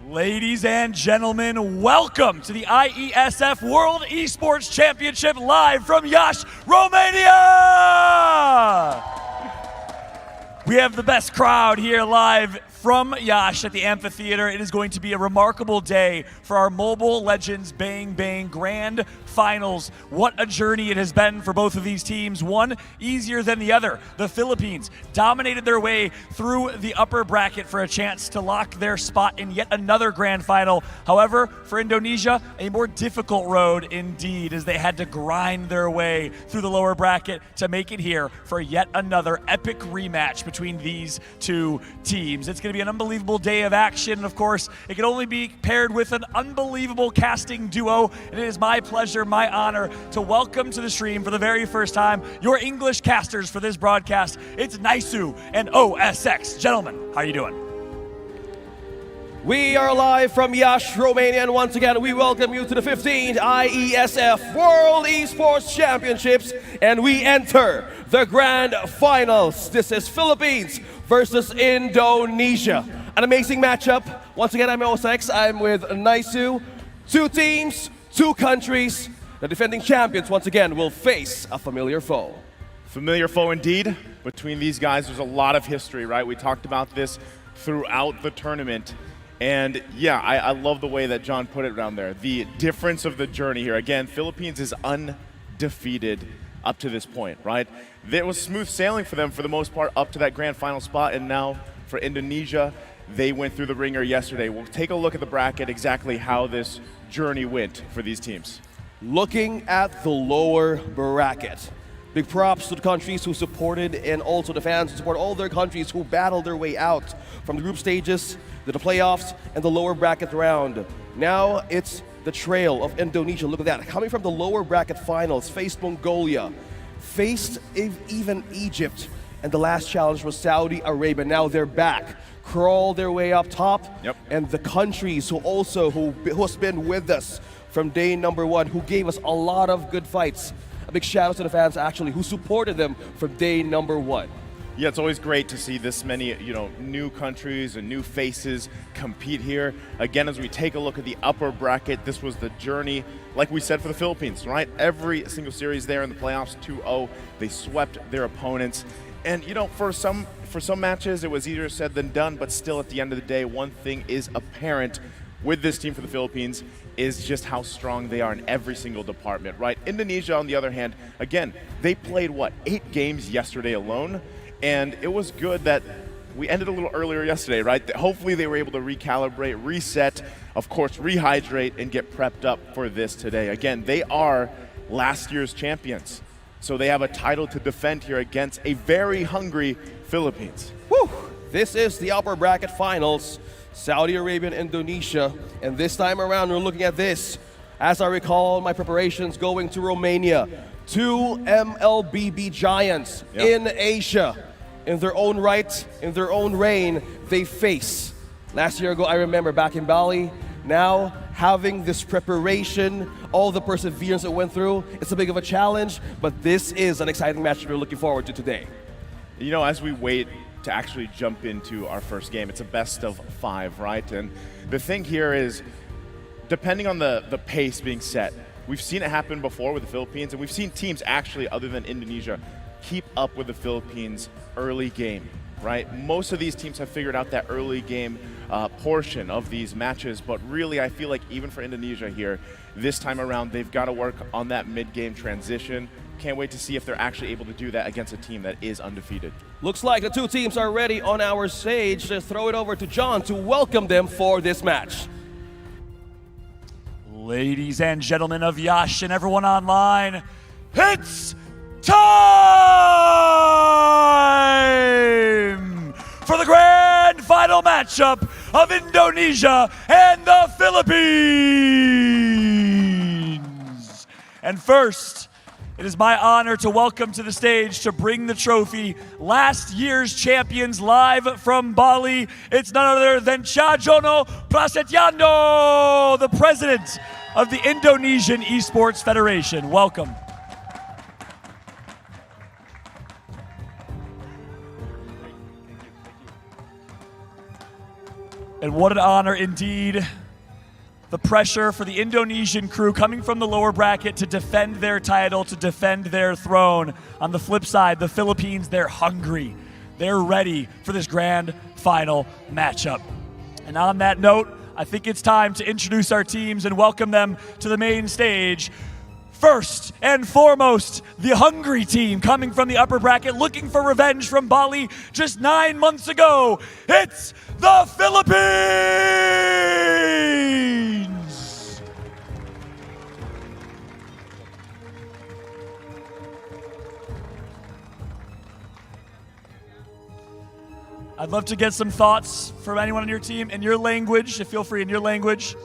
Ladies and gentlemen, welcome to the IESF World Esports Championship live from Iași, Romania! We have the best crowd here live from Iași at the amphitheater. It is going to be a remarkable day for our Mobile Legends Bang Bang Grand Finals. What a journey it has been for both of these teams, one easier than the other. The Philippines dominated their way through the upper bracket for a chance to lock their spot in yet another grand final. However, for Indonesia, a more difficult road indeed, as they had to grind their way through the lower bracket to make it here for yet another epic rematch between these two teams. It's going to be an unbelievable day of action, and of course, it can only be paired with an unbelievable casting duo, and it is my pleasure, my honor, to welcome to the stream for the very first time your English casters for this broadcast. It's Naisu and OSX. Gentlemen, how are you doing? We are live from Iași, Romania, and once again, we welcome you to the 15th IESF World Esports Championships, and we enter the grand finals. This is Philippines versus Indonesia. An amazing matchup. Once again, I'm OSX. I'm with Naisu. Two teams, two countries. The defending champions, once again, will face a familiar foe. Familiar foe indeed. Between these guys, there's a lot of history, right? We talked about this throughout the tournament. And yeah, I love the way that John put it down there. The difference of the journey here. Again, Philippines is undefeated up to this point, right? It was smooth sailing for them for the most part up to that grand final spot, and now for Indonesia, they went through the ringer yesterday. We'll take a look at the bracket, exactly how this journey went for these teams. Looking at the lower bracket, big props to the countries who supported, and also the fans who support all their countries who battled their way out from the group stages to the playoffs and the lower bracket round. Now it's the trail of Indonesia. Look at that. Coming from the lower bracket finals, faced Mongolia, faced even Egypt, and the last challenge was Saudi Arabia. Now they're back, crawl their way up top. Yep. And the countries who's been with us from day number one, who gave us a lot of good fights. A big shout out to the fans actually who supported them from day number one. Yeah, it's always great to see this many, new countries and new faces compete here. Again, as we take a look at the upper bracket, this was the journey, like we said, for the Philippines, right? Every single series there in the playoffs, 2-0, they swept their opponents. And, for some matches, it was easier said than done, but still at the end of the day, one thing is apparent with this team for the Philippines is just how strong they are in every single department, right? Indonesia, on the other hand, again, they played, 8 games yesterday alone? And it was good that we ended a little earlier yesterday, right? Hopefully they were able to recalibrate, reset, of course, rehydrate, and get prepped up for this today. Again, they are last year's champions. So they have a title to defend here against a very hungry Philippines. Whew. This is the upper bracket finals, Saudi Arabia and Indonesia. And this time around, we're looking at this. As I recall, my preparations going to Romania. Two MLBB giants in Asia. In their own right, in their own reign, they face. Last year ago, I remember back in Bali, now having this preparation, all the perseverance that went through, it's a big of a challenge, but this is an exciting match we're looking forward to today. As we wait to actually jump into our first game, it's a best of 5, right? And the thing here is, depending on the pace being set, we've seen it happen before with the Philippines, and we've seen teams actually, other than Indonesia, keep up with the Philippines early game, right? Most of these teams have figured out that early game portion of these matches, but really I feel like even for Indonesia here, this time around, they've got to work on that mid-game transition. Can't wait to see if they're actually able to do that against a team that is undefeated. Looks like the two teams are ready on our stage. Let's throw it over to John to welcome them for this match. Ladies and gentlemen of Iași and everyone online, it's time for the grand final matchup of Indonesia and the Philippines. And first, it is my honor to welcome to the stage to bring the trophy, last year's champions live from Bali. It's none other than Chajono Prasetyando, the president of the Indonesian Esports Federation. Welcome. And what an honor indeed. The pressure for the Indonesian crew coming from the lower bracket to defend their title, to defend their throne. On the flip side, the Philippines, they're hungry. They're ready for this grand final matchup. And on that note, I think it's time to introduce our teams and welcome them to the main stage. First and foremost, the hungry team coming from the upper bracket, looking for revenge from Bali just 9 months ago. It's the Philippines! I'd love to get some thoughts from anyone on your team in your language. Feel free in your language.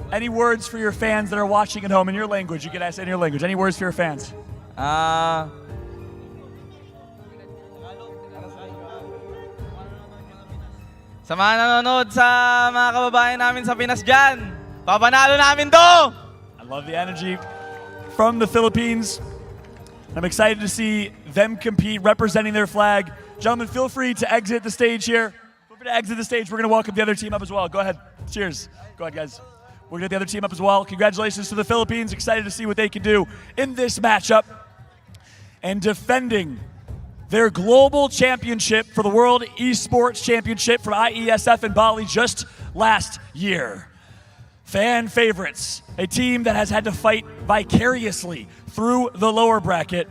Any words for your fans that are watching at home in your language? You can ask in your language. Any words for your fans? Sa mga nanonood sa mga kababayan namin sa Pinas dyan, papanalo namin to! I love the energy from the Philippines. I'm excited to see them compete, representing their flag. Gentlemen, feel free to exit the stage here. Feel free to exit the stage. We're going to welcome the other team up as well. Go ahead. Cheers. Go ahead, guys. We're going to get the other team up as well. Congratulations to the Philippines. Excited to see what they can do in this matchup. And defending their global championship for the World Esports Championship from IESF in Bali just last year. Fan favorites, a team that has had to fight vicariously through the lower bracket.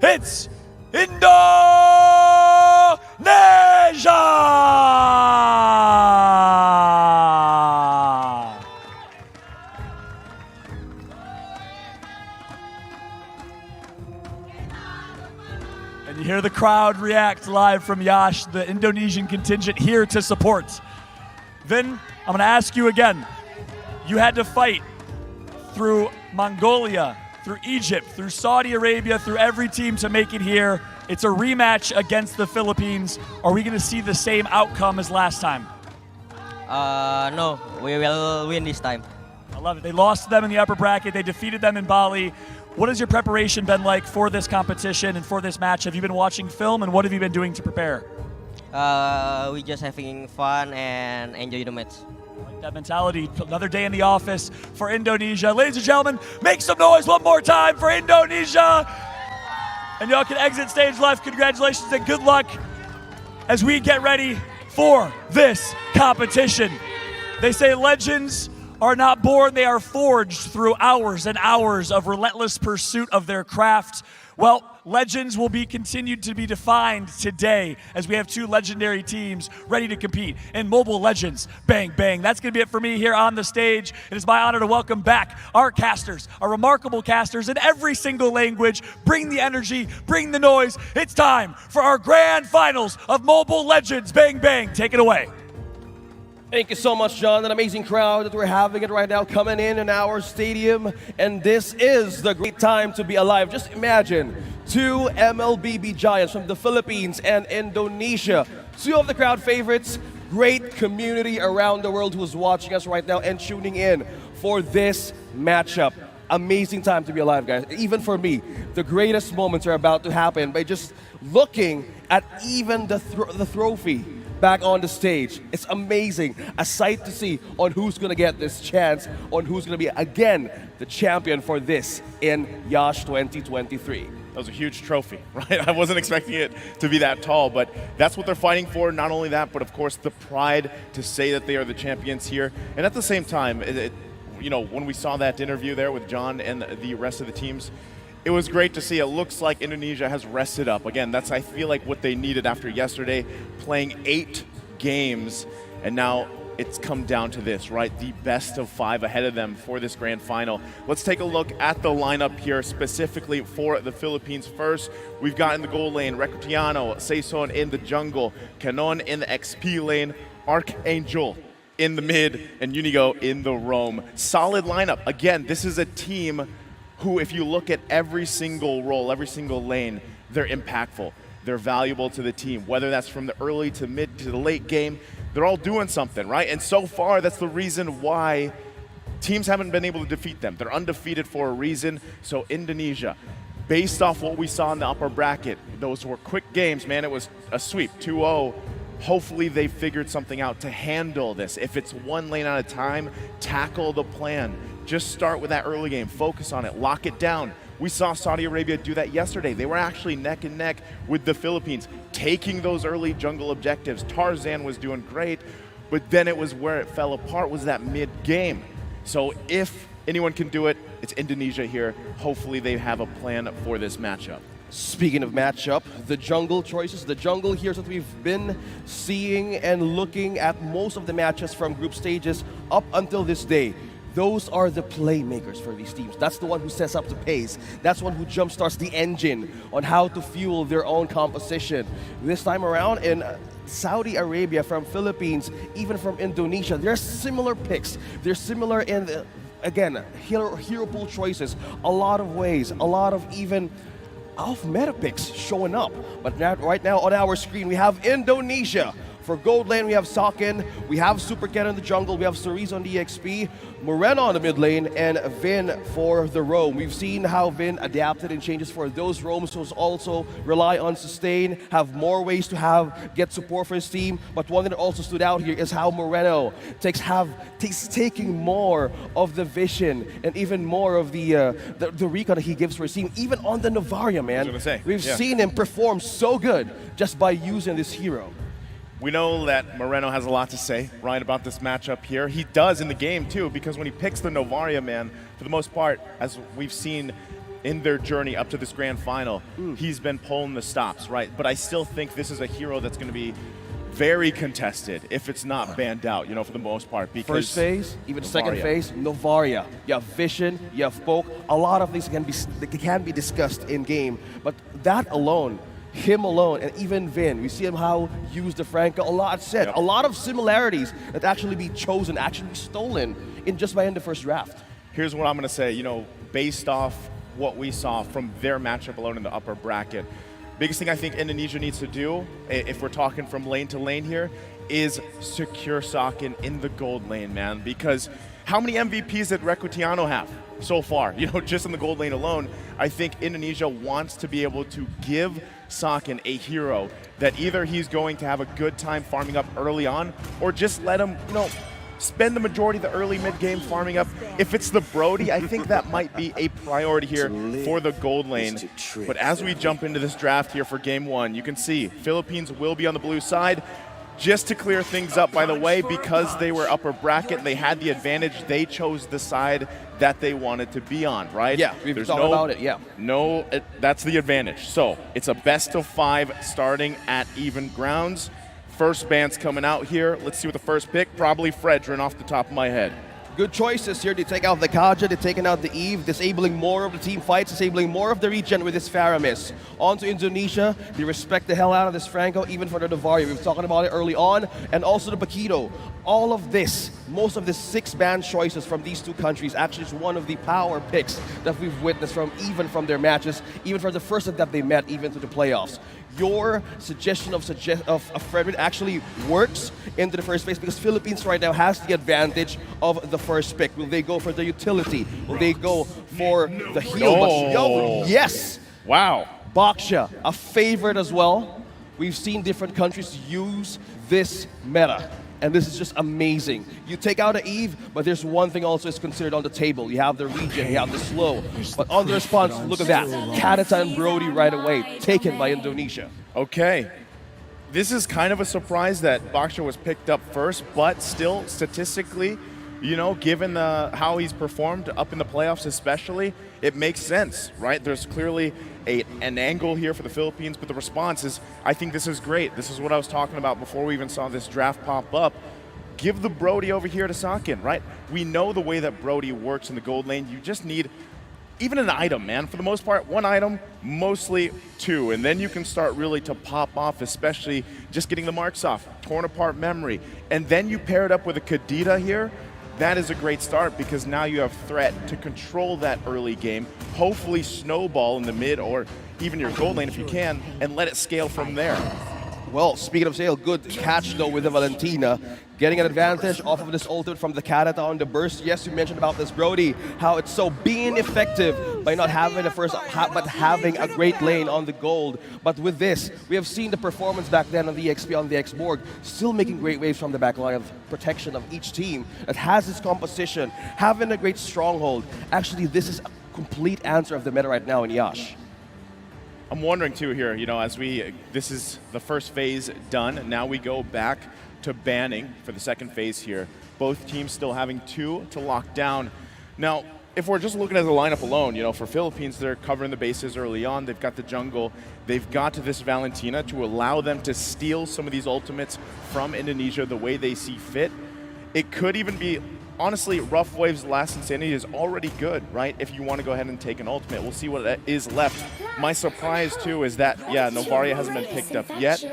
It's Indonesia! And you hear the crowd react live from Yash, the Indonesian contingent here to support. Then I'm going to ask you again. You had to fight through Mongolia, through Egypt, through Saudi Arabia, through every team to make it here. It's a rematch against the Philippines. Are we going to see the same outcome as last time? No, we will win this time. I love it. They lost to them in the upper bracket. They defeated them in Bali. What has your preparation been like for this competition and for this match? Have you been watching film, and what have you been doing to prepare? We just having fun and enjoy the match. I like that mentality. Another day in the office for Indonesia. Ladies and gentlemen, make some noise one more time for Indonesia. And y'all can exit stage left. Congratulations and good luck as we get ready for this competition. They say legends are not born, they are forged through hours and hours of relentless pursuit of their craft. Well, legends will be continued to be defined today as we have two legendary teams ready to compete in Mobile Legends Bang Bang. That's going to be it for me here on the stage. It is my honor to welcome back our casters, our remarkable casters in every single language. Bring the energy, bring the noise. It's time for our grand finals of Mobile Legends Bang Bang. Take it away. Thank you so much, John. An amazing crowd that we're having it right now coming in our stadium. And this is the great time to be alive. Just imagine two MLBB giants from the Philippines and Indonesia. Two of the crowd favorites. Great community around the world who's watching us right now and tuning in for this matchup. Amazing time to be alive, guys. Even for me, the greatest moments are about to happen by just looking at even the trophy back on the stage. It's amazing. A sight to see on who's going to get this chance, on who's going to be, again, the champion for this in Yash 2023. That was a huge trophy, right? I wasn't expecting it to be that tall, but that's what they're fighting for. Not only that, but of course the pride to say that they are the champions here. And at the same time, you know, when we saw that interview there with John and the rest of the teams, it was great to see. It looks like Indonesia has rested up. Again, that's, I feel like, what they needed after yesterday, playing 8 games, and now it's come down to this, right? The best of 5 ahead of them for this grand final. Let's take a look at the lineup here specifically for the Philippines. First, we've got in the goal lane, Recutiano, Saison in the jungle, Canon in the XP lane, Archangel in the mid, and Unigo in the roam. Solid lineup. Again, this is a team who, if you look at every single role, every single lane, they're impactful. They're valuable to the team, whether that's from the early to mid to the late game. They're all doing something, right? And so far, that's the reason why teams haven't been able to defeat them. They're undefeated for a reason. So Indonesia, based off what we saw in the upper bracket, those were quick games, man. It was a sweep, 2-0. hopefully they figured something out to handle this. If it's one lane at a time, tackle the plan. Just start with that early game, focus on it, lock it down. We saw Saudi Arabia do that yesterday. They were actually neck and neck with the Philippines, taking those early jungle objectives. Tarzan was doing great, but then it was where it fell apart was that mid-game. So if anyone can do it, it's Indonesia here. Hopefully they have a plan for this matchup. Speaking of matchup, the jungle choices. The jungle here is what we've been seeing and looking at most of the matches from group stages up until this day. Those are the playmakers for these teams. That's the one who sets up the pace. That's one who jumpstarts the engine on how to fuel their own composition. This time around in Saudi Arabia, from Philippines, even from Indonesia, they're similar picks. They're similar in, again, hero pool choices. A lot of ways, a lot of even off-meta picks showing up. But right now on our screen, we have Indonesia. For gold lane, we have Sokin, we have Super Ken in the jungle, we have Cerise on the EXP, Moreno on the mid lane, and Vin for the roam. We've seen how Vin adapted and changes for those roams, who also rely on sustain, have more ways to get support for his team. But one that also stood out here is how Moreno taking more of the vision and even more of the recon that he gives for his team, even on the Novaria, man. We've seen him perform so good just by using this hero. We know that Moreno has a lot to say, right, about this matchup here. He does in the game, too, because when he picks the Novaria, man, for the most part, as we've seen in their journey up to this grand final, he's been pulling the stops, right? But I still think this is a hero that's going to be very contested if it's not banned out, you know, for the most part. Because first phase, even second phase, Novaria. You have Vision, you have Poke. A lot of things can be discussed in game, but that alone, him alone, and even Vin, we see him how use the Franco, a lot said, a lot of similarities that actually be chosen, actually be stolen in just by in the first draft. Here's what I'm going to say, you know, based off what we saw from their matchup alone in the upper bracket, biggest thing I think Indonesia needs to do, if we're talking from lane to lane here, is secure Sokin in the gold lane, man, because how many MVPs did Recutiano have so far? You know, just in the gold lane alone, I think Indonesia wants to be able to give Sokin a hero that either he's going to have a good time farming up early on, or just let him, you know, spend the majority of the early mid-game farming up. If it's the Brody, I think that might be a priority here for the gold lane. But as we jump into this draft here for game one, you can see Philippines will be on the blue side. Just to clear things up, by the way, because they were upper bracket, they had the advantage, they chose the side that they wanted to be on, right? Yeah, we've talked about it, yeah. That's the advantage. So it's a best of 5 starting at even grounds. First band's coming out here. Let's see what the first pick, probably Fredrin off the top of my head. Good choices here. They take out the Kaja, they're taking out the Eve, disabling more of the team fights, disabling more of the regen with this Faramis. On to Indonesia, they respect the hell out of this Franco, even for the Novaria. We were talking about it early on, and also the Paquito. All of this, most of the 6 ban choices from these two countries actually is one of the power picks that we've witnessed from their matches, even for the first time that they met, even to the playoffs. Your suggestion of Frederick actually works into the first place because Philippines right now has the advantage of the first pick. Will they go for the utility? Will they go for the heal? Yes! Wow. Baksha, a favorite as well. We've seen different countries use this meta. And this is just amazing. You take out an Eve, but there's one thing also is considered on the table. You have the regen, you have the slow. But on the response, look at that. Kadita and Brody right away, taken by Indonesia. Okay. This is kind of a surprise that Baksha was picked up first, but still, statistically, you know, given how he's performed up in the playoffs especially, it makes sense, right? There's clearly an angle here for the Philippines, but the response is, I think this is great. This is what I was talking about before we even saw this draft pop up. Give the Brody over here to Sokin, right? We know the way that Brody works in the gold lane. You just need even an item, man. For the most part, 1 item, mostly 2, and then you can start really to pop off, especially just getting the marks off, torn apart memory, and then you pair it up with a Kadita here. That is a great start because now you have threat to control that early game, hopefully snowball in the mid or even your gold lane if you can, and let it scale from there. Well, speaking of Sale, good catch though with the Valentina. Getting an advantage off of this ultimate from the Karata on the burst. Yes, you mentioned about this, Brody, how it's so being effective by not having the first, but having a great lane on the gold. But with this, we have seen the performance back then on the XP on the X-Borg, still making great waves from the back line of protection of each team that has its composition, having a great stronghold. Actually, this is a complete answer of the meta right now in Yash. I'm wondering too here, as this is the first phase done, now we go back to banning for the second phase here. Both teams still having 2 to lock down. Now, if we're just looking at the lineup alone, for Philippines, they're covering the bases early on. They've got the jungle. They've got this Valentina to allow them to steal some of these ultimates from Indonesia the way they see fit. It could even be, honestly, Rough Wave's last Insanity is already good, right? If you want to go ahead and take an ultimate. We'll see what is left. My surprise, too, is that, Novaria hasn't been picked up yet.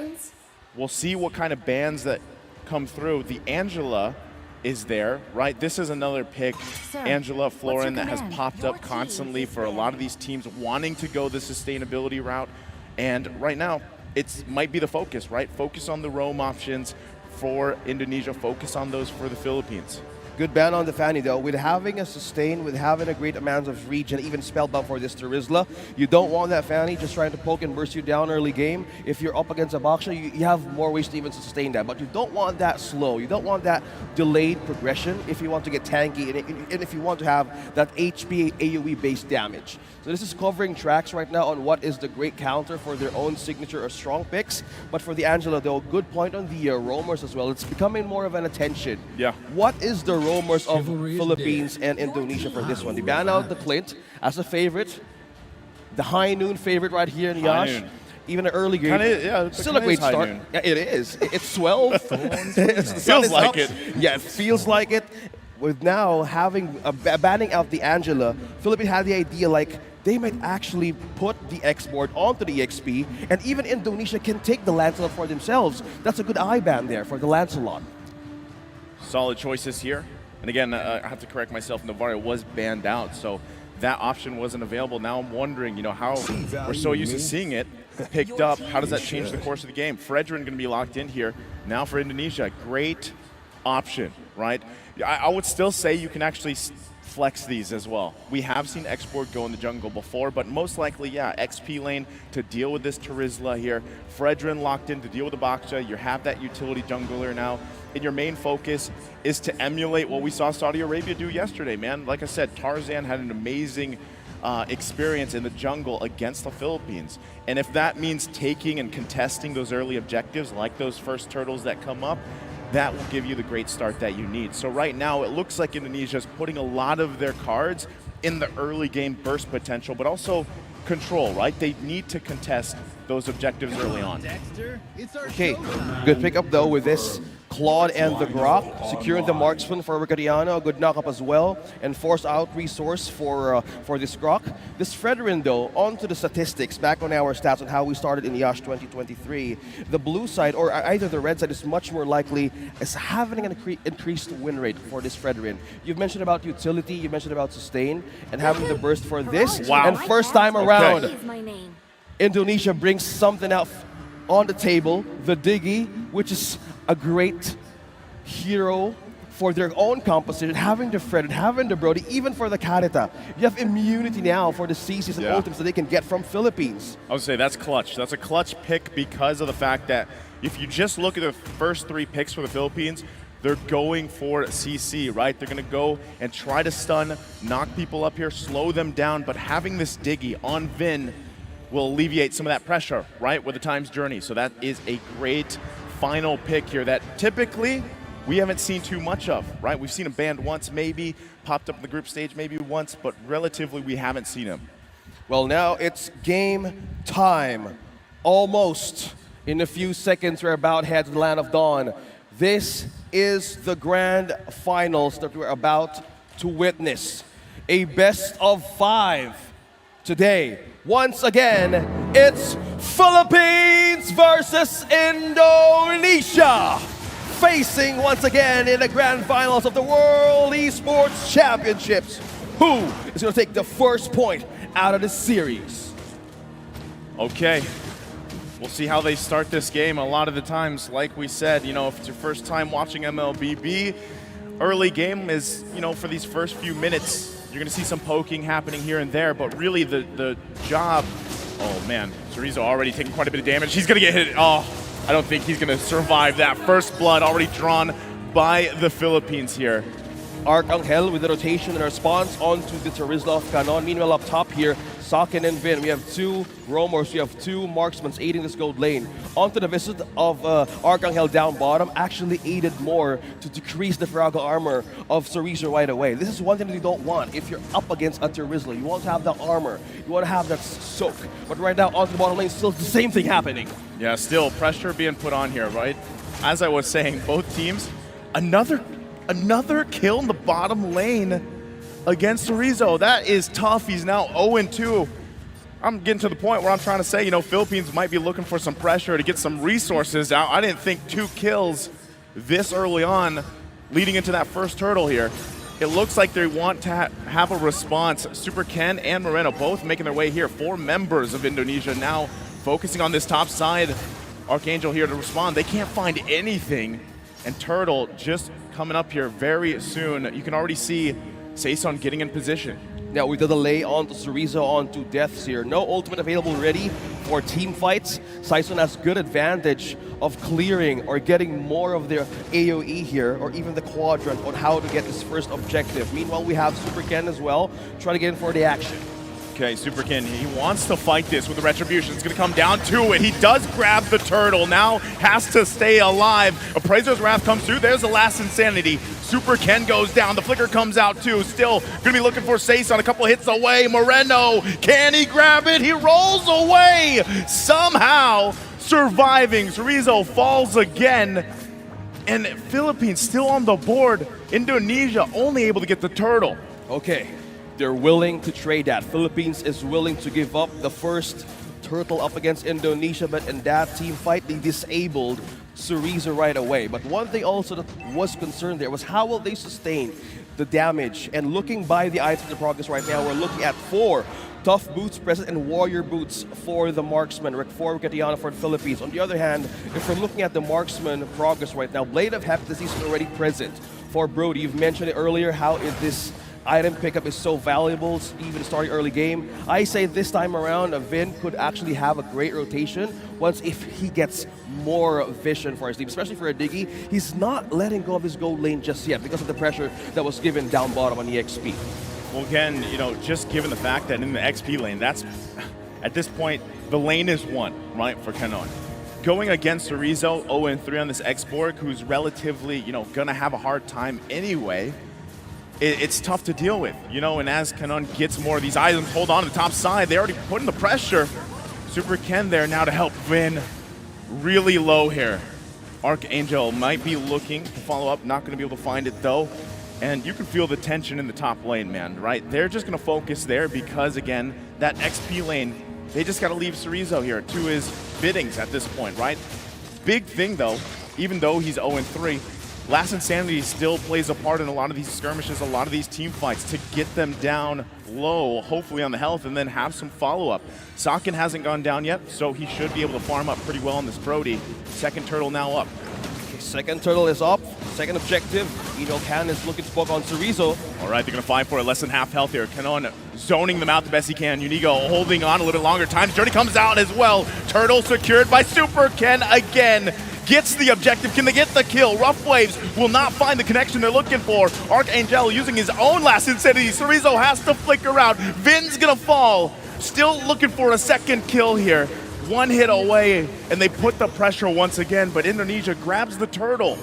We'll see what kind of bans that come through. The Angela is there, right? This is another pick, Angela Florin, that has popped up constantly for a lot of these teams wanting to go the sustainability route. And right now, it might be the focus, right? Focus on the roam options for Indonesia, focus on those for the Philippines. Good ban on the Fanny though. With having a sustain, with having a great amount of reach, and even spellbound for this Terizla, you don't want that Fanny just trying to poke and burst you down early game. If you're up against a Baksha, you have more ways to even sustain that. But you don't want that slow. You don't want that delayed progression if you want to get tanky and if you want to have that HP AoE based damage. So this is covering tracks right now on what is the great counter for their own signature or strong picks. But for the Angela though, good point on the roamers as well. It's becoming more of an attention. Yeah. What is the roamers of Philippines and Indonesia for this one? They ban out the Clint as a favorite. The High Noon favorite right here in Yash. Even an early game. Still a great start. Yeah, it is. It's 12. Feels like it. Yeah, it feels like it. With now having banning out the Angela, Philippines had the idea like they might actually put the X-Board onto the XP, and even Indonesia can take the Lancelot for themselves. That's a good eye ban there for the Lancelot. Solid choices here. And again, I have to correct myself, Novaria was banned out, so that option wasn't available. Now I'm wondering, how we're so used to seeing it picked up. How does that change the course of the game? Fredrin going to be locked in here. Now for Indonesia, great option, right? I would still say you can actually flex these as well. We have seen X-Board go in the jungle before, but most likely, XP lane to deal with this Terizla here. Fredrin locked in to deal with the Baksha. You have that utility jungler now. And your main focus is to emulate what we saw Saudi Arabia do yesterday, man. Like I said, Tarzan had an amazing experience in the jungle against the Philippines. And if that means taking and contesting those early objectives, like those first turtles that come up, that will give you the great start that you need. So right now, it looks like Indonesia is putting a lot of their cards in the early game burst potential, but also control, right? They need to contest those objectives early on. Okay, good pickup though with this Claude and the Grok, securing the marksman for Ricadiano, a good knockup as well, and force out resource for this Grok. This Fredrin though, onto the statistics, back on our stats on how we started in Yash 2023, the blue side, or either the red side, is much more likely as having an increased win rate for this Fredrin. You've mentioned about utility, you mentioned about sustain, and having the burst for this, and first time around, Indonesia brings something out on the table, the Diggy, which is a great hero for their own composition, having the Fred, having the Brody, even for the Karita. You have immunity now for the CCs and ultimates that they can get from Philippines. I would say that's clutch. That's a clutch pick because of the fact that if you just look at the first 3 picks for the Philippines, they're going for CC, right? They're going to go and try to stun, knock people up here, slow them down, but having this Diggy on Vin will alleviate some of that pressure, right, with the Time's Journey. So that is a great final pick here that typically we haven't seen too much of, right? We've seen him banned once, maybe, popped up in the group stage maybe once, but relatively we haven't seen him. Well, now it's game time. Almost in a few seconds, we're about head to the Land of Dawn. This is the grand finals that we're about to witness. A best of 5 today. Once again, it's Philippines versus Indonesia, facing once again in the grand finals of the World Esports Championships. Who is going to take the first point out of this series? Okay, We'll see how they start this game. A lot of the times, like we said, you know, if it's your first time watching MLBB, early game is, you know, for these first few minutes, you're going to see some poking happening here and there, but really the job, oh man, Chorizo already taking quite a bit of damage. He's going to get hit. Oh, I don't think he's going to survive that. First blood already drawn by the Philippines here. Arcangel with the rotation and response onto the Terizlov Cannon. Meanwhile, up top here, Sakin and Vin. We have two roamers, we have two marksmen aiding this gold lane. Onto the visit of Arcangel down bottom, actually aided more to decrease the Fragile armor of Chorizo right away. This is one thing that you don't want if you're up against a Terizla. You want to have the armor, you want to have that soak. But right now, onto the bottom lane, still the same thing happening. Yeah, still pressure being put on here, right? As I was saying, both teams, another kill in the bottom lane against Chorizo. That is tough. He's now 0-2. I'm getting to the point where I'm trying to say, you know, Philippines might be looking for some pressure to get some resources out. I didn't think 2 kills this early on, leading into that first turtle here. It looks like they want to have a response. Super Ken and Moreno both making their way here. 4 members of Indonesia now focusing on this top side. Archangel here to respond. They can't find anything. And Turtle just coming up here very soon. You can already see Saison getting in position. Now with the delay onto Chorizo onto deaths here. No ultimate available ready for team fights. Saison has good advantage of clearing or getting more of their AoE here, or even the quadrant on how to get this first objective. Meanwhile, we have Super Ken as well, trying to get in for the action. Okay, Super Ken, he wants to fight this with the Retribution. It's going to come down to it. He does grab the turtle, now has to stay alive. Appraiser's Wrath comes through. There's the last Insanity. Super Ken goes down. The Flicker comes out too. Still going to be looking for Saison. A couple hits away. Moreno, can he grab it? He rolls away. Somehow surviving. Chorizo falls again. And Philippines still on the board. Indonesia only able to get the turtle. Okay. They're willing to trade that. Philippines is willing to give up the first turtle up against Indonesia, but in that team fight, they disabled Chorizo right away. But one thing also that was concerned there was how will they sustain the damage? And looking by the items in progress right now, we're looking at 4 tough boots present and warrior boots for the marksman, for Katiana for the Philippines. On the other hand, if we're looking at the marksman progress right now, Blade of Hephaestus is already present for Brody. You've mentioned it earlier, how is this item pickup is so valuable, even starting early game. I say this time around, Vin could actually have a great rotation once if he gets more vision for his team, especially for a Diggy. He's not letting go of his gold lane just yet because of the pressure that was given down bottom on the XP. Well, again, you know, just given the fact that in the XP lane, that's, at this point, the lane is won, right, for Canon. Going against Chorizo, 0-3 on this X-Borg, who's relatively, you know, gonna have a hard time anyway, it's tough to deal with, you know, and as Canon gets more of these items, hold on to the top side, they already put in the pressure. Super Ken there now to help Vin. Really low here. Archangel might be looking to follow up, not gonna be able to find it though. And you can feel the tension in the top lane, man, right? They're just gonna focus there because, again, that XP lane, they just gotta leave Chorizo here to his biddings at this point, right? Big thing though, even though he's 0-3, Last Insanity still plays a part in a lot of these skirmishes, a lot of these team fights to get them down low, hopefully on the health, and then have some follow-up. Sakin hasn't gone down yet, so he should be able to farm up pretty well on this Brody. Second turtle now up. Okay, second turtle is up. Second objective. Eno Cannon is looking to poke on Chorizo. All right, they're going to fight for it. Less than half health here. Canon zoning them out the best he can. Unigo holding on a little bit longer. Time Journey comes out as well. Turtle secured by Super Ken again. Gets the objective. Can they get the kill? Rough Waves will not find the connection they're looking for. Archangel using his own last Insanity. Chorizo has to flicker out. Vin's gonna fall. Still looking for a second kill here. One hit away, and they put the pressure once again, but Indonesia grabs the turtle.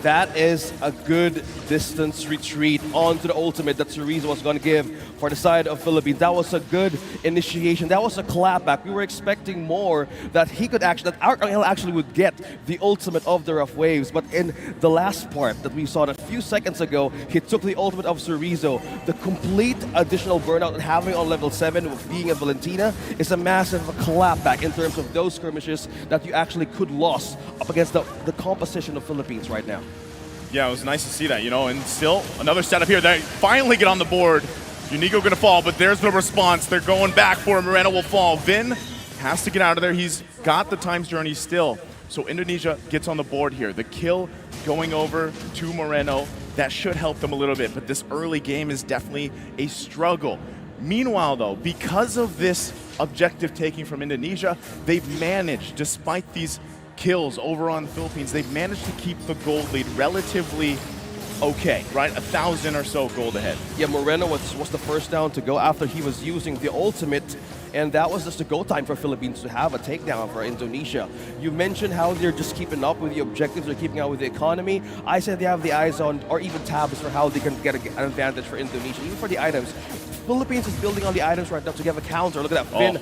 That is a good distance retreat onto the ultimate that Chorizo was going to give for the side of Philippines. That was a good initiation. That was a clapback. We were expecting more, that he could actually, that Archangel actually would get the ultimate of the Rough Waves. But in the last part that we saw a few seconds ago, he took the ultimate of Chorizo. The complete additional burnout and having on level 7 with being a Valentina is a massive clapback in terms of those skirmishes that you actually could lose up against the composition of Philippines right now. Yeah, it was nice to see that, you know, and still another setup here. They finally get on the board. Unigo gonna fall, but there's the response. They're going back for him. Moreno will fall. Vin has to get out of there. He's got the times journey still. So Indonesia gets on the board here. The kill going over to Moreno, that should help them a little bit, but this early game is definitely a struggle. Meanwhile though, because of this objective taking from Indonesia, they've managed, despite these kills over on the Philippines, they've managed to keep the gold lead relatively okay, right? 1,000 or so gold ahead. Yeah, Moreno was the first down to go after he was using the ultimate, and that was just the go time for Philippines to have a takedown for Indonesia. You mentioned how they're just keeping up with the objectives, they're keeping up with the economy. I said they have the eyes on, or even tabs for how they can get an advantage for Indonesia, even for the items. Philippines is building on the items right now to get a counter. Look at that, Finn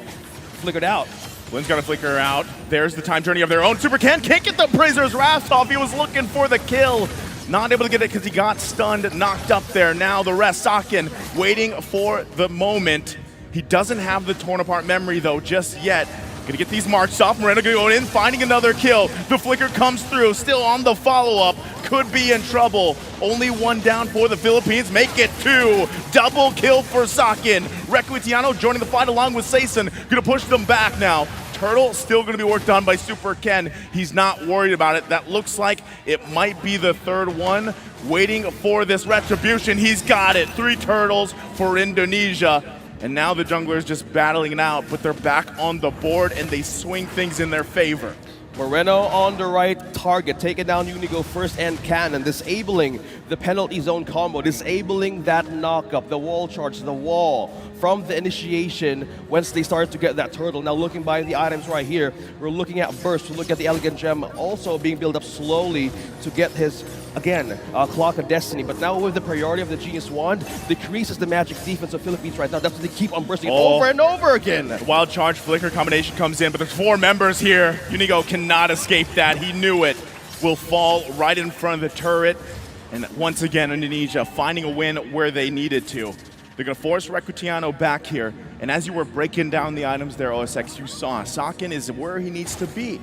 flickered out. Flynn's got to flicker out. There's the time journey of their own. Super Ken can't get the Appraiser's Wrath off. He was looking for the kill. Not able to get it because he got stunned, knocked up there. Now the rest, Sakin waiting for the moment. He doesn't have the torn apart memory though just yet. Gonna get these marks off. Moreno going in, finding another kill. The flicker comes through, still on the follow-up. Could be in trouble. Only one down for the Philippines. Make it 2. Double kill for Sakin. Requitiano joining the fight along with Sason. Gonna push them back now. Turtle still going to be worked on by Super Ken. He's not worried about it. That looks like it might be the third one. Waiting for this retribution. He's got it. 3 turtles for Indonesia. And now the junglers just battling it out, but they're back on the board and they swing things in their favor. Moreno on the right target, taking down Unigo first and Cannon, disabling the penalty zone combo, disabling that knockup, the wall charge, the wall from the initiation once they start to get that turtle. Now looking by the items right here, we're looking at Burst, we look at the Elegant Gem also being built up slowly to get his, again, Clock of Destiny. But now with the priority of the Genius Wand, decreases the magic defense of Philippines right now. That's why they keep on bursting over and over again. The Wild Charge Flicker combination comes in, but there's 4 members here. Unigo cannot escape that. He knew it. Will fall right in front of the turret. And once again, Indonesia finding a win where they needed to. They're going to force Requitiano back here. And as you were breaking down the items there, OSX, you saw Sakin is where he needs to be.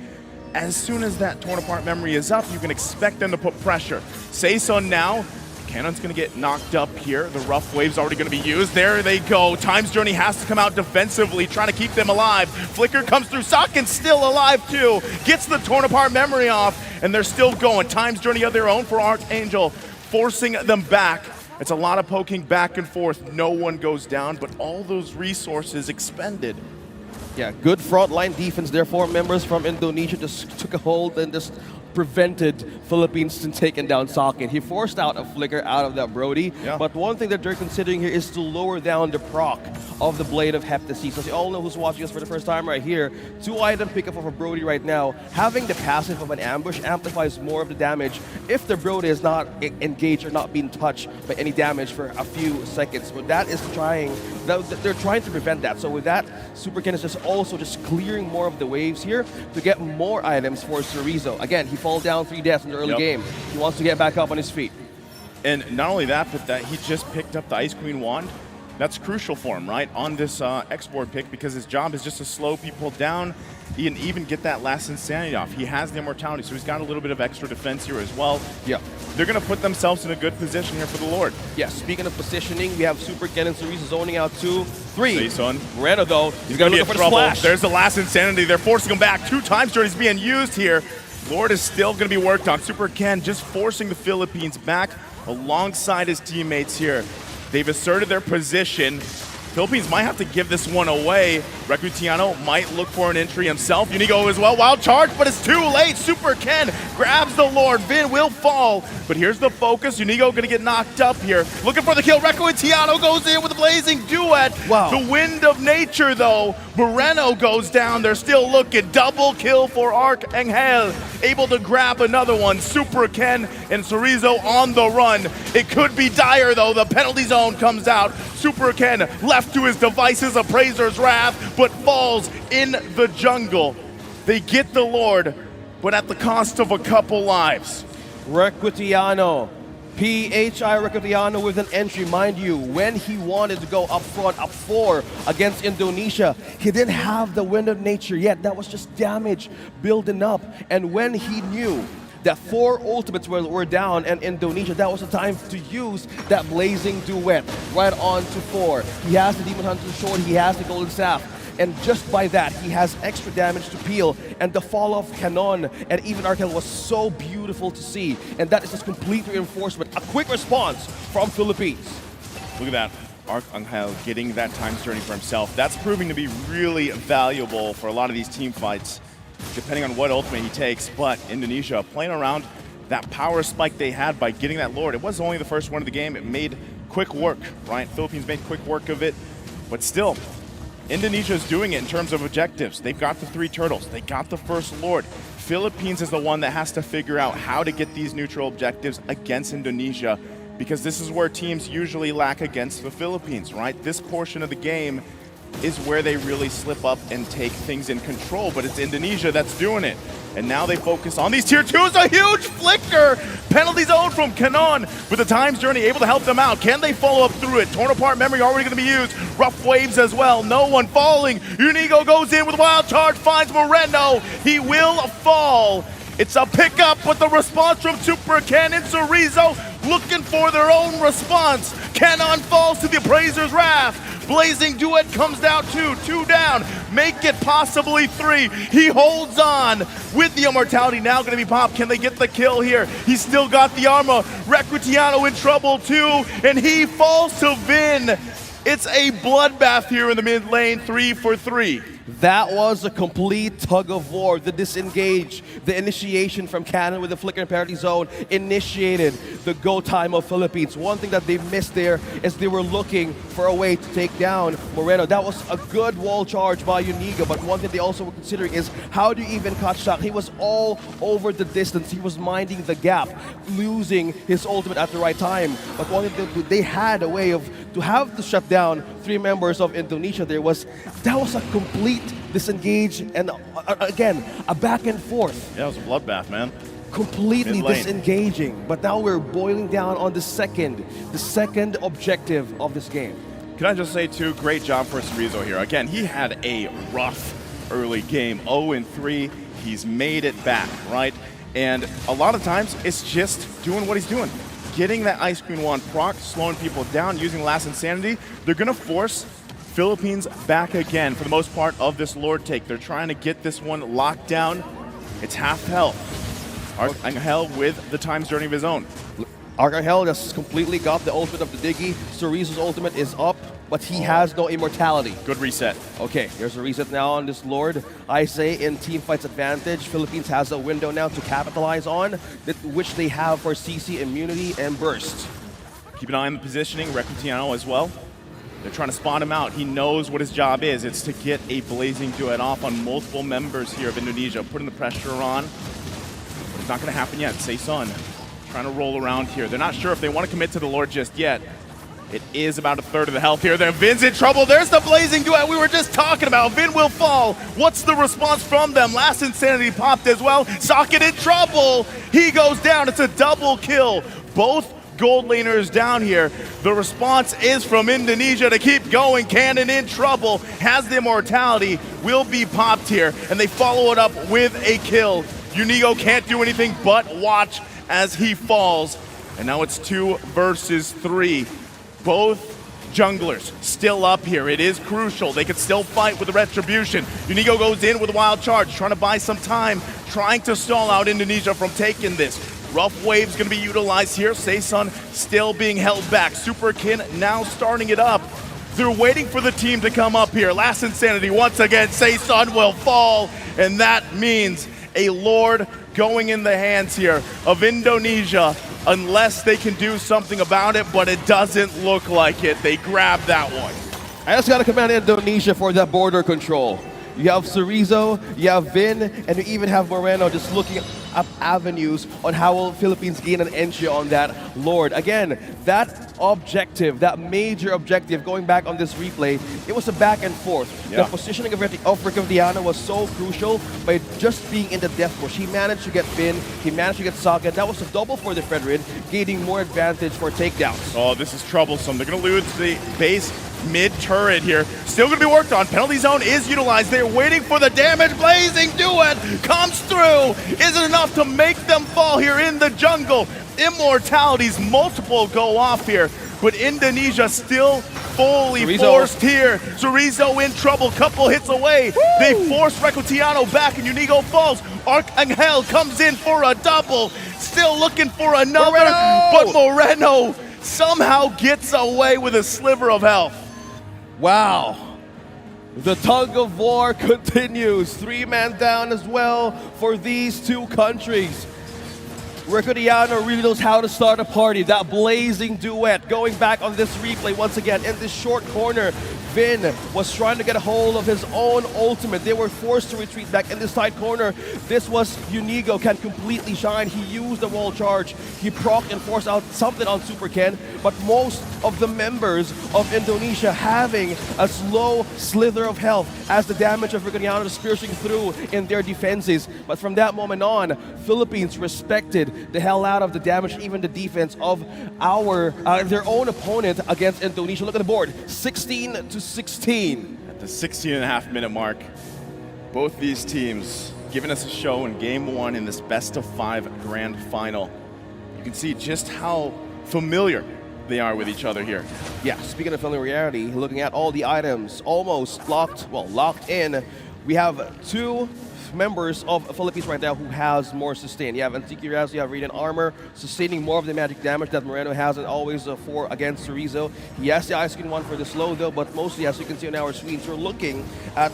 As soon as that torn apart memory is up, you can expect them to put pressure. Sason now. Cannon's going to get knocked up here. The rough wave's already going to be used. There they go. Times Journey has to come out defensively, trying to keep them alive. Flicker comes through. Sakin's still alive too. Gets the torn apart memory off, and they're still going. Times Journey of their own for Archangel, forcing them back. It's a lot of poking back and forth. No one goes down, but all those resources expended. Yeah, good frontline defense. Therefore, members from Indonesia just took a hold and just prevented Philippines from taking down Sakin. He forced out a flicker out of that Brody, but one thing that they're considering here is to lower down the proc of the Blade of Heptasis. So you all know who's watching us for the first time right here. 2-item pickup of a Brody right now. Having the passive of an ambush amplifies more of the damage if the Brody is not engaged or not being touched by any damage for a few seconds. But that is they're trying to prevent that. So with that, Super Ken is just also just clearing more of the waves here to get more items for Cerezo. Again, he fall down 3 deaths in the early game. He wants to get back up on his feet. And not only that, but that he just picked up the Ice Queen Wand. That's crucial for him, right, on this export pick, because his job is just to slow people down and even get that last Insanity off. He has the Immortality, so he's got a little bit of extra defense here as well. Yeah. They're going to put themselves in a good position here for the Lord. Yeah, speaking of positioning, we have Super Ken and Cerezo zoning out 2, 3. Sason. Moreno, though, he's going to be in trouble. Splash. There's the last Insanity. They're forcing him back. 2 times journeys being used here. Lord is still going to be worked on. Super Ken just forcing the Philippines back alongside his teammates here. They've asserted their position. Philippines might have to give this one away. Requitiano might look for an entry himself. Unigo as well. Wild charge, but it's too late. Super Ken grabs the Lord. Vin will fall, but here's the focus. Unigo going to get knocked up here. Looking for the kill. Requitiano goes in with a blazing duet. Wow. The wind of nature, though. Moreno goes down. They're still looking. Double kill for Archangel. Able to grab another one. Super Ken and Cerezo on the run. It could be dire, though. The penalty zone comes out. Super Ken left to his devices, Appraiser's Wrath, but falls in the jungle. They get the Lord, but at the cost of a couple lives. Requitiano. PHI Requitiano with an entry. Mind you, when he wanted to go up front, up 4 against Indonesia, he didn't have the Wind of Nature yet. That was just damage building up. And when he knew that 4 ultimates were down and Indonesia, that was the time to use that blazing duet right on to 4. He has the Demon Hunter's Sword, he has the Golden Staff. and just by that, he has extra damage to peel, and the fall of Canon and even Arkel was so beautiful to see, and that is just complete reinforcement, a quick response from Philippines. Look at that. Arcangel getting that times journey for himself. That's proving to be really valuable for a lot of these team fights, depending on what ultimate he takes. But Indonesia playing around that power spike they had by getting that Lord. It was only the first one of the game. It made quick work, right? Philippines made quick work of it. But still, Indonesia is doing it in terms of objectives. They've got the 3 turtles. They got the first Lord. Philippines is the one that has to figure out how to get these neutral objectives against Indonesia, because this is where teams usually lack against the Philippines, right? This portion of the game is where they really slip up and take things in control, but it's Indonesia that's doing it. And now they focus on these tier 2s, a huge flicker! Penalty zone from Canon with the times journey able to help them out. Can they follow up through it? Torn apart memory already going to be used. Rough waves as well, no one falling. Unigo goes in with wild charge, finds Moreno. He will fall. It's a pickup, but the response from Super Cannon Chorizo looking for their own response. Cannon falls to the Appraiser's wrath. Blazing Duet comes down 2 down. Make it possibly 3. He holds on with the immortality now going to be popped. Can they get the kill here? He's still got the armor. Recrutiano in trouble too, and he falls to Vin. It's a bloodbath here in the mid lane, 3 for 3. That was a complete tug of war. The disengage, the initiation from Cannon with the flicker and penalty zone initiated the go time of Philippines. One thing that they missed there is they were looking for a way to take down Moreno. That was a good wall charge by Unigo, but one thing they also were considering is how do you even catch Shock? He was all over the distance. He was minding the gap, losing his ultimate at the right time. But one thing they had a way of to have to shut down 3 members of Indonesia. That was a complete disengage, and again, a back and forth. Yeah, it was a bloodbath, man. Completely Mid-lane. disengaging. But now we're boiling down on the second objective of this game. Can I just say, too, great job for Chorizo here. Again, he had a rough early game, 0-3. He's made it back, right? And a lot of times, it's just doing what he's doing. Getting that Ice Queen Wand proc, slowing people down, using Last Insanity. They're going to force Philippines back again for the most part of this Lord take. They're trying to get this one locked down. It's half health. Arcangel with the times journey of his own. Arcangel just completely got the ultimate of the Diggy. Chorizo's ultimate is up, but he has no immortality. Good reset. Okay, there's a reset now on this Lord. I say in team fights advantage, Philippines has a window now to capitalize on, which they have for CC immunity and burst. Keep an eye on the positioning, Recrutiano as well. They're trying to spot him out. He knows what his job is. It's to get a blazing duet off on multiple members here of Indonesia, putting the pressure on. But it's not going to happen yet. Seisun trying to roll around here. They're not sure if they want to commit to the Lord just yet. It is about a third of the health here. Then Vin's in trouble. There's the blazing duet we were just talking about. Vin will fall. What's the response from them? Last Insanity popped as well. Socket in trouble. He goes down. It's a double kill. Both gold laners down here. The response is from Indonesia to keep going. Cannon in trouble. Has the immortality. Will be popped here. And they follow it up with a kill. Unigo can't do anything but watch as he falls. And now it's 2 versus 3. Both junglers still up here. It is crucial. They can still fight with the retribution. Unigo goes in with a wild charge, trying to buy some time, trying to stall out Indonesia from taking this. Rough wave's going to be utilized here. Seisun still being held back. Superkin now starting it up. They're waiting for the team to come up here. Last Insanity once again. Seisun will fall, and that means a Lord going in the hands here of Indonesia, unless they can do something about it, but it doesn't look like it. They grab that one. I just got to commend Indonesia for that border control. You have Chorizo, you have Vin, and you even have Moreno just looking up avenues on how will Philippines gain an entry on that Lord. Again, that objective, that major objective, going back on this replay, it was a back and forth. Yeah. The positioning of Recrutiano was so crucial by just being in the death push. He managed to get Vin, he managed to get Saga. That was a double for the Fredrid, gaining more advantage for takedowns. Oh, this is troublesome. They're going to lose the base mid-turret here. Still going to be worked on. Penalty zone is utilized. They're waiting for the damage. Blazing Duet comes through. Is it enough to make them fall here in the jungle? Immortalities, multiple go off here, but Indonesia still fully Chorizo. forced here. Chorizo in trouble, couple hits away. They force Recotiano back and Unigo falls. Arcangel comes in for a double, still looking for another, but Moreno somehow gets away with a sliver of health. Wow. The tug of war continues. 3-man down as well for these two countries. Recotiano really knows how to start a party. That blazing duet going back on this replay once again in this short corner. Vin was trying to get a hold of his own ultimate. They were forced to retreat back in the side corner. This was Unigo can completely shine. He used the wall charge. He procced and forced out something on Super Ken, but most of the members of Indonesia having a slow slither of health as the damage of Recotiano is piercing through in their defenses. But from that moment on, Philippines respected the hell out of the damage, even the defense of their own opponent against Indonesia. Look at the board, 16-16. At the 16.5-minute mark, both these teams giving us a show in Game 1 in this best-of-5 grand final. You can see just how familiar they are with each other here. Yeah, speaking of familiarity, looking at all the items almost locked in, we have two members of Philippines right now who has more sustain. You have Antique Raz, you have Radiant Armor, sustaining more of the magic damage that Moreno hasn't always for against Chorizo. He has the Ice Skin one for the slow though, but mostly as you can see on our screens, we're looking at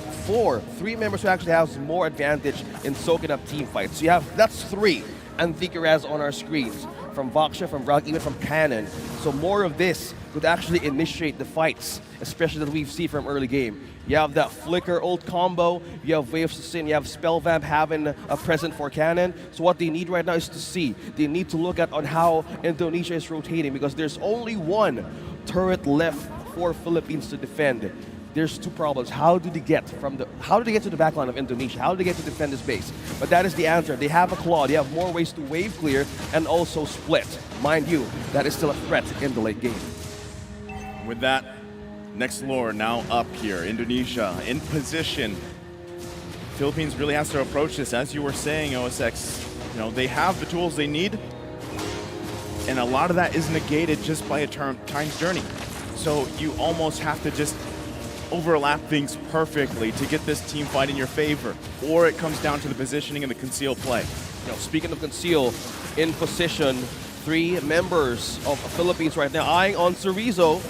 three members who actually have more advantage in soaking up team fights. So you have, that's 3 Antique Raz on our screens. From Voxia, from Brag, even from Cannon. So more of this could actually initiate the fights, especially that we've seen from early game. You have that Flicker ult combo, you have Wave Sustain, you have Spell Vamp having a present for Cannon. So what they need right now is to see. They need to look at on how Indonesia is rotating because there's only one turret left for Philippines to defend. There's two problems. How do they get to the backline of Indonesia? How do they get to defend this base? But that is the answer. They have a claw. They have more ways to wave clear and also split. Mind you, that is still a threat in the late game. With that, next lore now up here. Indonesia in position. Philippines really has to approach this. As you were saying, OSX, they have the tools they need. And a lot of that is negated just by a time's journey. So you almost have to just overlap things perfectly to get this team fight in your favor, or it comes down to the positioning and the conceal play. Speaking of conceal, in position, 3 members of the Philippines right now eyeing on Chorizo.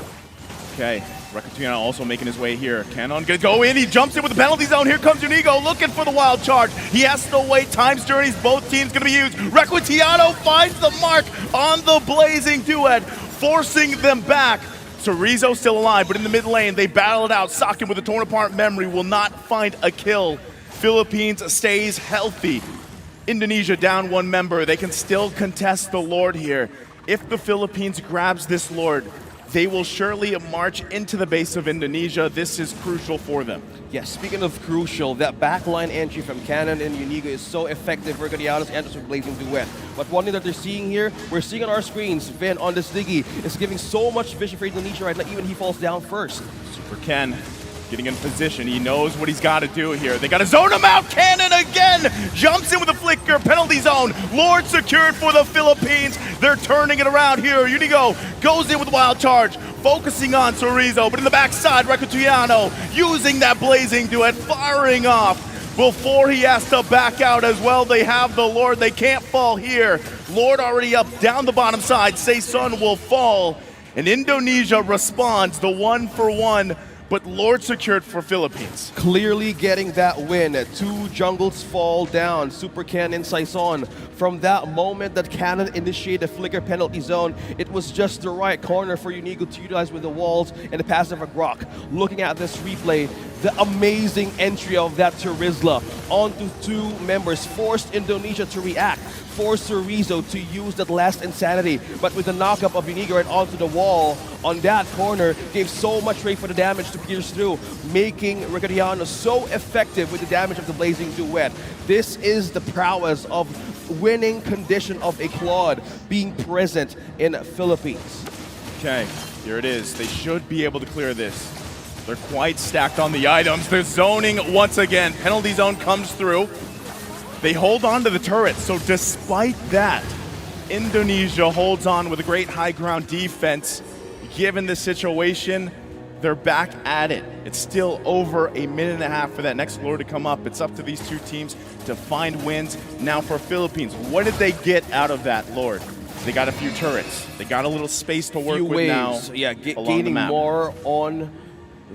Okay, Recotiano also making his way here. Cannon gonna go in, he jumps in with the penalty zone. Here comes Unigo looking for the wild charge. He has to wait, time's journeys, both teams gonna be used. Recotiano finds the mark on the blazing duet, forcing them back. Chorizo still alive, but in the mid lane, they battle it out. Sakin with a torn apart memory will not find a kill. Philippines stays healthy. Indonesia down 1 member. They can still contest the Lord here. If the Philippines grabs this Lord, they will surely march into the base of Indonesia. This is crucial for them. Yes, speaking of crucial, that backline entry from Cannon and Unigo is so effective for Recotiano's enters with Blazing Duet. But one thing that they're seeing here, we're seeing on our screens, Vin on this Diggy is giving so much vision for Indonesia right now, even he falls down first. Super Ken getting in position. He knows what he's got to do here. They got to zone him out. Cannon again jumps in with a flicker. Penalty zone. Lord secured for the Philippines. They're turning it around here. Unigo goes in with wild charge, focusing on Chorizo, but in the backside, Recotiano using that blazing duet, firing off before he has to back out as well. They have the Lord. They can't fall here. Lord already up down the bottom side. Saison will fall, and Indonesia responds the 1-for-1. But Lord secured for Philippines. Clearly getting that win. 2 jungles fall down. Super Ken and Saison. From that moment that Cannon initiated the flicker penalty zone, it was just the right corner for Unigo to utilize with the walls and the passive of Grok. Looking at this replay, the amazing entry of that Terizla onto 2 members forced Indonesia to react. Forced Chorizo to use that last insanity, but with the knockup of Unigo right onto the wall on that corner, gave so much rate for the damage to pierce through, making Recotiano so effective with the damage of the Blazing Duet. This is the prowess of winning condition of a Claude being present in Philippines. Okay, here it is. They should be able to clear this. They're quite stacked on the items. They're zoning once again. Penalty zone comes through. They hold on to the turret, so despite that, Indonesia holds on with a great high ground defense. Given the situation, They're back at it. It's still over a minute and a half for that next Lord to come up. It's up to these two teams to find wins. Now for Philippines, what did they get out of that Lord? They got a few turrets. They got a little space to work with now. Yeah, along gaining the map. more on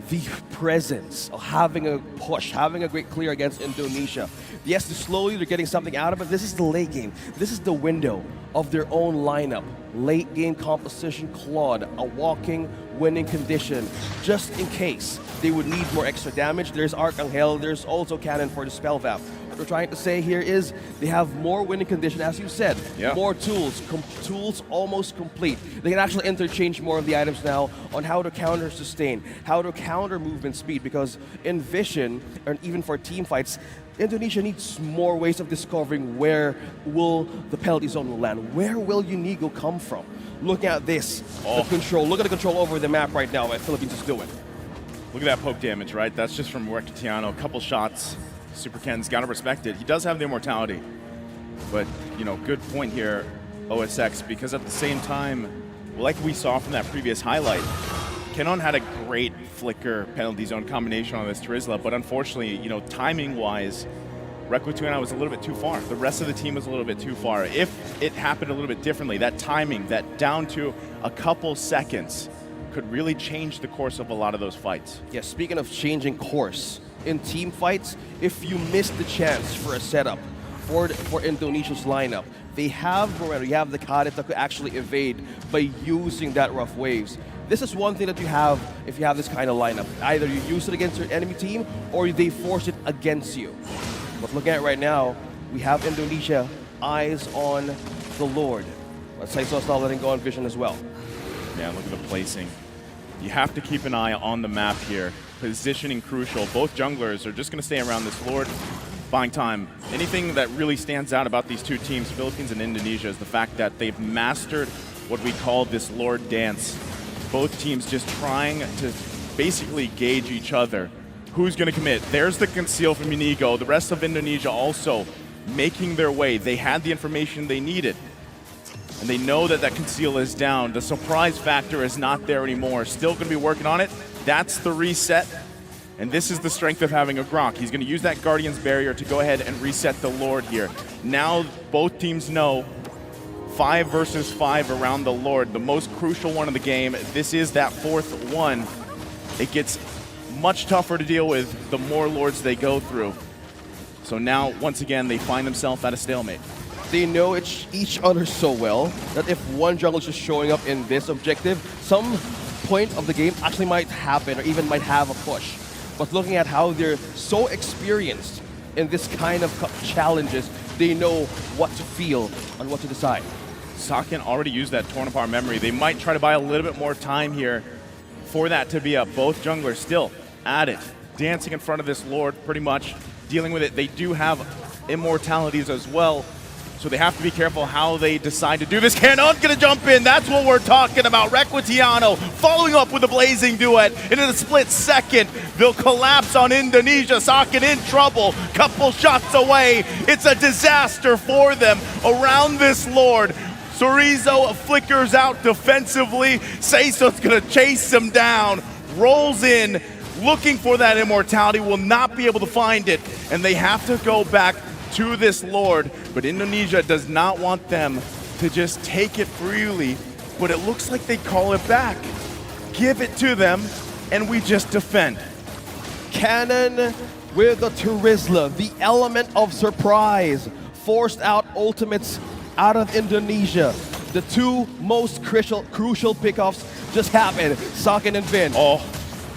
the presence of having a push, having a great clear against Indonesia. Yes, slowly they're getting something out of it. This is the late game. This is the window of their own lineup. Late game composition, Claude, a walking winning condition, just in case they would need more extra damage. There's Arcangel, there's also Cannon for the Spell Vap. What we're trying to say here is they have more winning condition, as you said. Yeah. More tools, tools almost complete. They can actually interchange more of the items now on how to counter sustain, how to counter movement speed, because in Vision, or even for team fights, Indonesia needs more ways of discovering where will the penalty zone will land. Where will Unigo come from? Look at this, the control. Look at the control over the map right now that Philippines is doing. Look at that poke damage, right? That's just from Rectiano. A couple shots. Super Ken's got to respect it. He does have the immortality. But, you know, good point here, OSX, because at the same time, like we saw from that previous highlight, Kenon had a great flicker penalty zone combination on this Trizla, but unfortunately, you know, timing-wise, Rectiano was a little bit too far. The rest of the team was a little bit too far. If it happened a little bit differently, that timing, that down to a couple seconds, could really change the course of a lot of those fights. Yeah, speaking of changing course, in team fights, if you miss the chance for a setup for Indonesia's lineup, they have Moreno, you have the Kadet that could actually evade by using that rough waves. This is one thing that you have if you have this kind of lineup. Either you use it against your enemy team or they force it against you. But looking at it right now, we have Indonesia eyes on the Lord. But Saiso's not letting go on Vision as well. Yeah, look at the placing. You have to keep an eye on the map here. Positioning crucial. Both junglers are just going to stay around this Lord, buying time. Anything that really stands out about these two teams, Philippines and Indonesia, is the fact that they've mastered what we call this Lord dance. Both teams just trying to basically gauge each other. Who's going to commit? There's the conceal from Unigo. The rest of Indonesia also making their way. They had the information they needed. And they know that that conceal is down. The surprise factor is not there anymore. Still going to be working on it. That's the reset. And this is the strength of having a Gronk. He's going to use that Guardian's Barrier to go ahead and reset the Lord here. Now both teams know 5 versus 5 around the Lord. The most crucial one of the game. This is that 4th one. It gets much tougher to deal with the more Lords they go through. So now, once again, they find themselves at a stalemate. They know each other so well that if one jungle is just showing up in this objective, some point of the game actually might happen or even might have a push. But looking at how they're so experienced in this kind of challenges, they know what to feel and what to decide. Saken already used that Torn Apart memory. They might try to buy a little bit more time here for that to be up. Both junglers still at it, dancing in front of this Lord, pretty much dealing with it. They do have immortalities as well, so they have to be careful how they decide to do this. Canon's gonna jump in. That's what we're talking about. Rectiano following up with a blazing duet. And in a split second, they'll collapse on Indonesia. Saken in trouble. Couple shots away. It's a disaster for them around this Lord. Sorizo flickers out defensively. Seiso's gonna chase him down. Rolls in, looking for that immortality. Will not be able to find it. And they have to go back to this Lord, but Indonesia does not want them to just take it freely, but it looks like they call it back. Give it to them, and we just defend. Cannon with the Trizla, the element of surprise, forced out ultimates out of Indonesia. The two most crucial pickoffs just happened, Saken and Vin. Oh,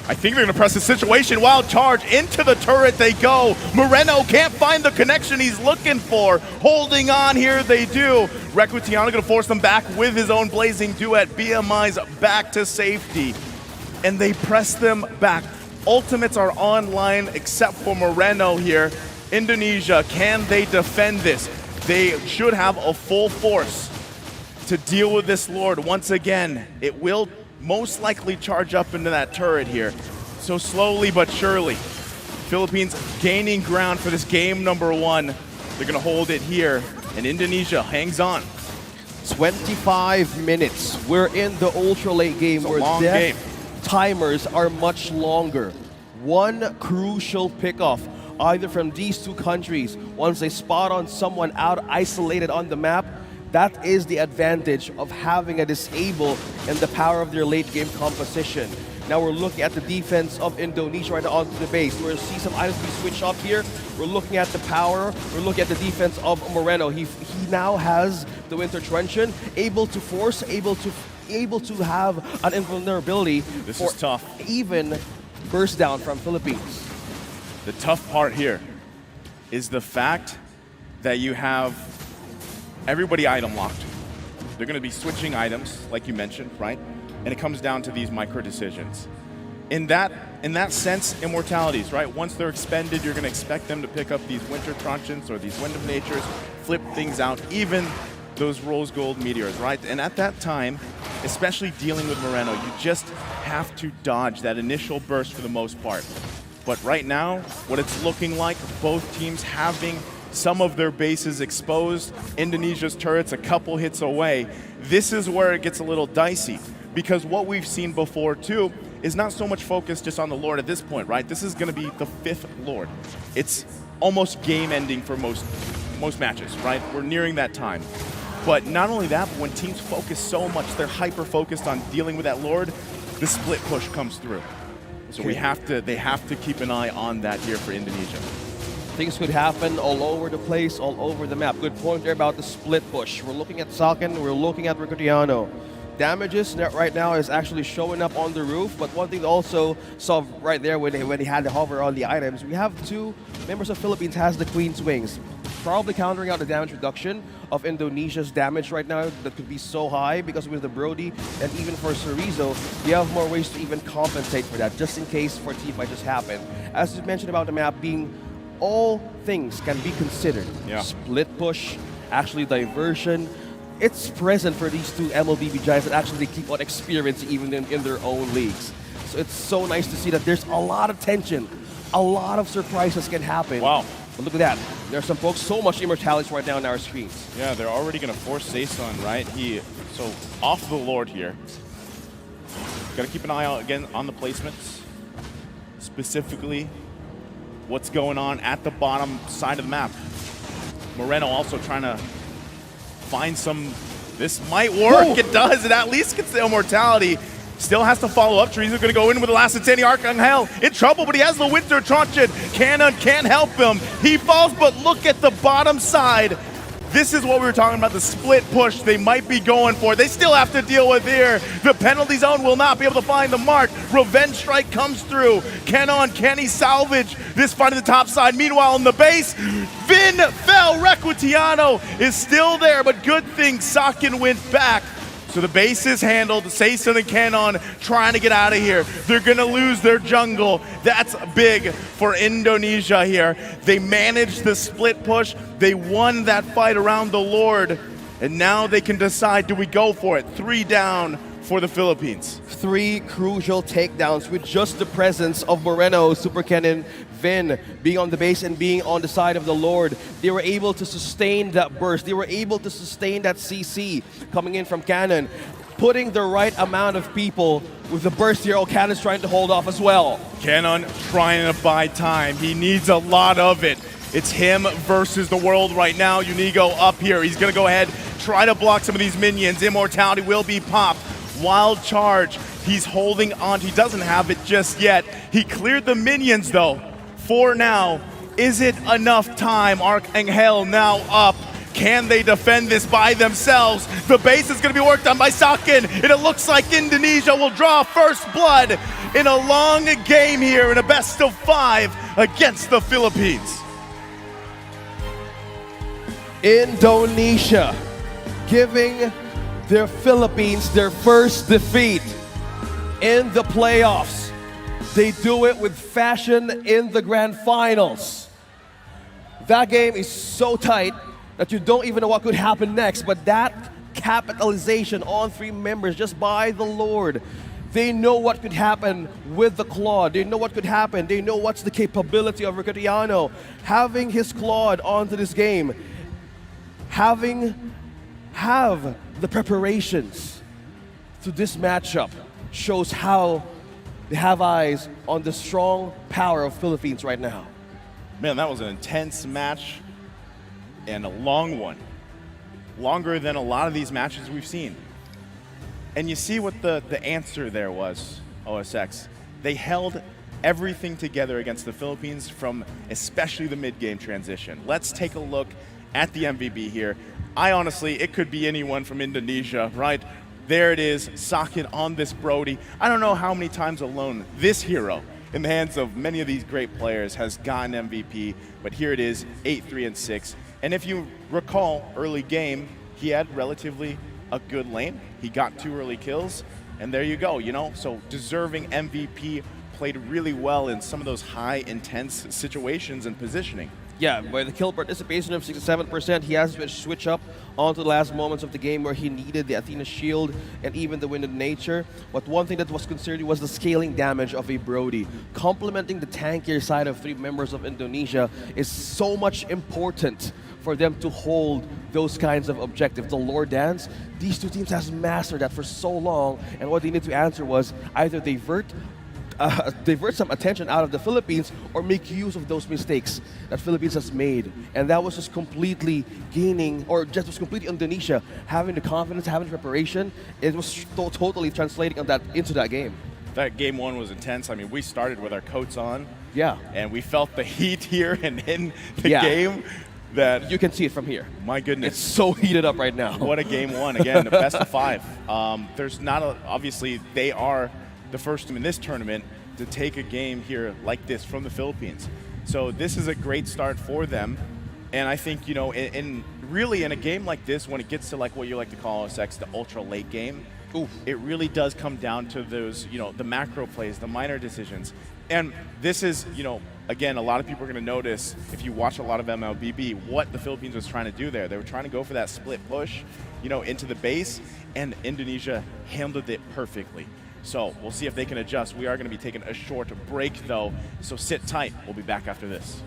I think they're going to press the situation. Wild charge into the turret they go. Moreno can't find the connection he's looking for. Holding on here they do. Rectiano going to force them back with his own blazing duet. BMI's back to safety. And they press them back. Ultimates are online except for Moreno here. Indonesia, can they defend this? They should have a full force to deal with this Lord. Once again, it will most likely charge up into that turret here. So slowly but surely, Philippines gaining ground for this game number 1. They're gonna hold it here, and Indonesia hangs on. 25 minutes. We're in the ultra late game. It's a We're long game. timers are much longer. One crucial pickoff, either from these two countries, once they spot on someone out isolated on the map, that is the advantage of having a disable and the power of their late game composition. Now we're looking at the defense of Indonesia right now onto the base. We're see some items be switched up here. We're looking at the power. We're looking at the defense of Moreno. He now has the Winter Truncheon, able to force, able to have an invulnerability. This is tough. Even burst down from Philippines. The tough part here is the fact that you have everybody item locked. They're going to be switching items, like you mentioned, right? And it comes down to these micro decisions. In that sense, immortalities, right? Once they're expended, you're going to expect them to pick up these Winter Truncheons or these Wind of Natures, flip things out, even those Rose Gold Meteors, right? And at that time, especially dealing with Moreno, you just have to dodge that initial burst for the most part. But right now, what it's looking like, both teams having some of their bases exposed, Indonesia's turrets a couple hits away, this is where it gets a little dicey. Because what we've seen before too is not so much focused just on the Lord at this point, right? This is going to be the 5th Lord. It's almost game ending for most matches, right? We're nearing that time. But not only that, but when teams focus so much, they're hyper focused on dealing with that Lord, the split push comes through. So they have to keep an eye on that here for Indonesia. Things could happen all over the place, all over the map. Good point there about the split push. We're looking at Saken, we're looking at Ricotiano. Damages right now is actually showing up on the roof, but one thing to also saw right there when he had to hover on the items, we have two members of Philippines has the Queen's Wings, probably countering out the damage reduction of Indonesia's damage right now that could be so high because with the Brody and even for Cerezo, you have more ways to even compensate for that, just in case for team might just happen. As you mentioned about the map being all things can be considered. Yeah. Split push, actually diversion. It's present for these two MLBB giants that actually keep on experiencing even in their own leagues. So it's so nice to see that there's a lot of tension, a lot of surprises can happen. Wow. But look at that. There are some folks, so much immortality right now on our screens. Yeah, they're already going to force Sason, right? So off the Lord here. Got to keep an eye out again on the placements. Specifically, what's going on at the bottom side of the map. Moreno also trying to find some, this might work. It does. It at least gets the immortality. Still has to follow up. Trees are going to go in with the last Insanity Archangel. In trouble, but he has the Winter Truncheon. Cannon can't help him. He falls, but look at the bottom side. This is what we were talking about, the split push they might be going for. They still have to deal with here. The penalty zone will not be able to find the mark. Revenge Strike comes through. Cannon, can he salvage this fight on the top side? Meanwhile, in the base, Vin fell. Requitiano is still there, but good thing Saken went back. So the base is handled. Sason and Cannon trying to get out of here. They're going to lose their jungle. That's big for Indonesia here. They managed the split push. They won that fight around the Lord. And now they can decide, do we go for it? 3 down for the Philippines. 3 crucial takedowns with just the presence of Moreno, Super Cannon, Vin being on the base and being on the side of the Lord. They were able to sustain that burst. They were able to sustain that CC coming in from Cannon, putting the right amount of people with the burst here. Oh, Cannon's trying to hold off as well. Cannon trying to buy time. He needs a lot of it. It's him versus the world right now. Unigo up here. He's going to go ahead, try to block some of these minions. Immortality will be popped. Wild charge. He's holding on. He doesn't have it just yet. He cleared the minions though. For now, is it enough time? Archangel now up. Can they defend this by themselves? The base is going to be worked on by Saken, and it looks like Indonesia will draw first blood in a long game here in a best of 5 against the Philippines. Indonesia giving their Philippines their first defeat in the playoffs. They do it with fashion in the grand finals. That game is so tight that you don't even know what could happen next, but that capitalization on 3 members just by the Lord, they know what could happen with the Claude. They know what could happen. They know what's the capability of Ricotiano. Having his Claude onto this game, have the preparations to this matchup shows how they have eyes on the strong power of Philippines right now. Man, that was an intense match and a long one. Longer than a lot of these matches we've seen. And you see what the answer there was, OSX. They held everything together against the Philippines from especially the mid-game transition. Let's take a look at the MVB here. It could be anyone from Indonesia, right? There it is, socket on this Brody. I don't know how many times alone this hero in the hands of many of these great players has gotten MVP, but here it is, 8-3 and 6. And if you recall, early game, he had relatively a good lane. He got 2 early kills, and there you go, So deserving MVP, played really well in some of those high, intense situations and positioning. Yeah, by the kill participation of 67%, he has to switch up onto the last moments of the game where he needed the Athena shield and even the Wind of Nature. But one thing that was considered was the scaling damage of a Brody. Complementing the tankier side of 3 members of Indonesia is so much important for them to hold those kinds of objectives. The lore dance, these 2 teams has mastered that for so long, and what they need to answer was either divert some attention out of the Philippines or make use of those mistakes that Philippines has made. And that was just completely completely Indonesia having the confidence, having the preparation. It was totally translating on that into that game. That game 1 was intense. I mean, we started with our coats on. Yeah. And we felt the heat here and in the game. That you can see it from here. My goodness. It's so heated up right now. What a game 1. Again, the best of 5. There's not obviously they are the first team in this tournament to take a game here like this from the Philippines. So this is a great start for them. And I think, really in a game like this, when it gets to like what you like to call OSX, the ultra late game, it really does come down to those, the macro plays, the minor decisions. And this is, again, a lot of people are going to notice if you watch a lot of MLBB, what the Philippines was trying to do there. They were trying to go for that split push, into the base, and Indonesia handled it perfectly. So we'll see if they can adjust. We are going to be taking a short break, though, so sit tight. We'll be back after this.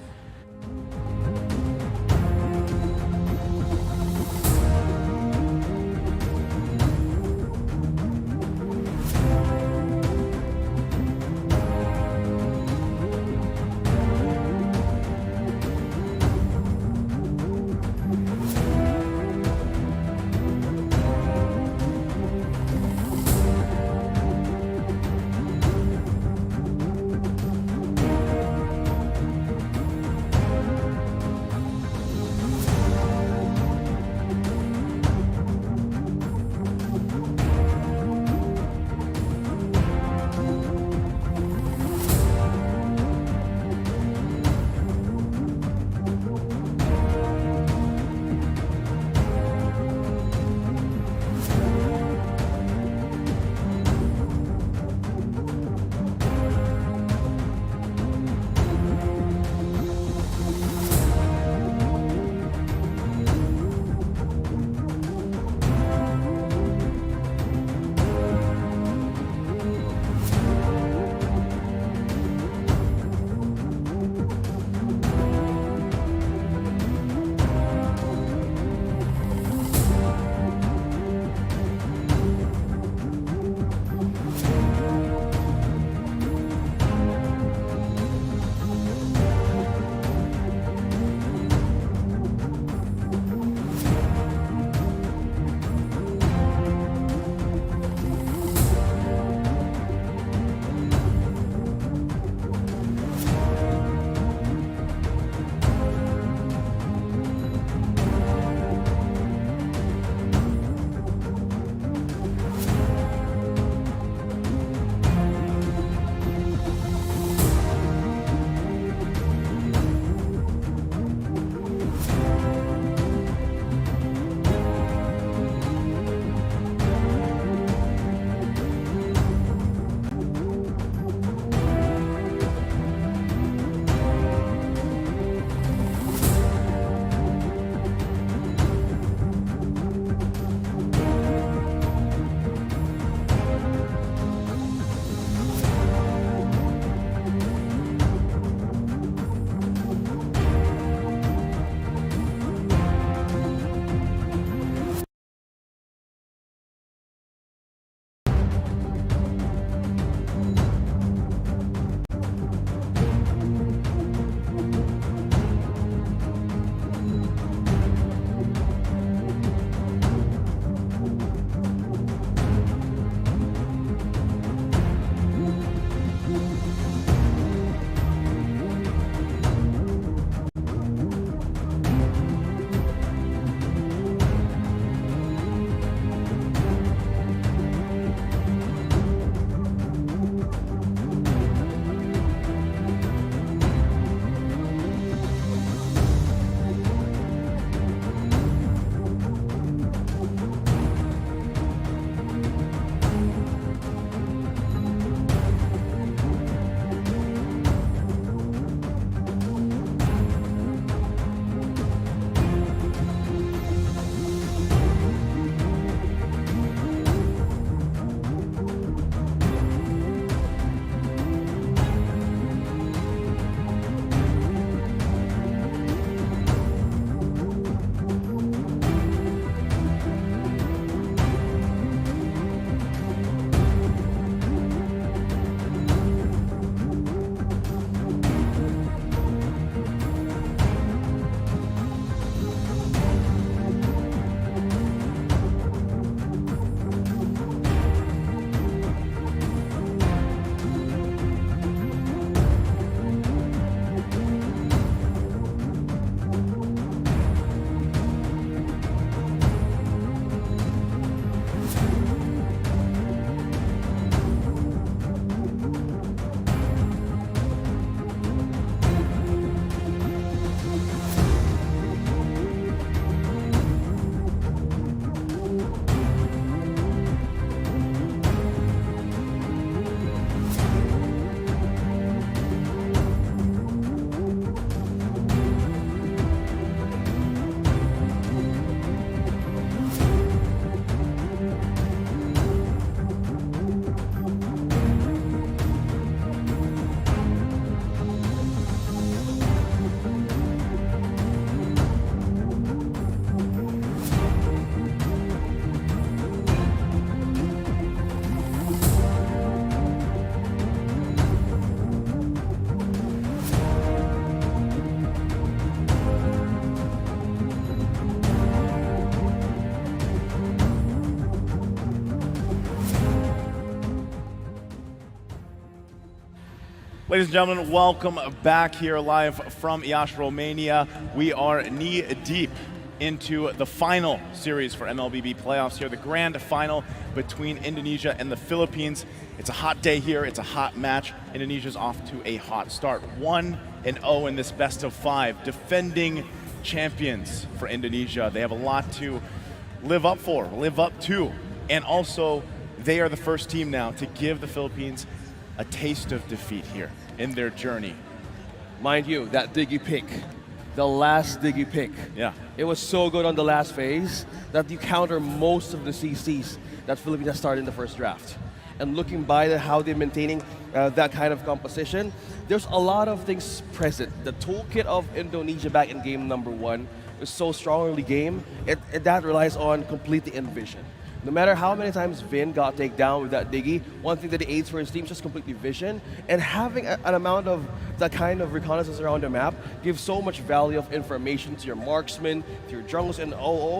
Ladies and gentlemen, welcome back here live from IESF, Romania. We are knee deep into the final series for MLBB playoffs here, the grand final between Indonesia and the Philippines. It's a hot day here, it's a hot match. Indonesia's off to a hot start. 1-0 in this best of 5, defending champions for Indonesia. They have a lot to live up to. And also, they are the first team now to give the Philippines a taste of defeat here in their journey. Mind you, that Diggy pick, the last Diggy pick, Yeah. it was so good on the last phase that you counter most of the CCs that Philippines started in the first draft. And looking by how they're maintaining that kind of composition, there's a lot of things present. The toolkit of Indonesia back in game number 1 is so strong early game, that relies on completely in vision. No matter how many times Vin got taken down with that Diggy, one thing that he aids for his team is just completely vision, and having an amount of that kind of reconnaissance around the map gives so much value of information to your marksmen, to your junglers, and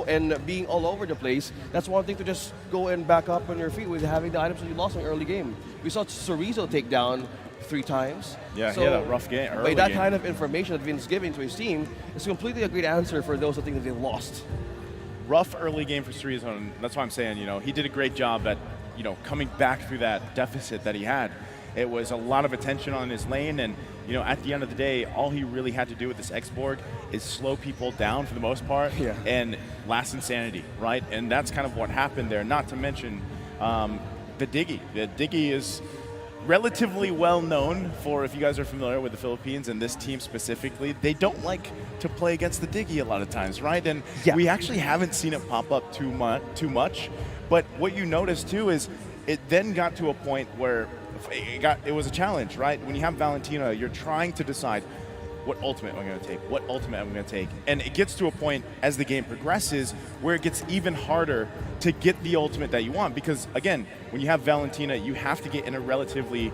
and being all over the place. That's one thing to just go and back up on your feet with having the items that you lost in the early game. We saw Chorizo take down 3 times. Yeah, he had a rough game. By that kind of information that Vin's giving to his team, it's completely a great answer for those that think that they lost. Rough early game for Chorizo, and that's why I'm saying, he did a great job at, coming back through that deficit that he had. It was a lot of attention on his lane, and, at the end of the day, all he really had to do with this X-Borg is slow people down for the most part, and last insanity, right? And that's kind of what happened there, not to mention the Diggy. The Diggy is relatively well known for, if you guys are familiar with the Philippines and this team specifically, they don't like to play against the Diggy a lot of times, right? And we actually haven't seen it pop up too much. But what you notice too is it then got to a point where it was a challenge, right? When you have Valentina, you're trying to decide what ultimate am I going to take? What ultimate am I going to take? And it gets to a point as the game progresses where it gets even harder to get the ultimate that you want, because again, when you have Valentina, you have to get in a relatively,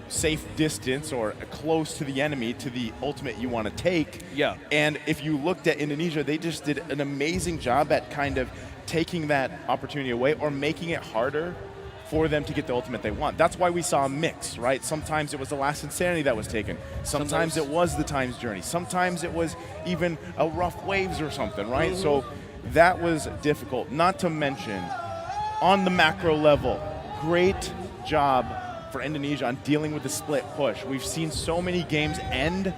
safe distance or close to the enemy to the ultimate you want to take. Yeah. And if you looked at Indonesia, they just did an amazing job at kind of taking that opportunity away or making it harder for them to get the ultimate they want. That's why we saw a mix, right? Sometimes it was the last insanity that was taken. Sometimes it was the time's journey. Sometimes it was even a rough waves or something, right? Mm-hmm. So that was difficult. Not to mention, on the macro level, great job for Indonesia on dealing with the split push. We've seen so many games end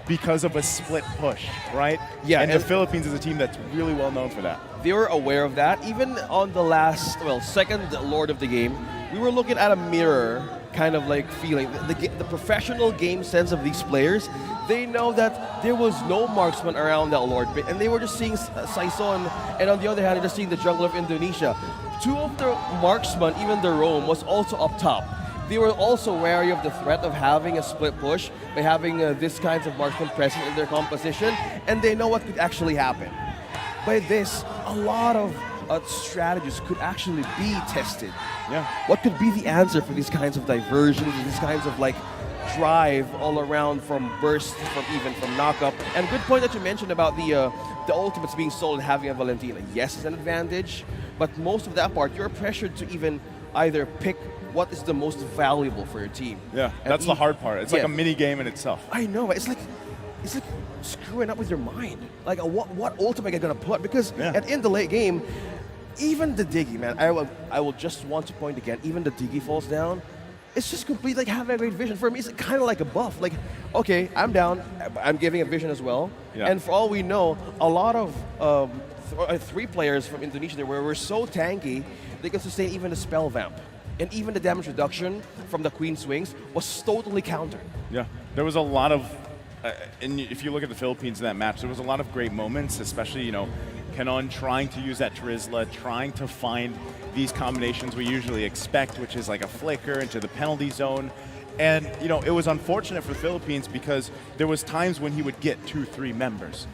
because of a split push, right? Yeah, and the Philippines is a team that's really well known for that. They were aware of that. Even on the second Lord of the game, we were looking at a mirror kind of like feeling. The professional game sense of these players, they know that there was no marksman around that Lord bit, and they were just seeing Saison, and on the other hand, they're just seeing the jungle of Indonesia. 2 of the marksmen, even the roam, was also up top. They were also wary of the threat of having a split push by having this kinds of marksman present in their composition, and they know what could actually happen. By this, a lot of strategies could actually be tested. Yeah. What could be the answer for these kinds of diversions, these kinds of drive all around from burst, from knock-up? And good point that you mentioned about the ultimates being sold and having a Valentina. Yes, it's an advantage, but most of that part, you're pressured to even either pick what is the most valuable for your team. Yeah, that's the hard part. It's like a mini game in itself. I know. It's like screwing up with your mind. Like, what ultimate am I gonna put? Because at the end of the late game, even the Diggy, man, I will just want to point again, even the Diggy falls down, it's just complete having a great vision. For me, it's kind of like a buff. Like, okay, I'm down, I'm giving a vision as well. Yeah. And for all we know, a lot of 3 players from Indonesia there were so tanky, they could sustain even the spell vamp. And even the damage reduction from the Queen Swings was totally countered. Yeah, there was a lot of, and if you look at the Philippines in that match, there was a lot of great moments, especially, Canon trying to use that Trizla, trying to find these combinations we usually expect, which is like a flicker into the penalty zone. And, it was unfortunate for the Philippines because there was times when he would get 2-3 members.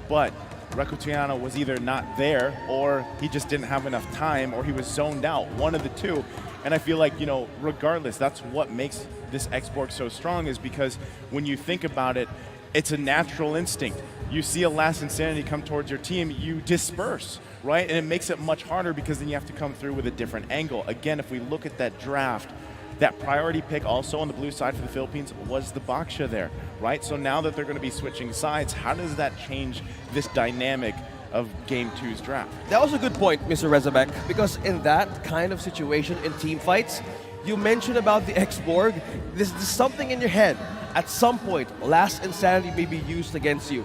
But Rakutiano was either not there or he just didn't have enough time or he was zoned out, one of the two. And I feel like, regardless, that's what makes this X-Borg so strong, is because when you think about it, it's a natural instinct. You see a last insanity come towards your team, you disperse, right? And it makes it much harder because then you have to come through with a different angle. Again, if we look at that draft, That priority pick also on the blue side for the Philippines was the Baksha there, right? So now that they're going to be switching sides, how does that change this dynamic of Game 2's draft? That was a good point, Mr. Rezabek, because in that kind of situation in team fights, you mentioned about the X-Borg, there's something in your head. At some point, last insanity may be used against you.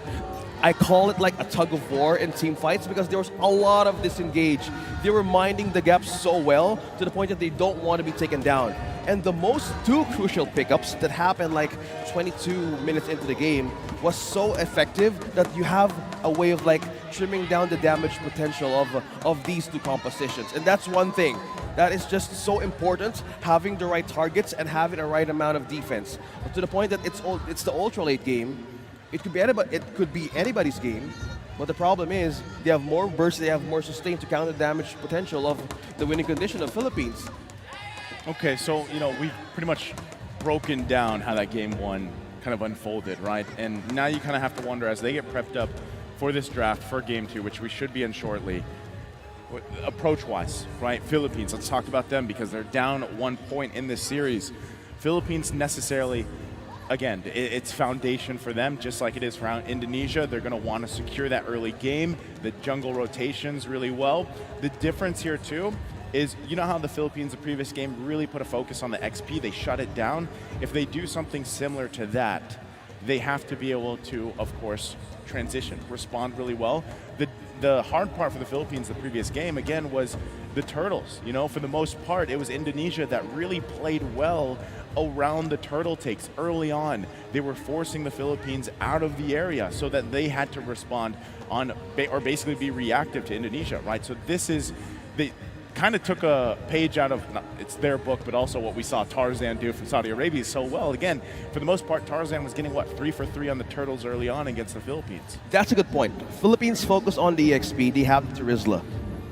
I call it like a tug of war in team fights because there was a lot of disengage. They were minding the gaps so well to the point that they don't want to be taken down. And the most two crucial pickups that happened like 22 minutes into the game was so effective that you have a way of like trimming down the damage potential of these two compositions. And that's one thing that is just so important, having the right targets and having the right amount of defense. But to the point that it's the ultra late game. It could be anybody's game, but the problem is they have more burst, they have more sustain to counter damage potential of the winning condition of Philippines. Okay, so we've pretty much broken down how that game one kind of unfolded, right? And now you kind of have to wonder as they get prepped up for this draft for Game 2, which we should be in shortly, approach-wise, right? Philippines, let's talk about them because they're down 1 point in this series. Philippines necessarily, again, it's foundation for them, just like it is for Indonesia. They're going to want to secure that early game, the jungle rotations really well. The difference here, too, is you know how the Philippines, the previous game, really put a focus on the XP. They shut it down. If they do something similar to that, they have to be able to, of course, transition, respond really well. The hard part for the Philippines the previous game, again, was the turtles. For the most part, it was Indonesia that really played well around the turtle takes early on. They were forcing the Philippines out of the area so that they had to respond on, or basically be reactive to Indonesia, right? So they kind of took a page out of, it's their book, but also what we saw Tarzan do from Saudi Arabia so well. Again, for the most part, Tarzan was getting, 3 for 3 on the turtles early on against the Philippines. That's a good point. Philippines focus on the EXP. They have Terizla.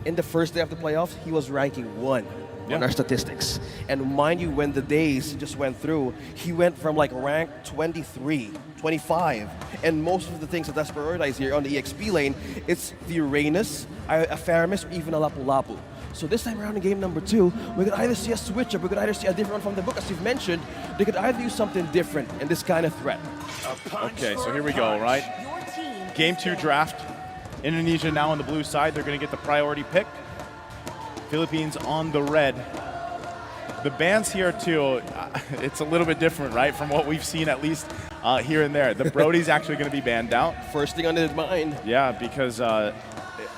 In the first day of the playoffs, he was ranking 1 on our statistics. And mind you, when the days just went through, he went from like rank 23, 25. And most of the things that's prioritized here on the EXP lane, it's the Uranus, a Faramis, or even a Lapu-Lapu. So this time around in game number 2, we could either see a switch up, we could either see a different one from the book. As you've mentioned, they could either use something different in this kind of threat. Okay, so here we go, right? Game 2 draft. Indonesia now on the blue side. They're going to get the priority pick. Philippines on the red. The bans here too, it's a little bit different, right, from what we've seen at least here and there. The Brody's actually going to be banned out. First thing on his mind. Yeah, because I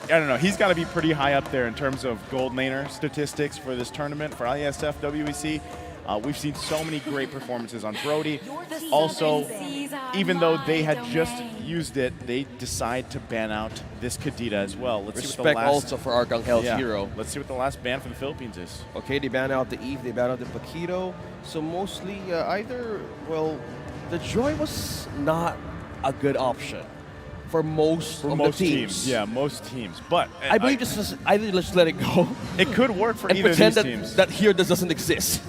don't know, he's got to be pretty high up there in terms of gold laner statistics for this tournament for IESF WEC. We've seen so many great performances on Brody. Also, even though they had just used it, they decide to ban out this Kadita as well. Let's see what the last, also for Archangel's hero. Let's see what the last ban for the Philippines is. Okay, they ban out the Eve, they ban out the Paquito. So mostly the Joy was not a good option for most of the teams. Yeah, most teams. But I believe just either just let it go. It could work for and either of pretend these teams. that here doesn't exist.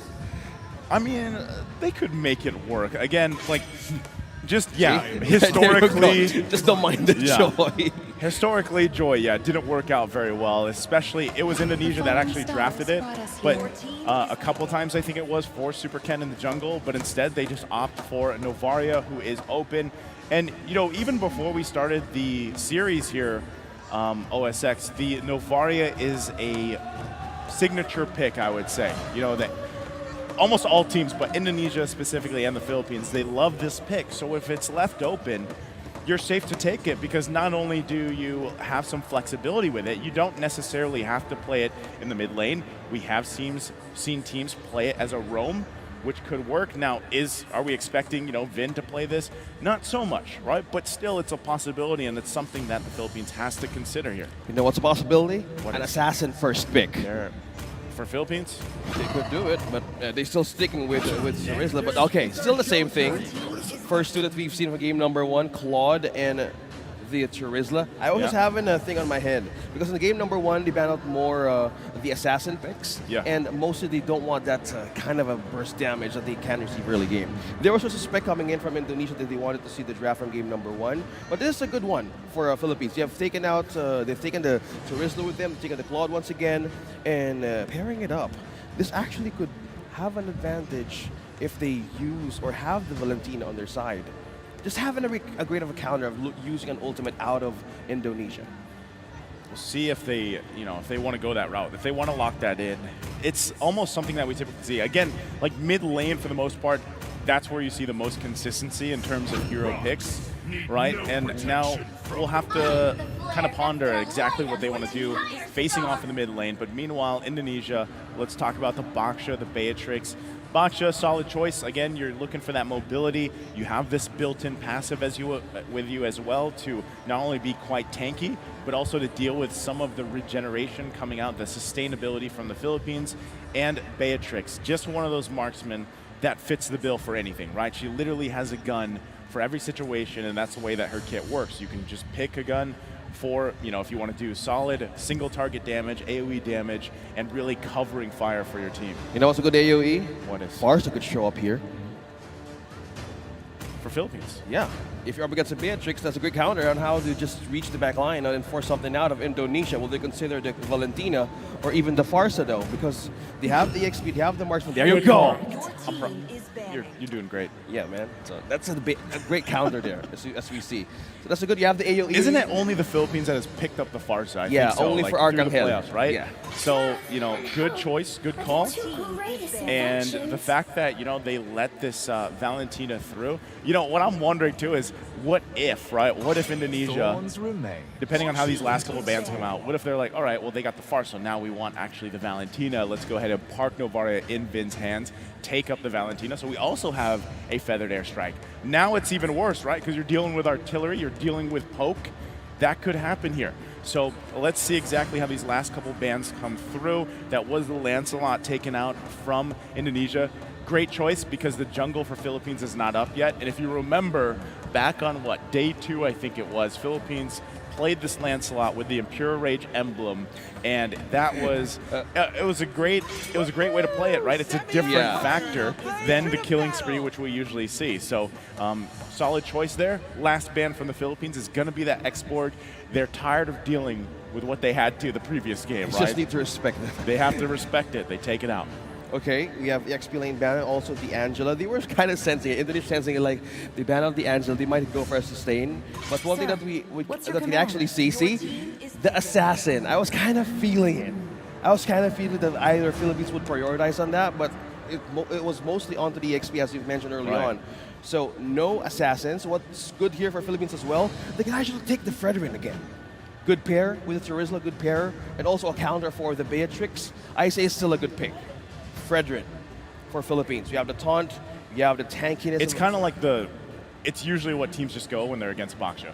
I mean, they could make it work. Again, historically. Just don't mind the Joy. Historically, Joy, didn't work out very well, especially it was Indonesia that actually drafted it, but a couple times I think it was for Super Ken in the jungle, but instead they just opt for Novaria, who is open. And, even before we started the series here, OSX, the Novaria is a signature pick, I would say. That almost all teams, but Indonesia specifically and the Philippines, they love this pick. So if it's left open, you're safe to take it because not only do you have some flexibility with it, you don't necessarily have to play it in the mid lane. We have seen teams play it as a roam, which could work. Now, are we expecting, Vin to play this? Not so much, right? But still, it's a possibility, and it's something that the Philippines has to consider here. You know what's a possibility? An assassin first pick. For Philippines? They could do it, but they're still sticking with Terizla. But okay, still the same thing. First two that we've seen for game number 1, Claude and the Terizla. I always have a thing on my head because in the game number 1 they ban out more the assassin picks, and mostly they don't want that kind of a burst damage that they can receive early game. There was also a spec coming in from Indonesia that they wanted to see the draft from game number 1, but this is a good one for Philippines. They've taken out, they've taken the Terizla with them, taken the Claude once again, and pairing it up. This actually could have an advantage if they use or have the Valentina on their side. Just having a great of a counter of using an ultimate out of Indonesia. We'll see if they, if they want to go that route, if they want to lock that in. It's almost something that we typically see. Again, like mid lane for the most part, that's where you see the most consistency in terms of hero picks, right? And now we'll have to kind of ponder exactly what they want to do facing off in the mid lane. But meanwhile, Indonesia, let's talk about the Baksha, the Beatrix. Baksha, solid choice. Again, you're looking for that mobility. You have this built-in passive with you as well to not only be quite tanky, but also to deal with some of the regeneration coming out, the sustainability from the Philippines. And Beatrix, just one of those marksmen that fits the bill for anything, right? She literally has a gun for every situation, and that's the way that her kit works. You can just pick a gun for, if you want to do solid single target damage, AoE damage, and really covering fire for your team. You know what's a good AoE? What is? Farsa could show up here. For Philippines. Yeah. If you're up against a Beatrix, that's a great counter on how to just reach the back line and force something out of Indonesia. Will they consider the Valentina or even the Farsa though? Because they have the XP, they have the marksman. There you go. You're doing great. Yeah, man. So that's a great counter there, as we see. So that's a good. You have the AoE. Isn't it only the Philippines that has picked up the Farsa? I Yeah, think so, only like, for through the Arcangel. playoffs, right? Yeah. So, good choice, good call. And the fact that, they let this Valentina through. What I'm wondering too is, what if, right? What if Indonesia, depending on how these last couple bands come out, what if they're like, all right, well, they got the Farsa, so now we want actually the Valentina. Let's go ahead and park Novaria in Vin's hands, take up the Valentina. So we also have a feathered airstrike. Now it's even worse, right? Because you're dealing with artillery, you're dealing with poke. That could happen here. So let's see exactly how these last couple bands come through. That was the Lancelot taken out from Indonesia. Great choice because the jungle for Philippines is not up yet. And if you remember, back on day 2, I think it was, Philippines played this Lancelot with the Impure Rage emblem, and that was it was a great way to play it, right? It's a different factor than the killing spree which we usually see. So solid choice there. Last ban from the Philippines is going to be that X-Borg. They're tired of dealing with what they had to the previous game, right? Just need to respect them. They have to respect it. They take it out. Okay, we have the XP lane ban, also the Angela. They were kind of sensing it. Indonesia sensing it, like they ban out the Angela, they might go for a sustain. But one thing that we can actually see, the assassin. I was kind of feeling it. I was kind of feeling that either Philippines would prioritize on that, but it was mostly onto the XP as you've mentioned early on. So no assassins. What's good here for Philippines as well, they can actually take the Fredrin again. Good pair with the Charizla, good pair, and also a counter for the Beatrix. I say it's still a good pick. Fredrin for Philippines. You have the taunt, you have the tankiness. It's kind of like it's usually what teams just go when they're against Baksha,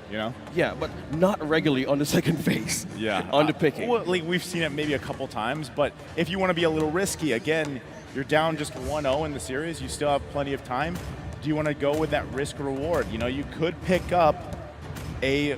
Yeah, but not regularly on the second phase. Yeah. On the picking. Well, we've seen it maybe a couple times, but if you want to be a little risky, again, you're down just 1-0 in the series, you still have plenty of time. Do you want to go with that risk reward? You could pick up a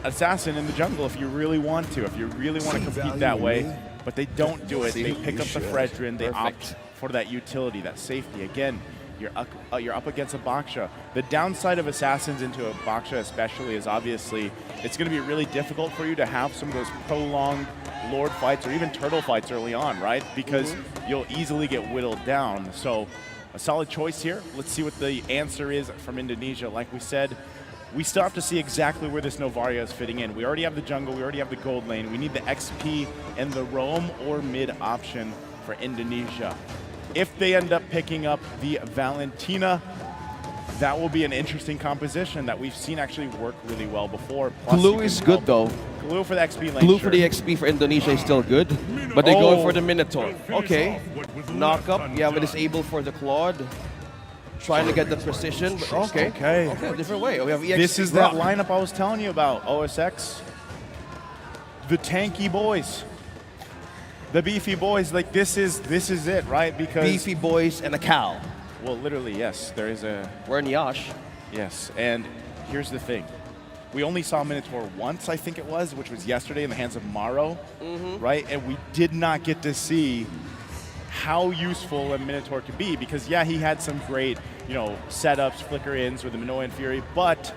assassin in the jungle if you really want to, if you really want to compete that way. But they don't do it. They pick up the Fredrin. They opt for that utility, that safety. Again, you're up against a Baksha. The downside of assassins into a Baksha especially is obviously it's going to be really difficult for you to have some of those prolonged Lord fights or even turtle fights early on, right? Because you'll easily get whittled down. So a solid choice here. Let's see what the answer is from Indonesia. Like we said, we still have to see exactly where this Novaria is fitting in. We already have the jungle, we already have the gold lane. We need the XP and the roam or mid option for Indonesia. If they end up picking up the Valentina, that will be an interesting composition that we've seen actually work really well before. Plus Glue is good though. Glue for the XP lane. Glue for the XP for Indonesia is still good, but they go for the Minotaur. Okay, knock up. You have a disable for the Claude. Trying to get the precision, but okay, different way. We have EX this is that lineup I was telling you about, OSX. The tanky boys. The beefy boys, like this is it, right? Because beefy boys and a cow. Well, literally, yes. There is a... We're in Yash. Yes, and here's the thing. We only saw Minotaur once, I think it was, which was yesterday in the hands of Maro, right? And we did not get to see how useful a Minotaur could be because, yeah, he had some great, setups, flicker-ins with the Minoan Fury, but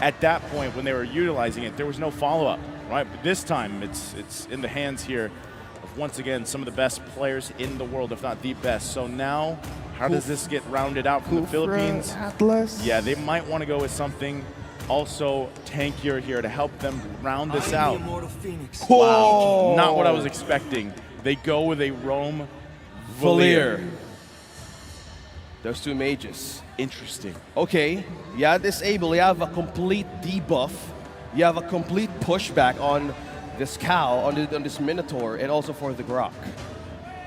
at that point when they were utilizing it, there was no follow-up, right? But this time, it's in the hands here of once again, some of the best players in the world, if not the best. So now, how does this get rounded out from the Philippines? Atlas. Yeah, they might want to go with something also tankier here to help them round this out. Wow, not what I was expecting. They go with a Roam Valier. Those two mages. Interesting. Okay, yeah, disable. You have a complete debuff. You have a complete pushback on this cow, on this Minotaur, and also for the Grok.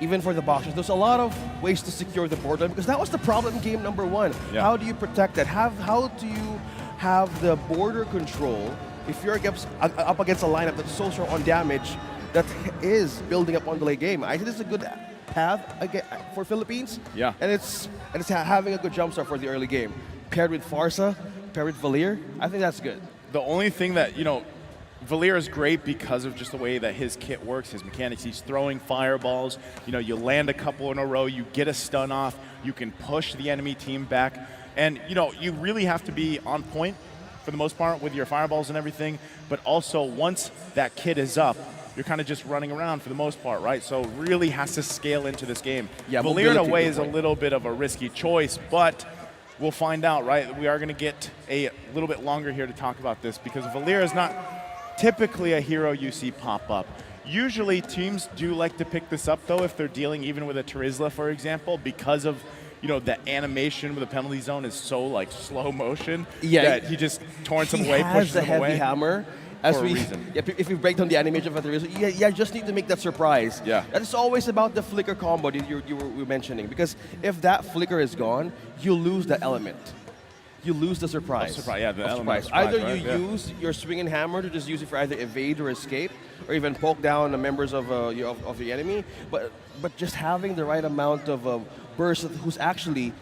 Even for the boxers, there's a lot of ways to secure the board, because that was the problem in game number 1. Yeah. How do you protect that? How do you have the border control if you're up against a lineup that's so strong on damage that is building up on the late game? I think this is a good path for Philippines. Yeah. And it's having a good jump start for the early game. Paired with Farsa, paired with Valier, I think that's good. The only thing that, Valier is great because of just the way that his kit works, his mechanics. He's throwing fireballs. You land a couple in a row, you get a stun off, you can push the enemy team back. And, you really have to be on point for the most part with your fireballs and everything. But also, once that kit is up, you're kind of just running around for the most part, right? So really has to scale into this game. Yeah, Valier, in a way, is a little bit of a risky choice, but we'll find out, right? We are going to get a little bit longer here to talk about this because Valier is not typically a hero you see pop up. Usually teams do like to pick this up though if they're dealing even with a Terizla, for example, because of the animation with the penalty zone is so like slow motion that he just torrents them away, pushes them away. He has a heavy hammer. If you break down the animation of a Terizla, you just need to make that surprise. Yeah. That is always about the flicker combo that you were mentioning, because if that flicker is gone, you lose the element. You lose the surprise. Yeah, the element of surprise. Either right? you use your swinging hammer to just use it for either evade or escape, or even poke down the members of the enemy. But just having the right amount of burst, who's actually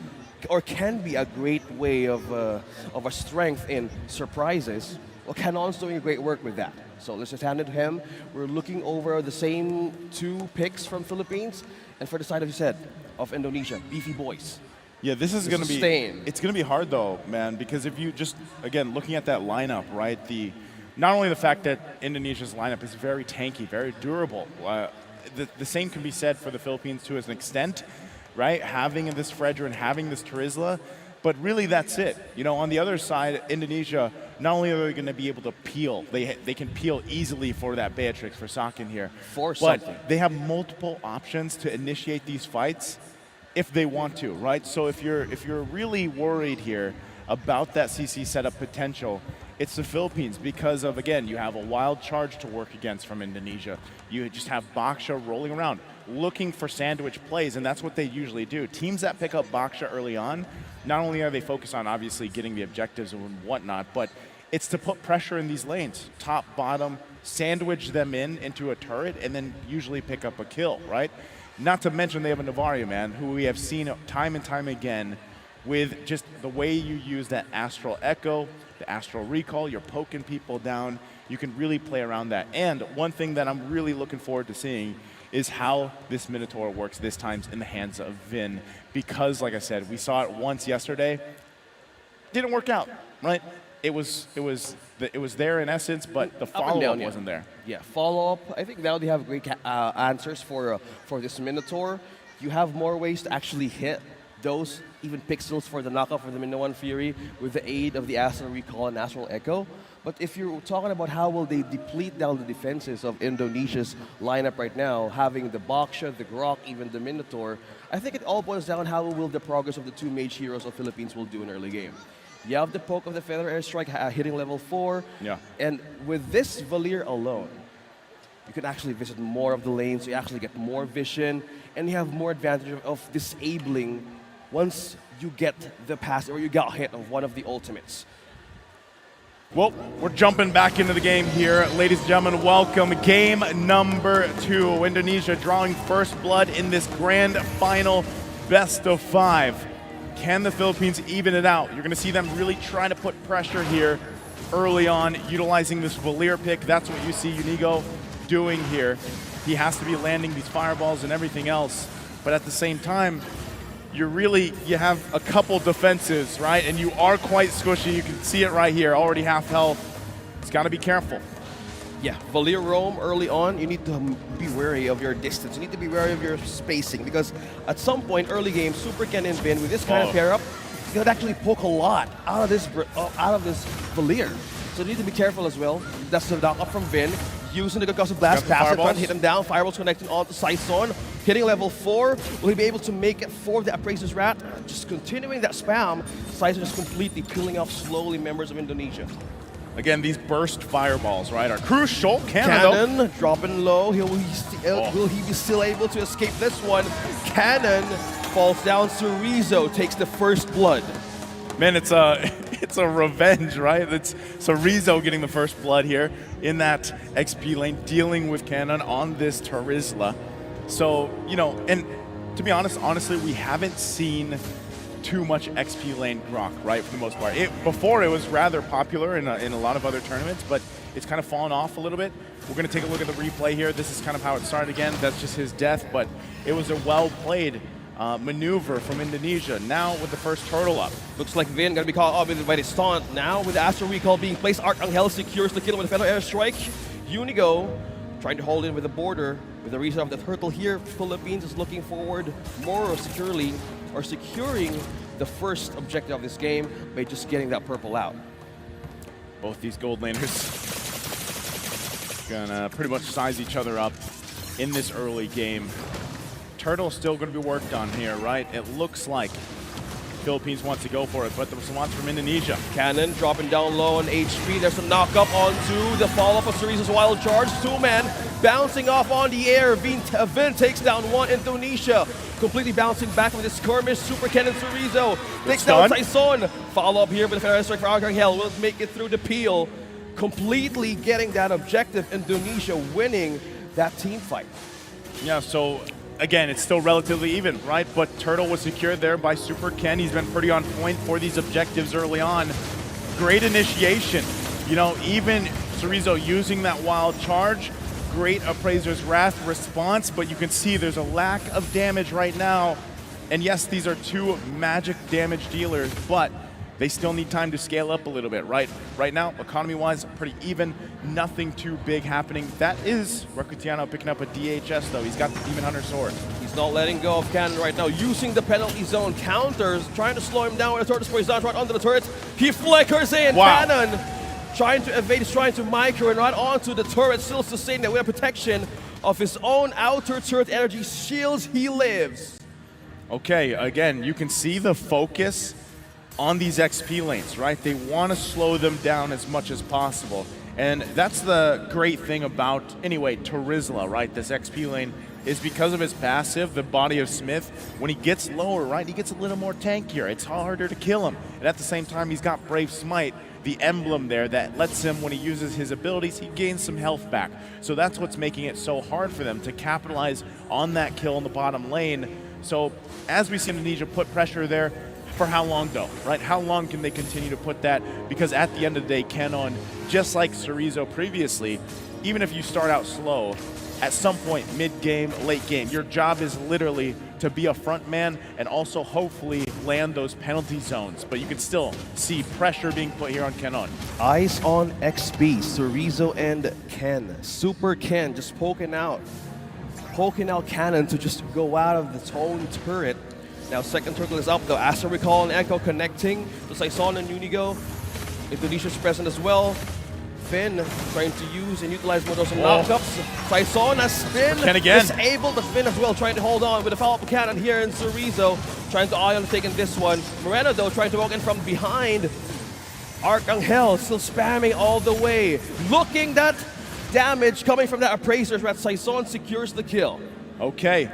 or can be a great way of a strength in surprises. Well, Canon's doing great work with that. So let's just hand it to him. We're looking over the same 2 picks from Philippines, and for the side, as you said, of Indonesia, Beefy Boys. Yeah, this is going to be. It's going to be hard though, man, because if you just again looking at that lineup, right? Not only the fact that Indonesia's lineup is very tanky, very durable. The same can be said for the Philippines to an extent, right? Having this Fredra and having this Terizla, but really that's it. On the other side, Indonesia, not only are they going to be able to peel, they can peel easily for that Beatrix, for Sakin here, but they have multiple options to initiate these fights if they want to, right? So if you're really worried here about that CC setup potential, it's the Philippines because of, again, you have a wild charge to work against from Indonesia. You just have Baksha rolling around, looking for sandwich plays, and that's what they usually do. Teams that pick up Baksha early on, not only are they focused on obviously getting the objectives and whatnot, but it's to put pressure in these lanes, top, bottom, sandwich them into a turret, and then usually pick up a kill, right? Not to mention they have a Navario, man, who we have seen time and time again with just the way you use that Astral Echo, the Astral Recall, you're poking people down. You can really play around that. And one thing that I'm really looking forward to seeing is how this Minotaur works this time in the hands of Vin. Because, like I said, we saw it once yesterday. Didn't work out, right? It was there in essence, but the follow-up wasn't there. Yeah, follow-up. I think now they have great answers for this Minotaur. You have more ways to actually hit those even pixels for the knockout for the Minoan Fury with the aid of the Astral Recall and Astral Echo. But if you're talking about how will they deplete down the defenses of Indonesia's lineup right now, having the Baksha, the Grok, even the Minotaur, I think it all boils down how will the progress of the 2 mage heroes of Philippines will do in early game. You have the poke of the Feather Airstrike hitting level 4. Yeah. And with this Valier alone, you can actually visit more of the lanes, so you actually get more vision, and you have more advantage of disabling once you get the pass or you got hit of one of the ultimates. Well, we're jumping back into the game here. Ladies and gentlemen, welcome. Game number 2. Indonesia drawing first blood in this grand final best of 5. Can the Philippines even it out? You're going to see them really trying to put pressure here early on, utilizing this Valier pick. That's what you see Unigo doing here. He has to be landing these fireballs and everything else. But at the same time, you have a couple defenses, right? And you are quite squishy. You can see it right here, already half health. He's got to be careful. Yeah, Valir roam early on, you need to be wary of your distance. You need to be wary of your spacing because at some point early game, Super Ken and Vin with this kind of pair up, you could actually poke a lot out of this Valir. So you need to be careful as well. That's the knock up from Vin. Using the concussive blast, passive run, hit him down, fireballs connecting onto Saison. Hitting level 4, will he be able to make it for the Appraiser's Rat? Just continuing that spam, Saison is completely peeling off slowly members of Indonesia. Again, these burst fireballs, right, are crucial. Cannon dropping low. Will he be still able to escape this one? Cannon falls down. Cerezo takes the first blood. Man, it's a revenge, right? It's Cerezo getting the first blood here in that XP lane, dealing with Cannon on this Terizla. So, you know, and to be honest, honestly, we haven't seen too much XP lane Grok, right, for the most part. Before it was rather popular in a lot of other tournaments, but it's kind of fallen off a little bit. We're going to take a look at the replay here. This is kind of how it started again. That's just his death, but it was a well-played maneuver from Indonesia. Now with the first turtle up. Looks like Vin going to be caught up by the stunt. Now with the Astro Recall being placed, Arcangel secures the kill with a fellow airstrike. Unigo trying to hold in with the border. With the reason of the turtle here, Philippines is looking forward more securely or securing the first objective of this game by just getting that purple out. Both these gold laners gonna pretty much size each other up in this early game. Turtle's still gonna be worked on here, right? It looks like Philippines wants to go for it, but the response from Indonesia. Cannon dropping down low on HP. There's some knock up onto the follow-up of Cerezo's wild charge. Two-man bouncing off on the air. Vin takes down one. Indonesia completely bouncing back with his skirmish. Super Ken and Cerezo takes down Saison. Follow-up here with the Ferris strike for Arcangel. Will make it through the peel. Completely getting that objective. Indonesia winning that team fight. Yeah, so again, it's still relatively even, right? But Turtle was secured there by Super Ken. He's been pretty on point for these objectives early on. Great initiation. You know, even Cerezo using that wild charge. Great Appraiser's Wrath response, but you can see there's a lack of damage right now. And yes, these are two magic damage dealers, but they still need time to scale up a little bit, right? Right now, economy-wise, pretty even. Nothing too big happening. That is Rakutiano picking up a DHS, though. He's got the Demon Hunter sword. He's not letting go of Cannon right now, using the penalty zone counters, trying to slow him down with the turret spray. He's down right under the turret. He flickers in. Wow. Cannon trying to evade, he's trying to micro and right onto the turret, still sustaining that with protection of his own outer turret energy shields. He lives. Okay, again, you can see the focus on these XP lanes, right? They want to slow them down as much as possible. And that's the great thing about, anyway, Terizla, right? This XP lane is because of his passive, the Body of Smith. When he gets lower, right, he gets a little more tankier. It's harder to kill him. And at the same time, he's got Brave Smite, the emblem there that lets him, when he uses his abilities, he gains some health back. So that's what's making it so hard for them to capitalize on that kill in the bottom lane. So as we see Indonesia put pressure there, for how long though, right? How long can they continue to put that? Because at the end of the day, Cannon, just like Cerezo previously, even if you start out slow, at some point, mid-game, late game, your job is literally to be a front man and also hopefully land those penalty zones. But you can still see pressure being put here on Cannon. Eyes on XP, Cerezo and Ken. Super Ken just poking out Cannon to just go out of the own turret. Now second turtle is up though. Astro Recall and Echo connecting to Saison and Unigo. Indonesia's present as well. Finn trying to use and utilize more of those knockups. Saison has been disabled. The Finn as well trying to hold on with a follow-up cannon here in Cerezo. Trying to eye on taking this one. Moreno though trying to walk in from behind. Arcangel still spamming all the way. Looking that damage coming from that Appraiser's Wrath. Saison secures the kill. Okay.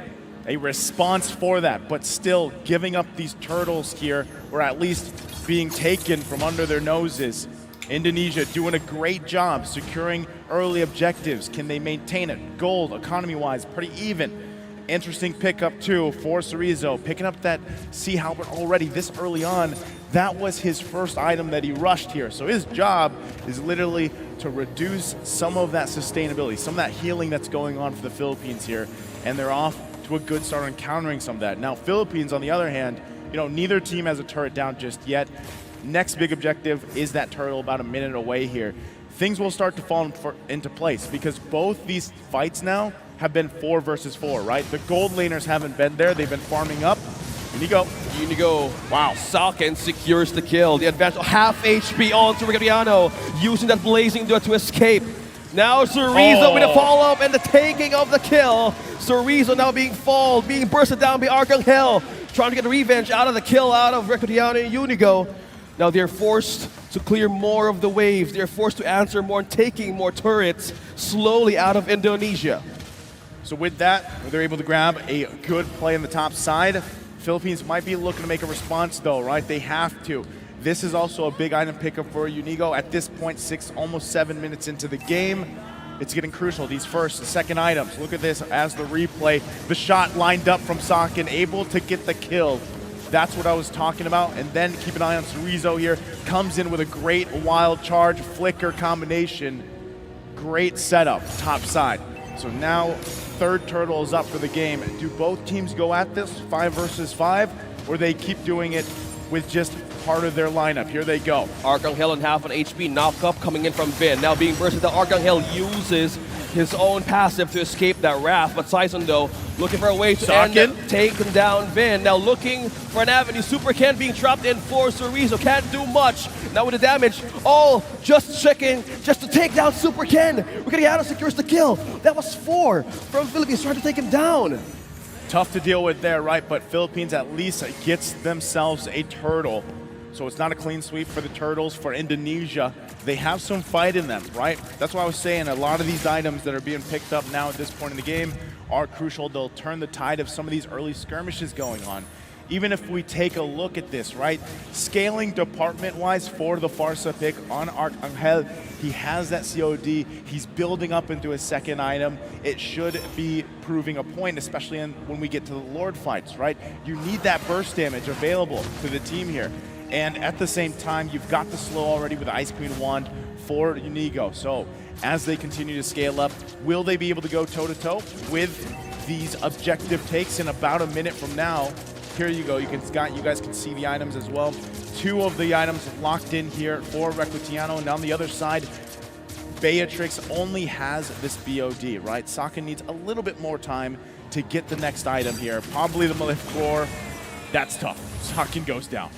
A response for that, but still giving up these turtles here, or at least being taken from under their noses. Indonesia doing a great job securing early objectives. Can they maintain it? Gold, economy-wise, pretty even. Interesting pickup too for Cerezo, picking up that Sea Halberd already this early on. That was his first item that he rushed here. So his job is literally to reduce some of that sustainability, some of that healing that's going on for the Philippines here. And they're off to a good start on countering some of that. Now, Philippines, on the other hand, you know, neither team has a turret down just yet. Next big objective is that turtle about a minute away here. things will start to fall into place because both these fights now have been 4 versus 4, right? The gold laners haven't been there. They've been farming up. Unigo. Wow. Salkin secures the kill. The advantage, half HP on to Riccatiano, using that blazing duet to escape. Now Cerezo with a follow-up and the taking of the kill. Cerezo now being followed, being bursted down by Arcangel, trying to get revenge out of the kill out of Riccatiano and Unigo. Now they're forced to clear more of the waves. They're forced to answer more and taking more turrets slowly out of Indonesia. So with that, they're able to grab a good play on the top side. Philippines might be looking to make a response though, right? They have to. This is also a big item pickup for Unigo. At this point, almost 7 minutes into the game, it's getting crucial. These first and second items. Look at this as the replay. The shot lined up from Sakin, able to get the kill. That's what I was talking about. And then keep an eye on Cerezo here. Comes in with a great wild charge, flicker combination. Great setup, top side. So now, third turtle is up for the game. Do both teams go at this 5 versus 5, or they keep doing it with just part of their lineup? Here they go. Arcangel and half an HP knock up coming in from Vin. Now being bursted, Arcangel uses his own passive to escape that wrath, but Saison though looking for a way to take him down. Vin now looking for an avenue. Super Ken being trapped in for Cerezo, can't do much. Now with the damage, all just checking just to take down Super Ken. Riccatiano secures the kill. That was 4 from Philippines trying to take him down. Tough to deal with there, right? But Philippines at least gets themselves a turtle. So it's not a clean sweep for the Turtles. For Indonesia, they have some fight in them, right? That's why I was saying a lot of these items that are being picked up now at this point in the game are crucial. They'll turn the tide of some of these early skirmishes going on. Even if we take a look at this, right? Scaling department-wise for the Farsa pick on Arcangel, he has that COD. He's building up into his second item. It should be proving a point, especially when we get to the Lord fights, right? You need that burst damage available to the team here. And at the same time, you've got the slow already with Ice Queen Wand for Unigo. So as they continue to scale up, will they be able to go toe-to-toe with these objective takes in about a minute from now? Here you go. You guys can see the items as well. 2 of the items locked in here for Riccatiano. And on the other side, Beatrix only has this BOD, right? Sakin needs a little bit more time to get the next item here. Probably the Malefic Roar. That's tough. Sakin goes down.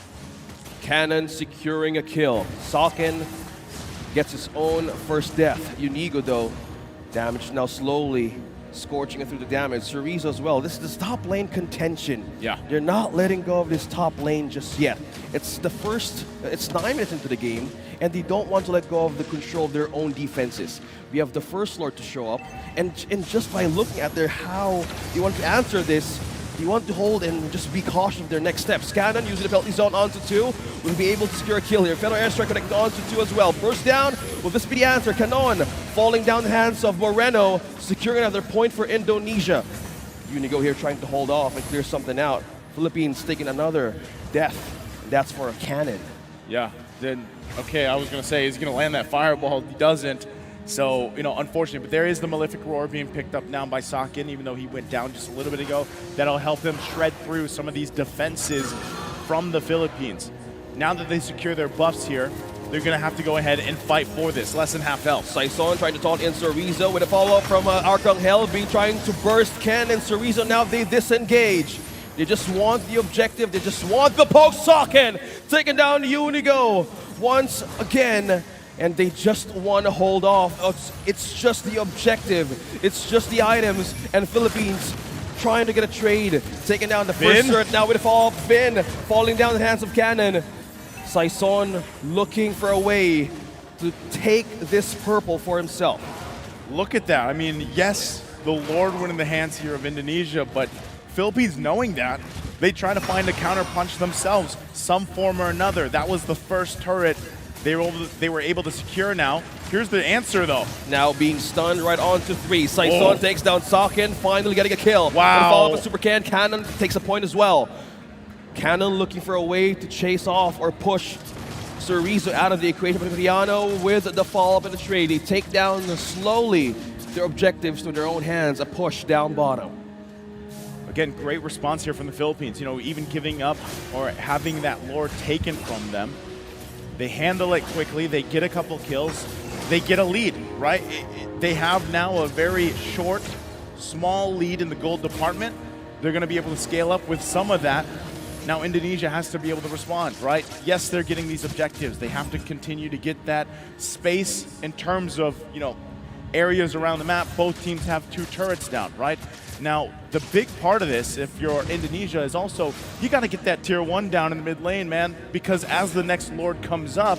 Cannon securing a kill. Sakin gets his own first death. Unigo though, damage now slowly scorching it through the damage. Cerezo as well. This is top lane contention. Yeah. They're not letting go of this top lane just yet. It's 9 minutes into the game, and they don't want to let go of the control of their own defenses. We have the first Lord to show up, and just by looking at how they want to answer this, you want to hold and just be cautious of their next steps. Cannon using the penalty zone onto 2 will be able to secure a kill here. Feather Airstrike connected onto 2 as well. Burst down, will this be the answer? Canon falling down the hands of Moreno, securing another point for Indonesia. Unigo here trying to hold off and clear something out. Philippines taking another death, and that's for a Cannon. Yeah, then, okay, I was going to say he's going to land that fireball. He doesn't. So, unfortunate, but there is the Malefic Roar being picked up now by Sakin, even though he went down just a little bit ago. That'll help them shred through some of these defenses from the Philippines. Now that they secure their buffs here, they're going to have to go ahead and fight for this. Less than half health. Saison trying to taunt in Cerezo with a follow-up from Arcangel, being trying to burst Ken and Cerezo. Now they disengage. They just want the objective. They just want the poke. Sakin taking down Unigo once again. And they just want to hold off. It's just the objective. It's just the items. And Philippines trying to get a trade. Taking down the first turret now with a follow-up. Vin falling down the hands of Cannon. Saison looking for a way to take this purple for himself. Look at that. I mean, yes, the Lord went in the hands here of Indonesia, but Philippines knowing that, they try to find a counter punch themselves, some form or another. That was the first turret they were able to secure now. Here's the answer, though. Now being stunned right on to 3. Saison takes down Sakin, finally getting a kill. Wow. Follow up with Super Can. Cannon takes a point as well. Cannon looking for a way to chase off or push Cerezo out of the equation. Riccatiano with the follow-up in the trade. They take down slowly their objectives to their own hands. A push down bottom. Again, great response here from the Philippines. Even giving up or having that Lord taken from them. They handle it quickly. They get a couple kills. they get a lead, right? They have now a very short, small lead in the gold department. They're going to be able to scale up with some of that. Now Indonesia has to be able to respond, right? Yes, they're getting these objectives. They have to continue to get that space in terms of, you know, areas around the map. Both teams have 2 turrets down, right? Now, the big part of this, if you're Indonesia, is also, you got to get that tier 1 down in the mid lane, man, because as the next Lord comes up,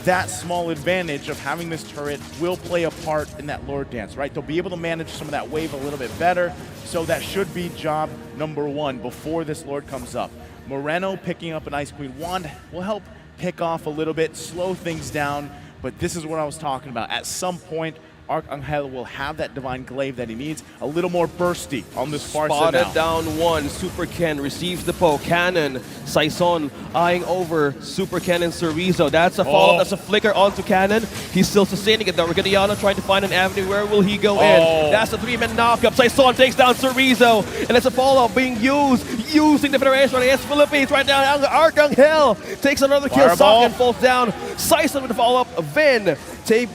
that small advantage of having this turret will play a part in that Lord dance, right? They'll be able to manage some of that wave a little bit better, so that should be job number 1 before this Lord comes up. Moreno picking up an Ice Queen wand will help pick off a little bit, slow things down, but this is what I was talking about. At some point, Arcangel will have that Divine Glaive that he needs, a little more bursty on this Farsa now. Spotted down 1, Super Ken receives the poke. Cannon, Saison eyeing over Super Ken and Cerezo. That's a follow-up, that's a flicker onto Cannon. He's still sustaining it though. Regadiano trying to find an avenue. Where will he go in? That's a 3-man knockup. Saison takes down Cerezo, and it's a follow-up being using the Federation against Philippines right now. Arcangel takes another kill. Socken falls down. Saison with the follow-up. Vin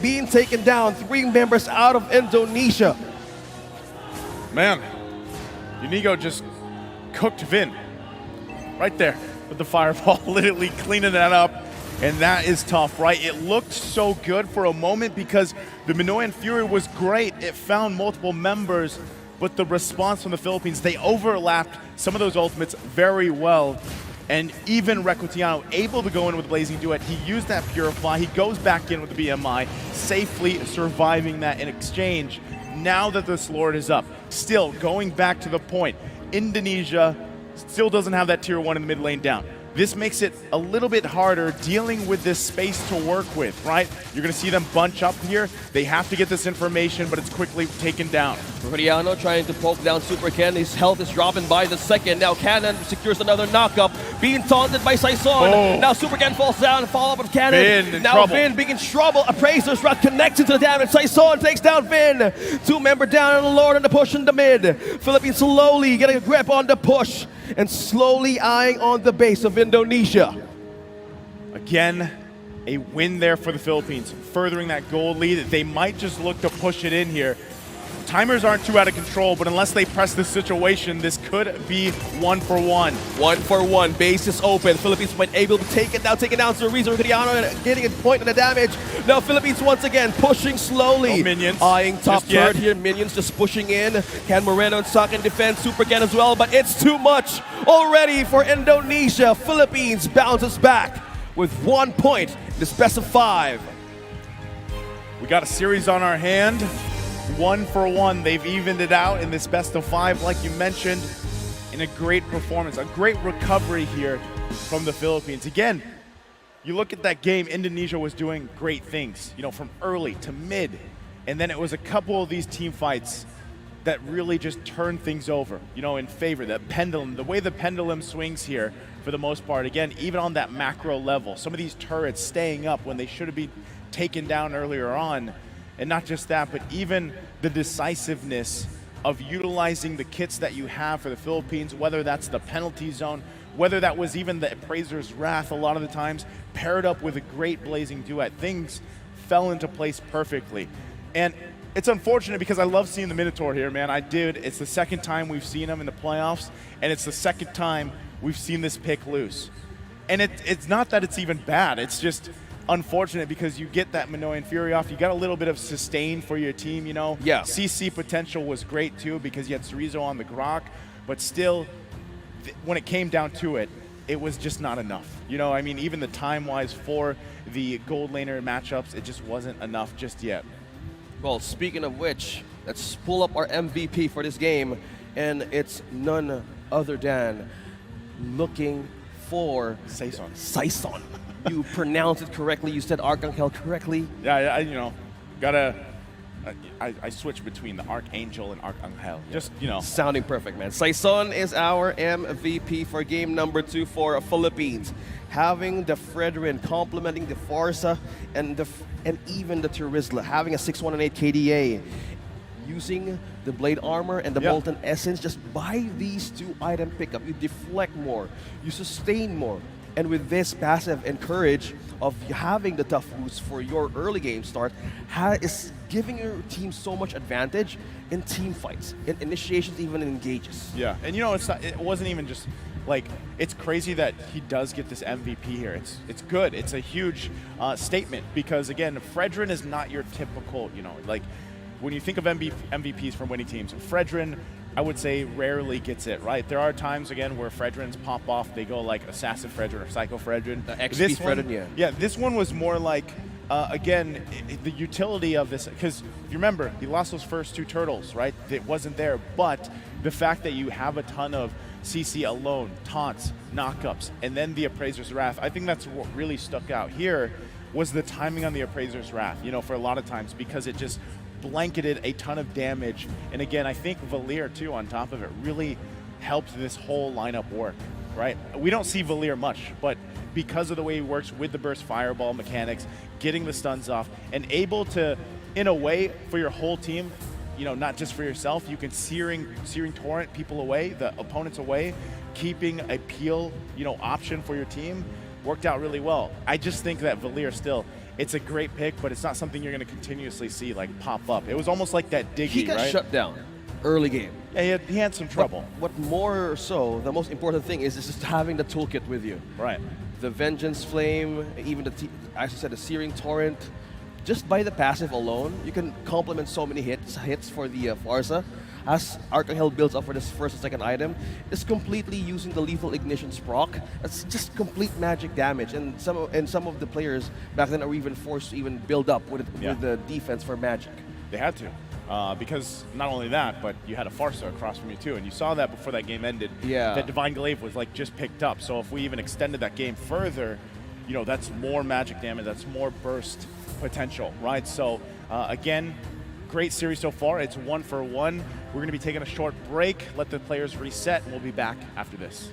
being taken down. 3 members out of Indonesia. Man, Unigo just cooked Vin right there with the fireball, literally cleaning that up, and that is tough, right? It looked so good for a moment because the Minoan Fury was great. It found multiple members, but the response from the Philippines, they overlapped some of those ultimates very well. And even Recutiano able to go in with Blazing Duet. He used that Purify. He goes back in with the BMI, safely surviving that in exchange. Now that this Lord is up, still going back to the point, Indonesia still doesn't have that tier 1 in the mid lane down. This makes it a little bit harder dealing with this space to work with, right? You're going to see them bunch up here. They have to get this information, but it's quickly taken down. Regadiano trying to poke down Super Ken. His health is dropping by the second. Now Cannon secures another knockup, being taunted by Saison. Now Super Ken falls down, follow-up of Cannon. Vin in now trouble. Vin being in trouble. Appraiser's Rock connecting to the damage. Saison takes down Vin. 2-member down on the Lord and the push in the mid. Philippines slowly getting a grip on the push and slowly eyeing on the base of Indonesia. Again, a win there for the Philippines, furthering that gold lead. They might just look to push it in here. Timers aren't too out of control, but unless they press this situation, this could be 1 for 1. 1 for 1. Base is open. Philippines might able to take it down Cerezo. Regadiano getting a point on the damage. Now Philippines once again pushing slowly. No minions. Eyeing top Just yet. third here. Minions just pushing in. Can Moreno and Sock in defense. Super Ken as well, but it's too much already for Indonesia. Philippines bounces back with 1 point in this best of 5. We got a series on our hand. 1 for 1. They've evened it out in this best of 5, like you mentioned, in a great performance, a great recovery here from the Philippines. Again, you look at that game, Indonesia was doing great things, you know, from early to mid, and then it was a couple of these team fights that really just turned things over, you know, in favor. That pendulum, the way the pendulum swings here, for the most part, again, even on that macro level, some of these turrets staying up when they should have been taken down earlier on. And not just that, but even the decisiveness of utilizing the kits that you have for the Philippines, whether that's the penalty zone, whether that was even the Appraiser's Wrath a lot of the times, paired up with a great Blazing Duet. Things fell into place perfectly. And it's unfortunate because I love seeing the Minotaur here, man. I did. It's the second time we've seen him in the playoffs, and it's the second time we've seen this pick loose. And it's not that it's even bad. It's just unfortunate because you get that Minoan Fury off. You got a little bit of sustain for your team, you know. Yeah. CC potential was great too because you had Cerezo on the Grok, but still, when it came down to it, it was just not enough. You know, I mean, even the time-wise for the gold laner matchups, it just wasn't enough just yet. Well, speaking of which, let's pull up our MVP for this game, and it's none other than looking for Saison. You pronounced it correctly. You said Arcangel correctly. Yeah, you know, I switch between the Archangel and Arcangel. Just, you know. Sounding perfect, man. Saison is our MVP for game number 2 for Philippines. Having the Fredrin complementing the Farsa and even the Turisla, having a 618 KDA. Using the Blade Armor and the Molten Essence, just by these 2 item pickup, you deflect more, you sustain more, And with this passive and courage of having the tough boost for your early game start, is giving your team so much advantage in team fights, in initiations, even in engages. Yeah, and it wasn't even just like, it's crazy that he does get this MVP here. It's good. It's a huge statement because, again, Fredrin is not your typical, like when you think of MVPs from winning teams, Fredrin, I would say, rarely gets it, right? There are times, again, where Fredrins pop off. They go like Assassin Fredrin or Psycho Fredrin. XP Fredrin, yeah. Yeah, this one was more like, again, the utility of this, because if you remember, he lost those first 2 turtles, right? It wasn't there, but the fact that you have a ton of CC alone, taunts, knockups, and then the Appraiser's Wrath, I think that's what really stuck out here was the timing on the Appraiser's Wrath, for a lot of times, because it just blanketed a ton of damage. And again, I think Valir, too, on top of it, really helped this whole lineup work, right? We don't see Valir much, but because of the way he works with the burst fireball mechanics, getting the stuns off, and able to, in a way, for your whole team, not just for yourself, you can searing torrent people away, the opponents away, keeping a peel, option for your team, worked out really well. I just think that Valir still, it's a great pick, but it's not something you're going to continuously see like pop up. It was almost like that Diggy, He got right? shut down early game. Yeah, he had some trouble. What more so, the most important thing is just having the toolkit with you. Right. The Vengeance Flame, even as I said, the Searing Torrent. Just by the passive alone, you can complement so many hits for the Farsa. As Archangel builds up for this first and second item, it's completely using the Lethal Ignition proc. That's just complete magic damage, and some of the players back then are even forced to even build up with the defense for magic. They had to. Because not only that, but you had a Farsa across from you too, and you saw that before that game ended. Yeah. That Divine Glaive was like just picked up. So if we even extended that game further, that's more magic damage, that's more burst potential, right? So again, great series so far. It's 1 for 1. We're going to be taking a short break, let the players reset, and we'll be back after this.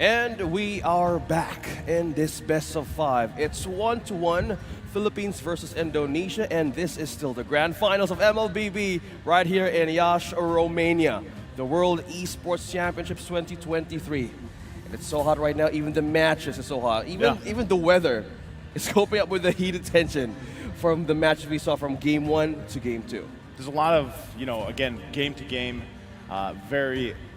And we are back in this best of 5. It's 1-1, Philippines versus Indonesia, and this is still the grand finals of MLBB right here in Iași, Romania, the World Esports Championships 2023. And it's so hot right now, even the matches are so hot. Even the weather is coping up with the heated tension from the matches we saw from Game 1 to Game 2. There's a lot of, again, game to game, a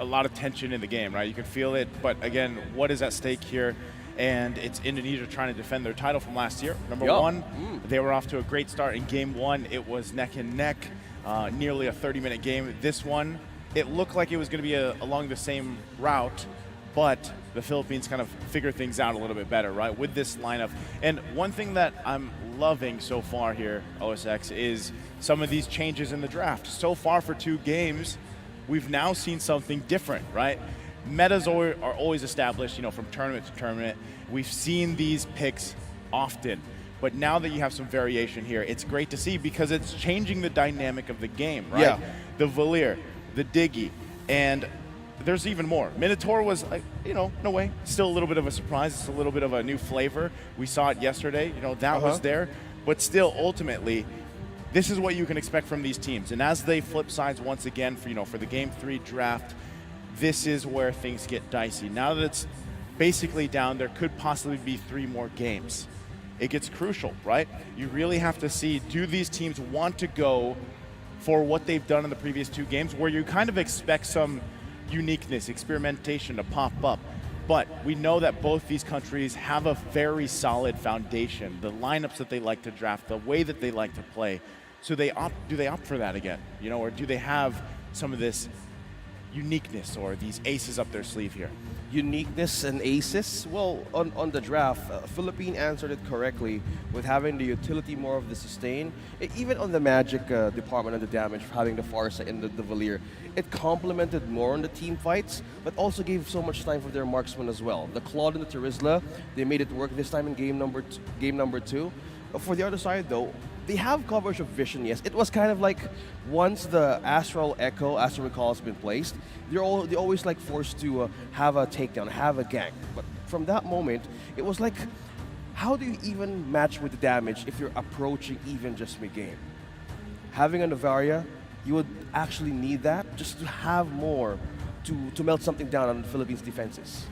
lot of tension in the game, right? You can feel it, but again, what is at stake here? And it's Indonesia trying to defend their title from last year. Number one, they were off to a great start in Game 1. It was neck and neck, nearly a 30-minute game. This one, it looked like it was going to be along the same route, but the Philippines kind of figured things out a little bit better, right, with this lineup. And one thing that I'm loving so far here, OSX, is some of these changes in the draft. So far for 2 games, we've now seen something different, right? Metas are always established, from tournament to tournament. We've seen these picks often, but now that you have some variation here, it's great to see because it's changing the dynamic of the game, right? Yeah. The Valier, the Diggy, and there's even more. Minotaur was, no way, still a little bit of a surprise. It's a little bit of a new flavor. We saw it yesterday, that was there, but still, ultimately, this is what you can expect from these teams. And as they flip sides once again for the Game 3 draft, this is where things get dicey. Now that it's basically down, there could possibly be 3 more games. It gets crucial, right? You really have to see, do these teams want to go for what they've done in the previous 2 games, where you kind of expect some uniqueness, experimentation to pop up. But we know that both these countries have a very solid foundation, the lineups that they like to draft, the way that they like to play. So do they opt for that again? Or do they have some of this uniqueness or these aces up their sleeve here? Uniqueness and aces? Well, on the draft, Philippines answered it correctly with having the utility more of the sustain. Even on the magic department of the damage, having the Farsa and the Valier, it complemented more on the team fights, but also gave so much time for their marksman as well. The Claude and the Terizla, they made it work this time in game number 2. For the other side, though, they have coverage of vision, yes. It was kind of like once the Astral Echo, Astral Recall has been placed, they always like forced to have a takedown, have a gank. But from that moment, it was like, how do you even match with the damage if you're approaching even just mid-game? Having a Novaria, you would actually need that just to have more to melt something down on the Philippines' defenses.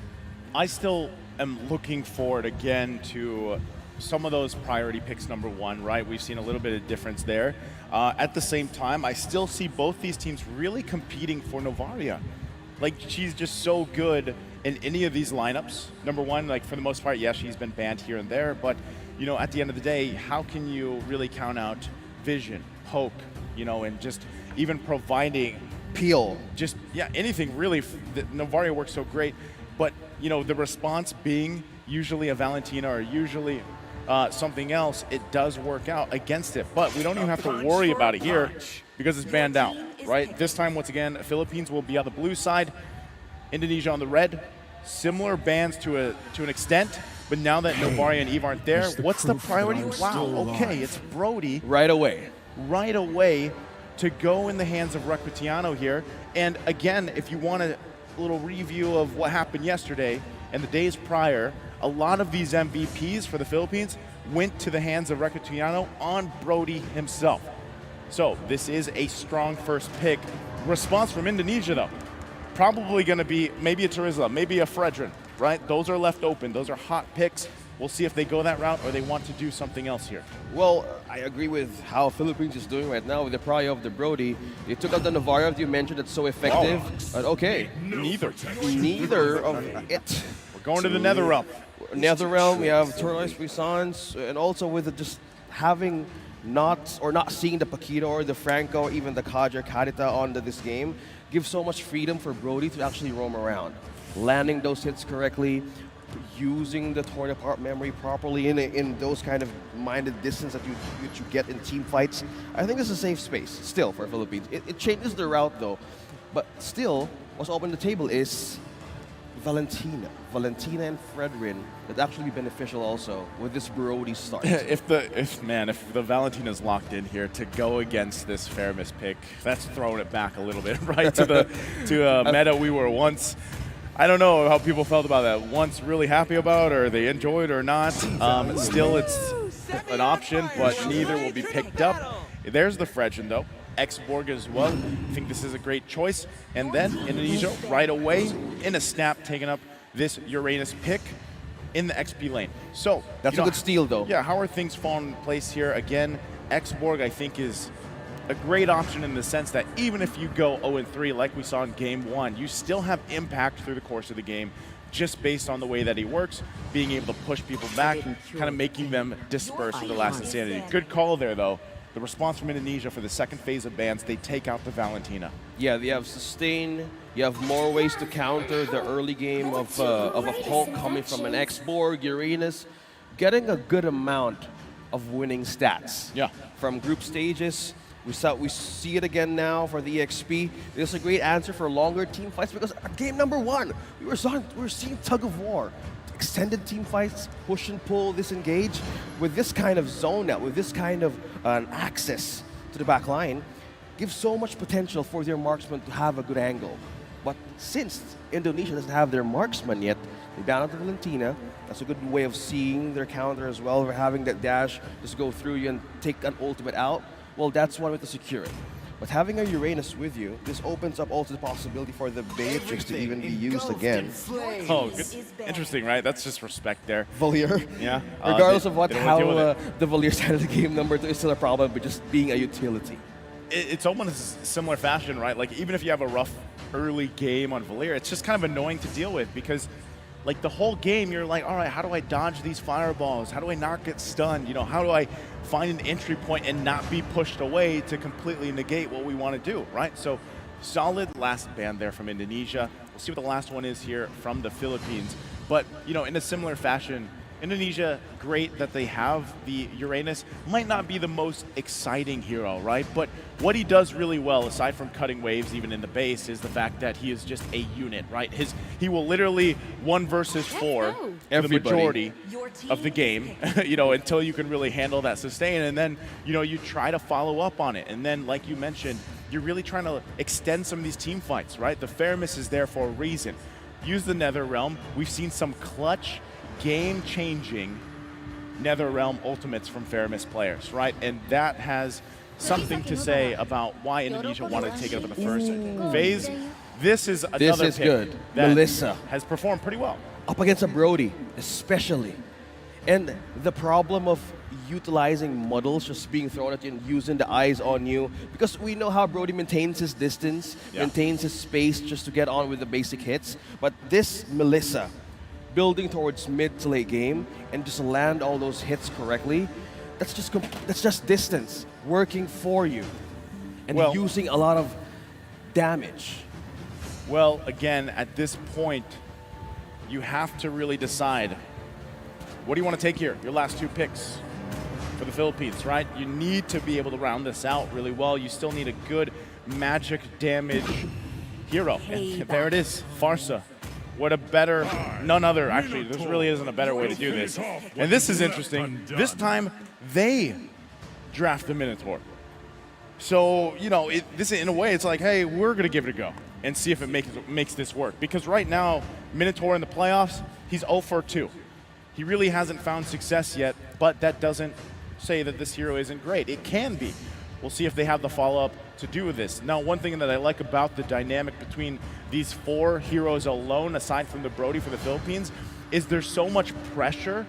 I still am looking forward again to some of those priority picks, number 1, right? We've seen a little bit of difference there. At the same time, I still see both these teams really competing for Novaria. Like, she's just so good in any of these lineups. Number 1, like, for the most part, yes, she's been banned here and there, but, at the end of the day, how can you really count out vision, poke, and just even providing Peel. Just, anything really. Novaria works so great, but, the response being usually a Valentina or usually something else, it does work out against it. But we don't even have to worry about it here because it's banned out, right? This time, once again, Philippines will be on the blue side, Indonesia on the red. Similar bans to an extent, but now that Novaria and Eve aren't there, what's the priority? Wow, okay, it's Brody. Right away To go in the hands of Recretiano here. And again, if you want a little review of what happened yesterday and the days prior, a lot of these MVPs for the Philippines went to the hands of Recretiano on Brody himself. So this is a strong first pick. Response from Indonesia, though. Probably going to be maybe a Terizla, maybe a Fredrin, right? Those are left open. Those are hot picks. We'll see if they go that route or they want to do something else here. Well, I agree with how Philippines is doing right now with the prio of the Brody. They took out the Novaria, that you mentioned, it's so effective. But okay. Neither of it. We're going to the Nether Realm. Nether Realm, we have Turtles, Puissance, and also with just having not seeing the Paquito or the Franco or even the Kaja Kadita on this game gives so much freedom for Brody to actually roam around. Landing those hits correctly, using the torn apart memory properly in those kind of minded distance that you get in team fights. I think it's a safe space still for Philippines. It changes the route though, but still what's open the table is Valentina and Fredrin that actually be beneficial also with this Brody start. If the Valentina's locked in here to go against this Fairness pick, that's throwing it back a little bit, right? To meta we were once. I don't know how people felt about that. Once really happy about, or they enjoyed or not. Still, it's an option, but neither will be picked up. There's the Fredgen, though. X-Borg as well. I think this is a great choice. And then Indonesia right away in a snap taking up this Uranus pick in the XP lane. So That's a good steal, though. Yeah, how are things falling in place here? Again, X-Borg I think is a great option in the sense that even if you go 0-3 like we saw in game 1, you still have impact through the course of the game just based on the way that he works, being able to push people back, kind of making them disperse with the last Insanity. Good call there, though. The response from Indonesia for the second phase of bans, they take out the Valentina. Yeah, they have sustain. You have more ways to counter the early game of a Hulk coming from an X-Borg, Uranus, getting a good amount of winning stats. Yeah. From group stages, we see it again now for the EXP. It's a great answer for longer team fights because at game number 1, we were seeing tug of war. Extended team fights, push and pull, disengage. With this kind of zone now, with this kind of access to the back line, gives so much potential for their marksman to have a good angle. But since Indonesia doesn't have their marksman yet, they ban out the Valentina. That's a good way of seeing their counter as well, for having that dash just go through you and take an ultimate out. Well, that's one way to secure it. But having a Uranus with you, this opens up also the possibility for the Beatrix to even be used again. Oh, good. Interesting, right? That's just respect there. Valier. Yeah. Regardless of how how the Valier side of the game number 2 is still a problem, but just being a utility. It's almost a similar fashion, right? Like, even if you have a rough early game on Valier, it's just kind of annoying to deal with because, like, the whole game, you're like, all right, how do I dodge these fireballs? How do I not get stunned? You know, how do I find an entry point and not be pushed away to completely negate what we want to do, right? So, solid last ban there from Indonesia. We'll see what the last one is here from the Philippines. But, you know, in a similar fashion, Indonesia, great that they have the Uranus. Might not be the most exciting hero, right? But what he does really well, aside from cutting waves even in the base, is the fact that he is just a unit, right? He will literally 1 versus 4 the majority of the game, you know, until you can really handle that sustain. And then, you know, you try to follow up on it. And then, like you mentioned, you're really trying to extend some of these team fights, right? The Fairness is there for a reason. Use the Nether Realm. We've seen some clutch, game-changing NetherRealm ultimates from Fairness players, right? And that has something to say about why Indonesia wanted to take it up in the first phase. This is another pick good. that Melissa has performed pretty well. up against a Brody, especially. And the problem of utilizing models just being thrown at you and using the eyes on you, because we know how Brody maintains his distance, maintains his space just to get on with the basic hits. But this Melissa, building towards mid to late game and just land all those hits correctly, that's just distance working for you and using a lot of damage. Well, again, at this point, you have to really decide, what do you want to take here? Your last 2 picks for the Philippines, right? You need to be able to round this out really well. You still need a good magic damage hero. And there it is, Farsa. What a better, none other, actually, this really isn't a better way to do this. And this is interesting. This time, they draft the Minotaur. So, you know, this in a way, it's like, hey, we're going to give it a go and see if it makes this work. Because right now, Minotaur in the playoffs, he's 0-2. He really hasn't found success yet, but that doesn't say that this hero isn't great. It can be. We'll see if they have the follow-up to do with this. Now, one thing that I like about the dynamic between these 4 heroes alone, aside from the Brody for the Philippines, is there's so much pressure,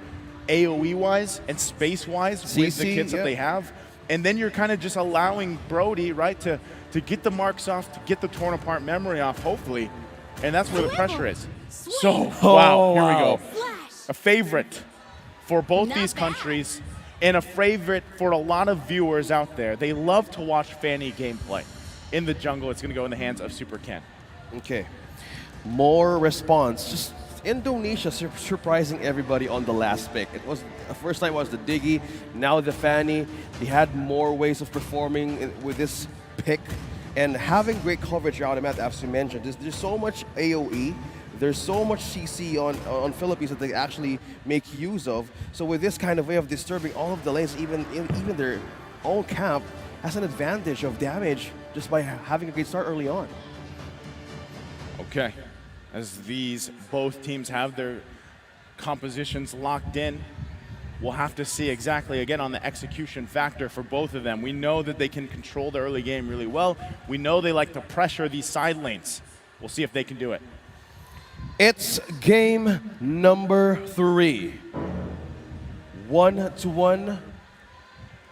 AoE-wise and space-wise, with the kits that they have. And then you're kind of just allowing Brody, right, to get the marks off, to get the torn apart memory off, hopefully. And that's where the pressure is. So, wow, here we go. A favorite for both these countries, and a favorite for a lot of viewers out there. They love to watch Fanny gameplay. In the jungle, it's going to go in the hands of Super Ken. Okay. More response. Just Indonesia surprising everybody on the last pick. It was the first time was the Diggy, now the Fanny. They had more ways of performing with this pick and having great coverage around him, as you mentioned. There's so much AoE. There's so much CC on Philippines that they actually make use of. So with this kind of way of disturbing all of the lanes, even their own camp has an advantage of damage just by having a great start early on. Okay. as both teams have their compositions locked in. We'll have to see exactly, again, on the execution factor for both of them. We know that they can control the early game really well. We know they like to pressure these side lanes. We'll see if they can do it. It's game number 3. 1-1.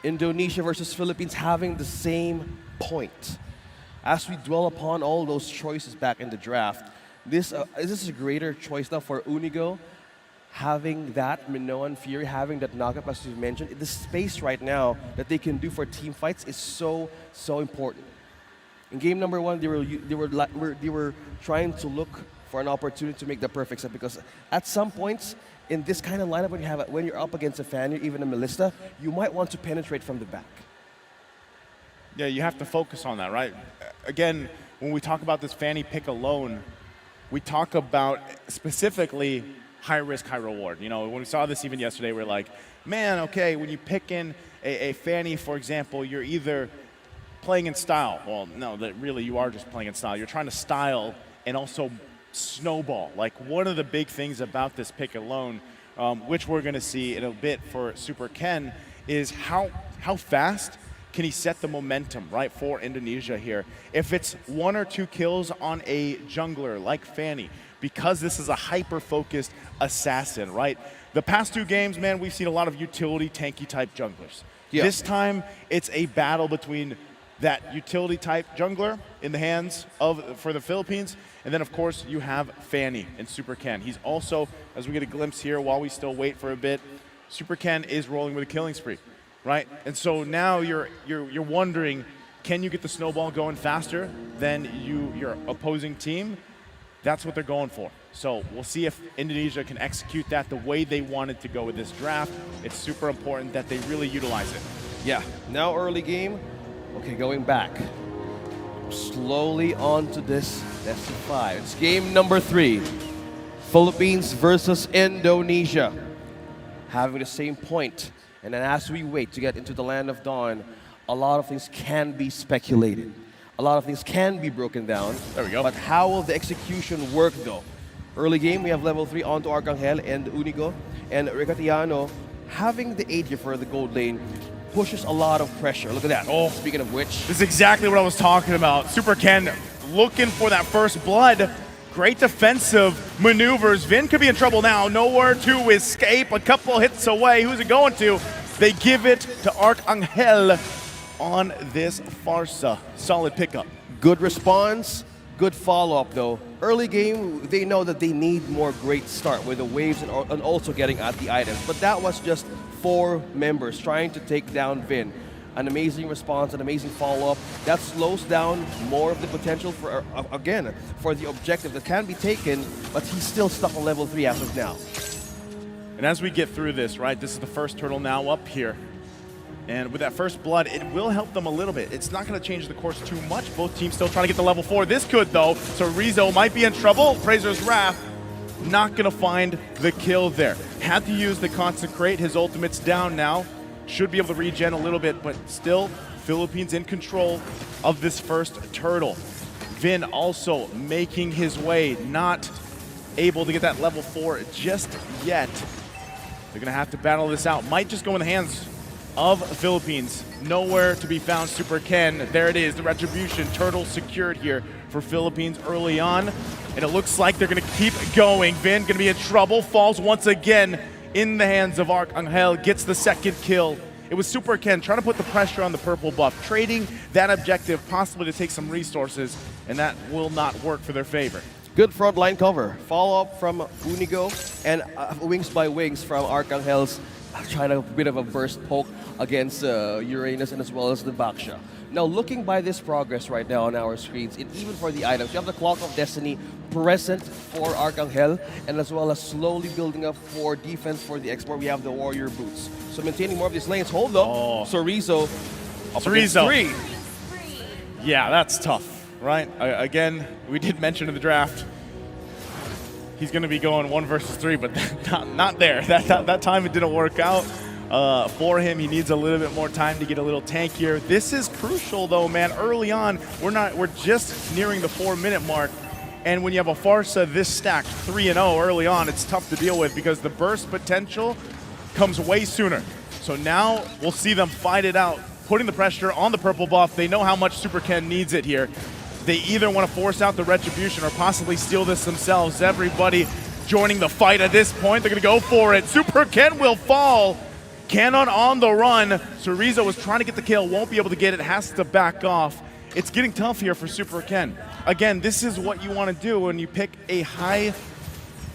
Indonesia versus Philippines having the same point. As we dwell upon all those choices back in the draft, this is a greater choice now for Unigo. Having that Minoan Fury, having that knockup, as you mentioned, the space right now that they can do for team fights is so important. In game number 1, they were trying to look for an opportunity to make the perfect set, because at some points in this kind of lineup, when you're up against a Fanny or even a Melista, you might want to penetrate from the back. Yeah, you have to focus on that, right? Again, when we talk about this Fanny pick alone, we talk about specifically high risk, high reward. You know, when we saw this even yesterday, we're like, man, okay, when you pick in a Fanny, for example, you're either playing in style. Well, no, that really you are just playing in style. You're trying to style and also snowball. Like, one of the big things about this pick alone, which we're going to see in a bit for Super Ken, is how fast can he set the momentum, right, for Indonesia here. If it's 1 or 2 kills on a jungler like Fanny, because this is a hyper-focused assassin, right? The past 2 games, man, we've seen a lot of utility, tanky-type junglers. Yeah. This time, it's a battle between that utility-type jungler in the hands for the Philippines, and then, of course, you have Fanny and Super Ken. He's also, as we get a glimpse here while we still wait for a bit, Super Ken is rolling with a killing spree, right? And so now you're wondering, can you get the snowball going faster than your opposing team? That's what they're going for. So we'll see if Indonesia can execute that the way they wanted to go with this draft. It's super important that they really utilize it. Yeah, now early game. Okay, going back. Slowly on to this best of 5. It's game number 3. Philippines versus Indonesia. Having the same point. And then as we wait to get into the land of dawn, a lot of things can be speculated. A lot of things can be broken down. There we go. But how will the execution work, though? Early game, we have level 3 onto Arcangel and Unigo. And Recatiano, having the 8 here for the gold lane, pushes a lot of pressure. Look at that. Oh, speaking of which. This is exactly what I was talking about. Super Ken looking for that first blood. Great defensive maneuvers. Vin could be in trouble now. Nowhere to escape. A couple hits away. Who's it going to? They give it to Arcangel on this Farsa. Solid pickup. Good response, good follow-up though. Early game, they know that they need more great start with the waves and also getting at the items. But that was just 4 members trying to take down Vin. An amazing response, an amazing follow-up. That slows down more of the potential for, again, for the objective that can be taken, but he's still stuck on level 3 as of now. And as we get through this, right, this is the first turtle now up here. And with that first blood, it will help them a little bit. It's not going to change the course too much. Both teams still trying to get to level 4. This could, though. So Rizzo might be in trouble. Fraser's Wrath not going to find the kill there. Had to use the Consecrate. His ultimate's down now. Should be able to regen a little bit, but still, Philippines in control of this first turtle. Vin also making his way, not able to get that level 4 just yet. They're going to have to battle this out. Might just go in the hands of Philippines. Nowhere to be found. Super Ken, there it is, the retribution. Turtle secured here for Philippines early on. And it looks like they're going to keep going. Vin going to be in trouble, falls once again in the hands of Arcangel, gets the second kill. It was Super Ken trying to put the pressure on the purple buff, trading that objective possibly to take some resources, and that will not work for their favor. Good front line cover. Follow-up from Unigo, and wings by wings from Arcangel's trying a bit of a burst poke against Uranus and as well as the Baksha. Now, looking by this progress right now on our screens, and even for the items, you have the Clock of Destiny present for Arcangel, and as well as slowly building up for defense for the export. We have the Warrior Boots. So maintaining more of these lanes. Hold up. Oh. Sorizo. Sorizo. 3. Yeah, that's tough, right? Again, we did mention in the draft, he's going to be going 1 versus 3, but not there. That time it didn't work out. For him, he needs a little bit more time to get a little tankier. This is crucial, though, man. Early on, we're just nearing the 4-minute mark. And when you have a Farsa this stacked 3-0 early on, it's tough to deal with because the burst potential comes way sooner. So now we'll see them fight it out, putting the pressure on the purple buff. They know how much Super Ken needs it here. They either want to force out the retribution or possibly steal this themselves. Everybody joining the fight at this point. They're going to go for it. Super Ken will fall. Cannon on the run. Chorizo was trying to get the kill, won't be able to get it, has to back off. It's getting tough here for Super Ken. Again, this is what you want to do when you pick a high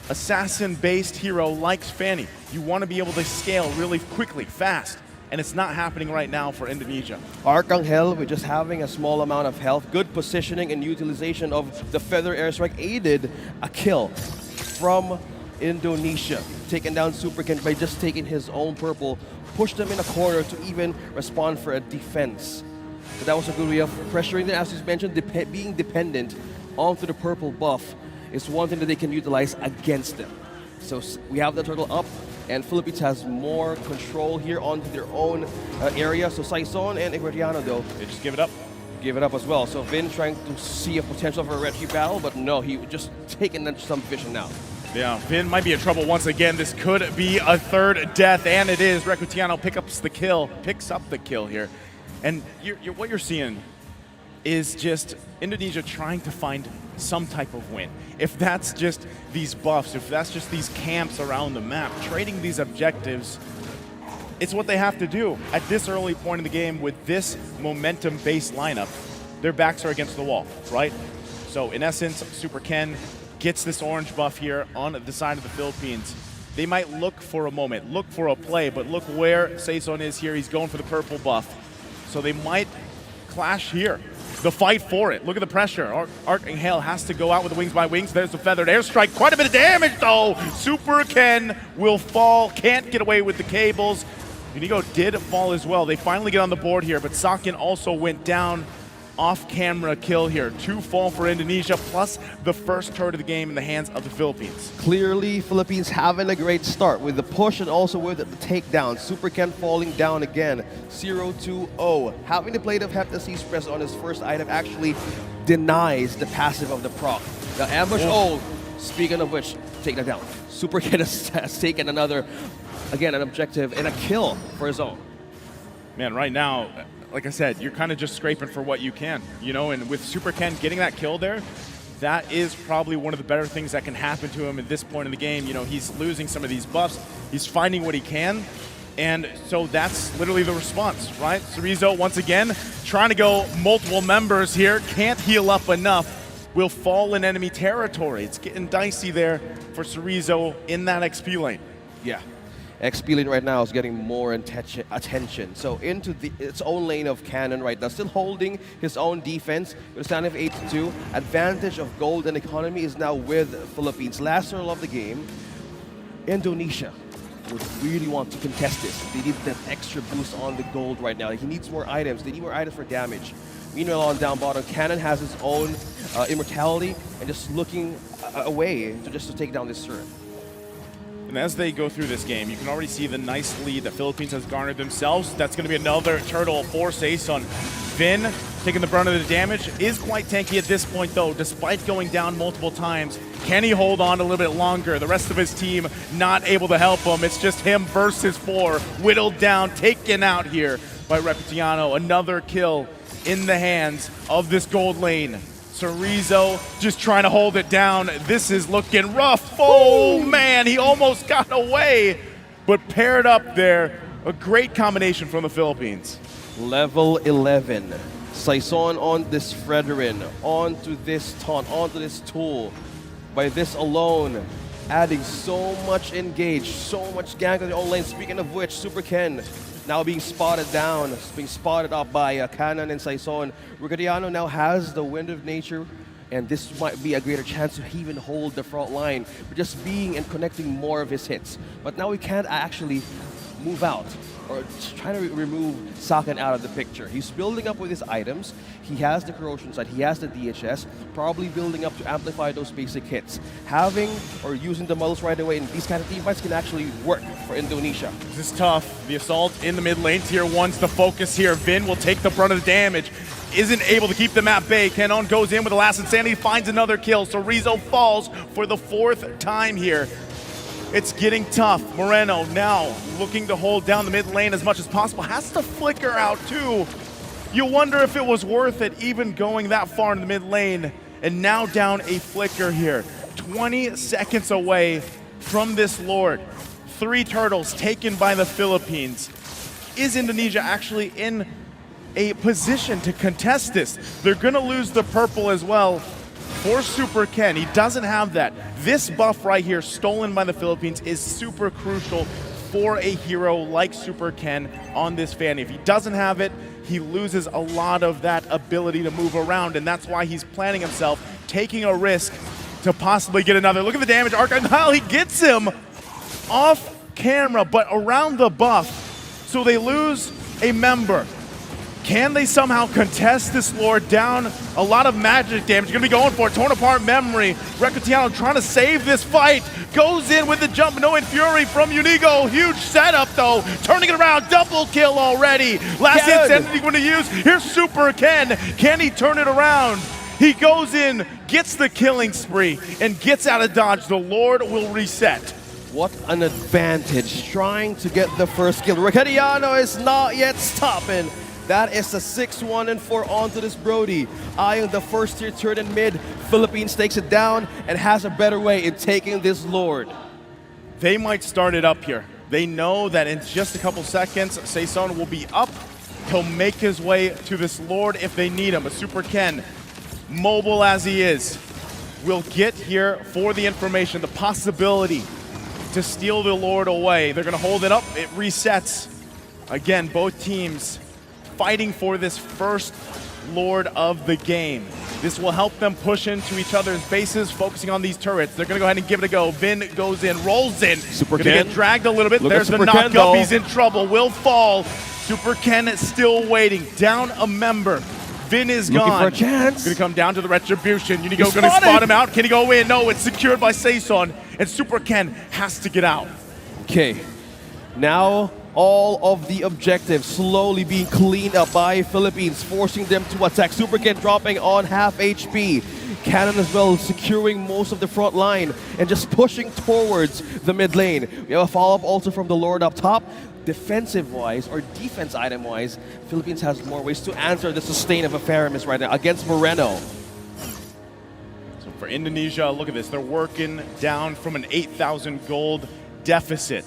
assassin-based hero like Fanny. You want to be able to scale really quickly, fast, and it's not happening right now for Indonesia. Arcangel, with just having a small amount of health, good positioning and utilization of the Feather Airstrike aided a kill from Indonesia. Taking down Super Ken by just taking his own purple, pushed them in a corner to even respond for a defense. So that was a good way of pressuring them. As you mentioned, being dependent onto the purple buff is one thing that they can utilize against them. So we have the turtle up, and Philippines has more control here onto their own area. So Saison and Ecuadoriano, though, They just give it up. give it up as well. So Vin trying to see a potential for a retry battle, but no, he just taking some vision now. Yeah, Vin might be in trouble once again. This could be a third death, and it is. Recutiano picks up the kill here. And what you're seeing is just Indonesia trying to find some type of win. If that's just these buffs, if that's just these camps around the map, trading these objectives, it's what they have to do. At this early point in the game with this momentum-based lineup, their backs are against the wall, right? So in essence, Super Ken gets this orange buff here on the side of the Philippines. They might look for a moment, look for a play, but look where Saison is here. He's going for the purple buff. So they might clash here. The fight for it. Look at the pressure. Arcangel has to go out with the wings by wings. There's the feathered airstrike. Quite a bit of damage, though. Super Ken will fall. Can't get away with the cables. Unigo did fall as well. They finally get on the board here, but Sakin also went down. Off-camera kill here. 2 fall for Indonesia, plus the first turret of the game in the hands of the Philippines. Clearly, Philippines having a great start with the push and also with the takedown. Super Ken falling down again, 0-2-0. Having the plate of Heptasis press on his first item actually denies the passive of the proc. The ambush, speaking of which, take that down. Super Ken has taken another, again, an objective and a kill for his own. Man, right now, like I said, you're kind of just scraping for what you can, you know, and with Super Ken getting that kill there, that is probably one of the better things that can happen to him at this point in the game. You know, he's losing some of these buffs, he's finding what he can, and so that's literally the response, right? Chorizo, once again, trying to go multiple members here, can't heal up enough, will fall in enemy territory. It's getting dicey there for Chorizo in that XP lane. Yeah. XP lane right now is getting more attention. So into its own lane of cannon right now, still holding his own defense with a stand of 8-2. Advantage of gold and economy is now with Philippines. Last turtle of the game, Indonesia would really want to contest this. They need that extra boost on the gold right now. He needs more items. They need more items for damage. Meanwhile, on down bottom, Cannon has his own immortality and just looking away just to take down this turret. And as they go through this game, you can already see the nice lead that Philippines has garnered themselves. That's going to be another turtle for Saison. Vin, taking the brunt of the damage, is quite tanky at this point, though. Despite going down multiple times, can he hold on a little bit longer? The rest of his team not able to help him. It's just him versus 4, whittled down, taken out here by Recutiano. Another kill in the hands of this gold lane. Chorizo just trying to hold it down. This is looking rough. Oh man, he almost got away, but paired up there. A great combination from the Philippines. Level 11. Saison on this Fredrin, onto this taunt, onto this tool. By this alone, adding so much engage, so much gank on the own lane. Speaking of which, Super Ken now being spotted down, being spotted up by Cannon and Saison. Recutiano now has the Wind of Nature, and this might be a greater chance to even hold the front line, but just being and connecting more of his hits. But now we can't actually move out or trying to remove Sakin out of the picture. He's building up with his items. He has the corrosion side, he has the DHS, probably building up to amplify those basic hits. Having or using the models right away in these kind of team fights can actually work for Indonesia. This is tough. The assault in the mid lane, tier 1's the focus here. Vin will take the brunt of the damage. isn't able to keep them at bay. Canon goes in with the last insanity, finds another kill. So Rizzo falls for the 4th time here. It's getting tough. Moreno now looking to hold down the mid lane as much as possible. Has to flicker out too. You wonder if it was worth it even going that far in the mid lane. And now down a flicker here. 20 seconds away from this Lord. 3 turtles taken by the Philippines. Is Indonesia actually in a position to contest this? They're gonna lose the purple as well for Super Ken. He doesn't have that. This buff right here, stolen by the Philippines, is super crucial for a hero like Super Ken on this Fanny. If he doesn't have it, he loses a lot of that ability to move around, and that's why he's planning himself, taking a risk to possibly get another. Look at the damage. Arcangel, he gets him off camera, but around the buff. So they lose a member. Can they somehow contest this Lord down? A lot of magic damage. Gonna be going for it. Torn apart memory. Recutiano trying to save this fight. Goes in with the jump. No Fury from Unigo. Huge setup though. Turning it around. Double kill already. Last insanity going to use. Here's Super Ken. Can he turn it around? He goes in, gets the killing spree, and gets out of dodge. The Lord will reset. What an advantage, trying to get the first kill. Recutiano is not yet stopping. That is a 6-1 and 4 onto this Brody. Eyeing the first tier turret in mid. Philippines takes it down and has a better way in taking this Lord. They might start it up here. They know that in just a couple seconds, Saison will be up. He'll make his way to this Lord if they need him. But Super Ken, mobile as he is, will get here for the information, the possibility to steal the Lord away. They're gonna hold it up, it resets. Again, both teams fighting for this first Lord of the game. This will help them push into each other's bases, focusing on these turrets. They're gonna go ahead and give it a go. Vin goes in, rolls in. Super gonna Ken get dragged a little bit. Look There's the Super Ken, knock though. up, he's in trouble, will fall. Super Ken is still waiting, down a member. Vin is Looking gone. for a chance. Gonna come down to the retribution. Unigo He's gonna spotted. spot him out. Can he go in? No, it's secured by Saison, and Super Ken has to get out. Okay, now all of the objectives slowly being cleaned up by Philippines, forcing them to attack. Super Ken dropping on half HP. Cannon as well securing most of the front line and just pushing towards the mid lane. We have a follow-up also from the Lord up top. Defensive-wise, or defense item-wise, Philippines has more ways to answer the sustain of a Faramis right now against Moreno. So for Indonesia, look at this. They're working down from an 8,000 gold deficit.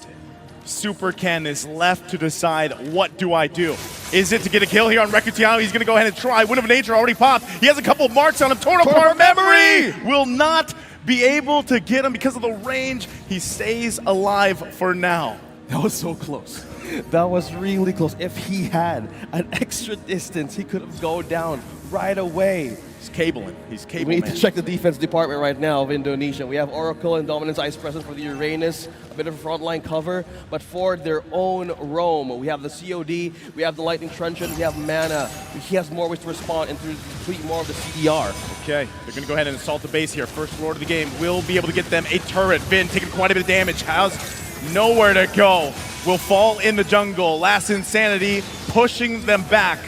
Super Ken is left to decide, what do I do? Is it to get a kill here on Recutiano? He's going to go ahead and try. Wind of Nature already popped. He has a couple of marks on him. Torn apart memory! Will not be able to get him because of the range. He stays alive for now. That was so close. That was really close. If he had an extra distance, he could have gone down right away. He's cabling. He's cabling. We need to check the defense department right now of Indonesia. We have Oracle and Dominance Ice present for the Uranus, a bit of a frontline cover, but for their own roam. We have the COD, we have the Lightning Truncheon, we have Mana. He has more ways to respond and to complete more of the CDR. Okay, they're going to go ahead and assault the base here. First Lord of the game will be able to get them a turret. Vin taking quite a bit of damage. Has nowhere to go. Will fall in the jungle. Last Insanity pushing them back.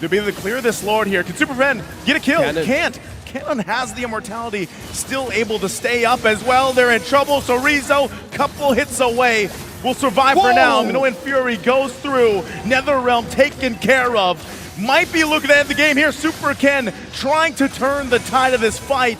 They'll be able to clear this Lord here. Can Super Ken get a kill? Cannon. Can't. Cannon has the immortality, still able to stay up as well. They're in trouble, so Rizzo, couple hits away, will survive for now. Minoan Fury goes through. Netherrealm taken care of. Might be looking to end the game here. Super Ken trying to turn the tide of this fight.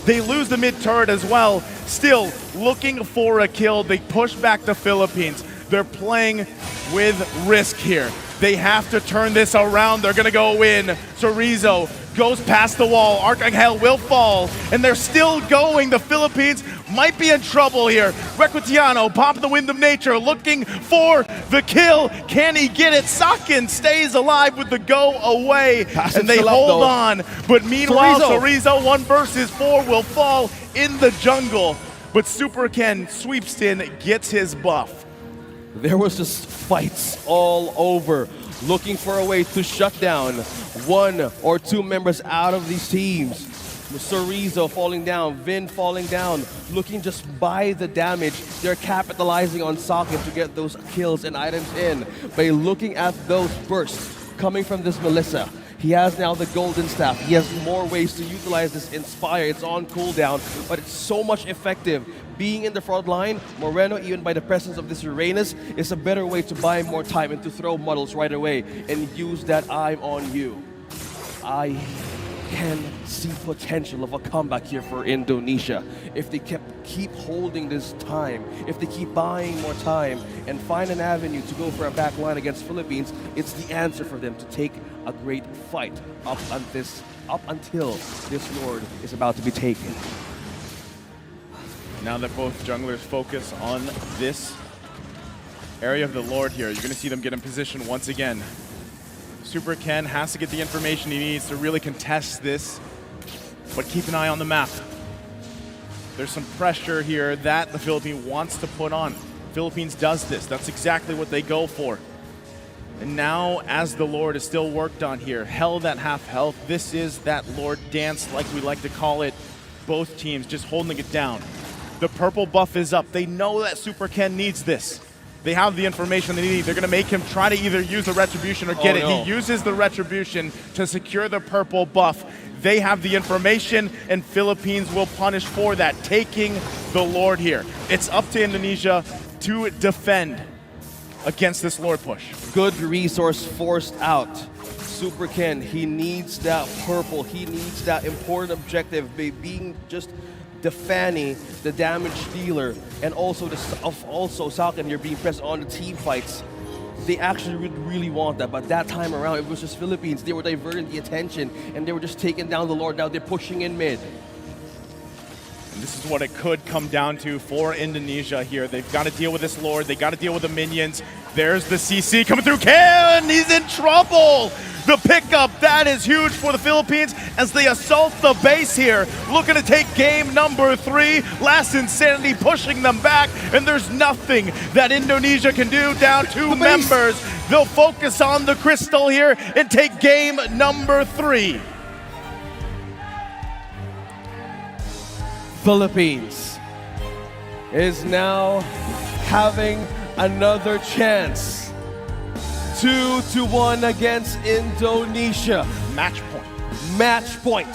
They lose the mid turret as well. Still looking for a kill. They push back the Philippines. They're playing with risk here. They have to turn this around. They're gonna go in. Chorizo goes past the wall. Arcangel will fall, and they're still going. The Philippines might be in trouble here. Recutiano popping the Wind of Nature, looking for the kill. Can he get it? Sakin stays alive with the go away, and they hold on. But meanwhile, Chorizo 1 versus 4 will fall in the jungle. But Super Ken sweeps in, gets his buff. There was just fights all over, looking for a way to shut down 1 or 2 members out of these teams. Chorizo falling down, Vin falling down, looking just by the damage. They're capitalizing on Sakin to get those kills and items in by looking at those bursts coming from this Melissa. He has now the golden staff. He has more ways to utilize this Inspire. It's on cooldown, but it's so much effective. Being in the front line, Moreno, even by the presence of this Uranus, is a better way to buy more time and to throw models right away and use that I'm on you. I can see potential of a comeback here for Indonesia. If they keep holding this time, if they keep buying more time and find an avenue to go for a back line against Philippines, it's the answer for them to take a great fight up until this Lord is about to be taken. Now that both junglers focus on this area of the Lord here, you're going to see them get in position once again. Super Ken has to get the information he needs to really contest this, but keep an eye on the map. There's some pressure here that the Philippines wants to put on. Philippines does this. That's exactly what they go for. And now, as the Lord is still worked on here, held at half health, this is that Lord dance, like we like to call it. Both teams just holding it down. The purple buff is up. They know that Super Ken needs this. They have the information they need. They're going to make him try to either use the Retribution or get it. He uses the Retribution to secure the purple buff. They have the information, and Philippines will punish for that, taking the Lord here. It's up to Indonesia to defend against this Lord push. Good resource forced out. Super Ken, he needs that purple. He needs that important objective by being just the Fanny, the damage dealer, and also Salkin here being pressed on the team fights. They actually would really want that, but that time around it was just Philippines. They were diverting the attention and they were just taking down the Lord. Now they're pushing in mid. And this is what it could come down to for Indonesia here. They've got to deal with this Lord. They got to deal with the minions. There's the CC coming through. Ken, he's in trouble. The pickup, that is huge for the Philippines as they assault the base here. Looking to take game number 3. Last Insanity pushing them back, and there's nothing that Indonesia can do. Down 2 members. They'll focus on the crystal here and take game number 3. Philippines is now having another chance. 2-1 against Indonesia. Match point. Match point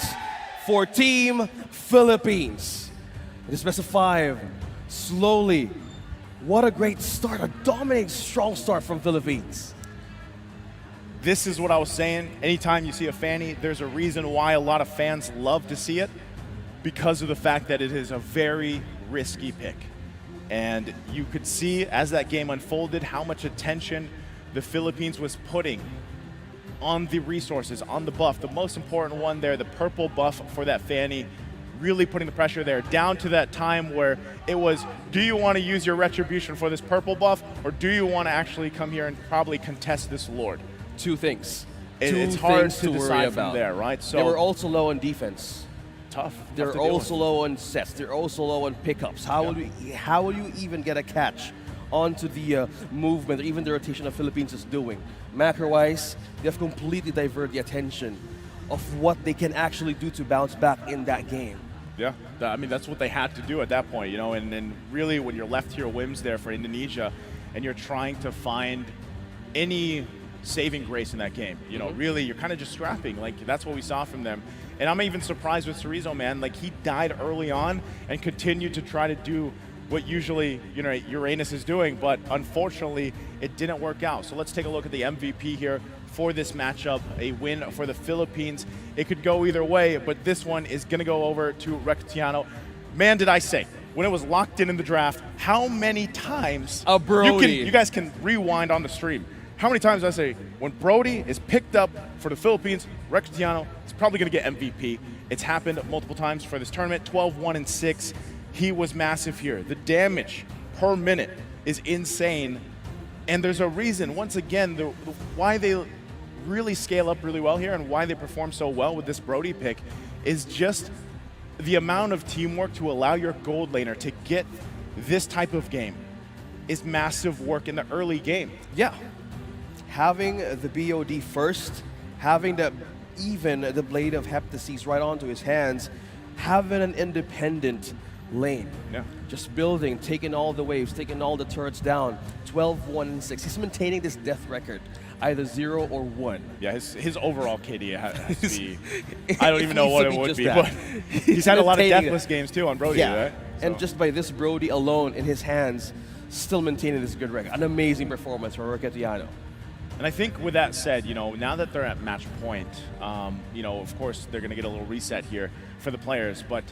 for Team Philippines. It is best of 5. Slowly. What a great start. A dominating, strong start from Philippines. This is what I was saying. Anytime you see a Fanny, there's a reason why a lot of fans love to see it, because of the fact that it is a very risky pick. And you could see as that game unfolded how much attention the Philippines was putting on the resources, on the buff. The most important one there, the purple buff for that Fanny, really putting the pressure there, down to that time where it was, do you want to use your Retribution for this purple buff, or do you want to actually come here and probably contest this Lord? Two things. It's hard to decide from there, right? So they were also low on defense. Tough. They're also low on sets. They're also low on pickups. How will you even get a catch onto the movement or even the rotation of Philippines is doing? Macro-wise, they have completely diverted the attention of what they can actually do to bounce back in that game. Yeah, I mean, that's what they had to do at that point, you know, and really when you're left to your whims there for Indonesia and you're trying to find any saving grace in that game, you know, really you're kind of just scrapping. Like, that's what we saw from them. And I'm even surprised with Cerezo, man. Like, he died early on and continued to try to do what usually, you know, Uranus is doing, but unfortunately it didn't work out. So let's take a look at the MVP here for this matchup, a win for the Philippines. It could go either way, but this one is gonna go over to Rectiano. Man, did I say, when it was locked in the draft, how many times you guys can rewind on the stream. How many times did I say, when Brody is picked up for the Philippines, Rectiano is probably gonna get MVP. It's happened multiple times for this tournament, 12-1-6. He was massive here. The damage per minute is insane. And there's a reason, once again, why they really scale up really well here and why they perform so well with this Brody pick is just the amount of teamwork to allow your gold laner to get this type of game is massive work in the early game. Yeah. Having the BOD first, having even the Blade of Heptases right onto his hands, having an independent lane. Yeah. Just building, taking all the waves, taking all the turrets down. 12, 1, and 6. He's maintaining this death record, either 0 or 1. Yeah, his overall KD has to be. I don't even know needs what to it be would just be, that. but he's had a lot of maintaining deathless it. games too on Brody, Yeah, right? and So- just by this Brody alone in his hands, still maintaining this good record. An amazing performance for Roquetiano. And I think with that said, now that they're at match point, of course they're going to get a little reset here for the players, but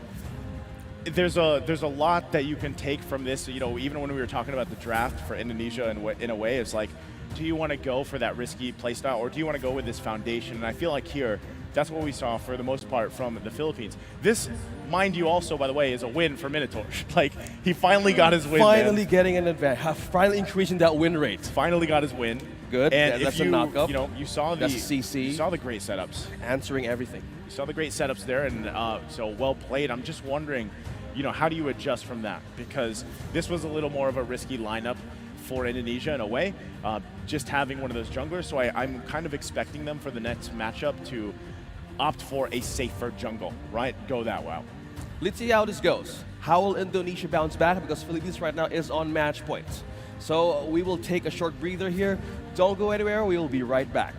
there's a lot that you can take from this. Even when we were talking about the draft for Indonesia, in a way, it's like, do you want to go for that risky playstyle, or do you want to go with this foundation? And I feel like here, that's what we saw for the most part from the Philippines. This, mind you, also, by the way, is a win for Minotaur. Like, he finally got his win. Finally man. getting an advantage. Finally increasing that win rate. Finally got his win. Good. And Yeah, that's if a you, knock-up. you saw the That's a CC. You saw the great setups. Answering everything. You saw the great setups there, and so well played. I'm just wondering, how do you adjust from that? Because this was a little more of a risky lineup for Indonesia in a way, just having one of those junglers. So I'm kind of expecting them for the next matchup to opt for a safer jungle, right? Go that route. Let's see how this goes. How will Indonesia bounce back? Because Philippines right now is on match point. So we will take a short breather here. Don't go anywhere. We will be right back.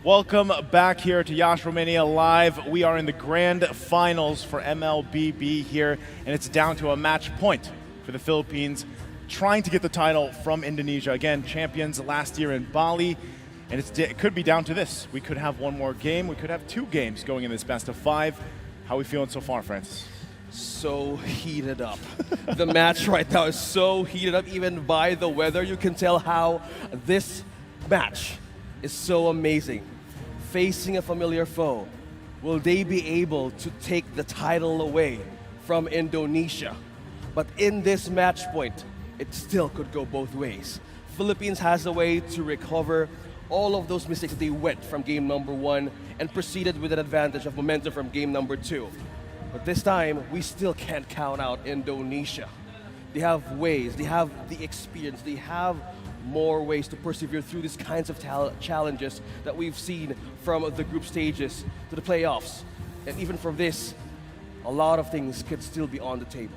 Welcome back here to Yash Romania Live. We are in the grand finals for MLBB here, and it's down to a match point for the Philippines, trying to get the title from Indonesia. Again, champions last year in Bali, and it could be down to this. We could have one more game. We could have 2 games going in this best of 5. How are we feeling so far, Francis? So heated up. The match right now is so heated up, even by the weather. You can tell how this match is so amazing. Facing a familiar foe, will they be able to take the title away from Indonesia? But in this match point, it still could go both ways. Philippines has a way to recover all of those mistakes that they went from game number 1 and proceeded with an advantage of momentum from game number 2. But this time, we still can't count out Indonesia. They have ways, they have the experience, they have more ways to persevere through these kinds of challenges that we've seen from the group stages to the playoffs. And even from this, a lot of things could still be on the table.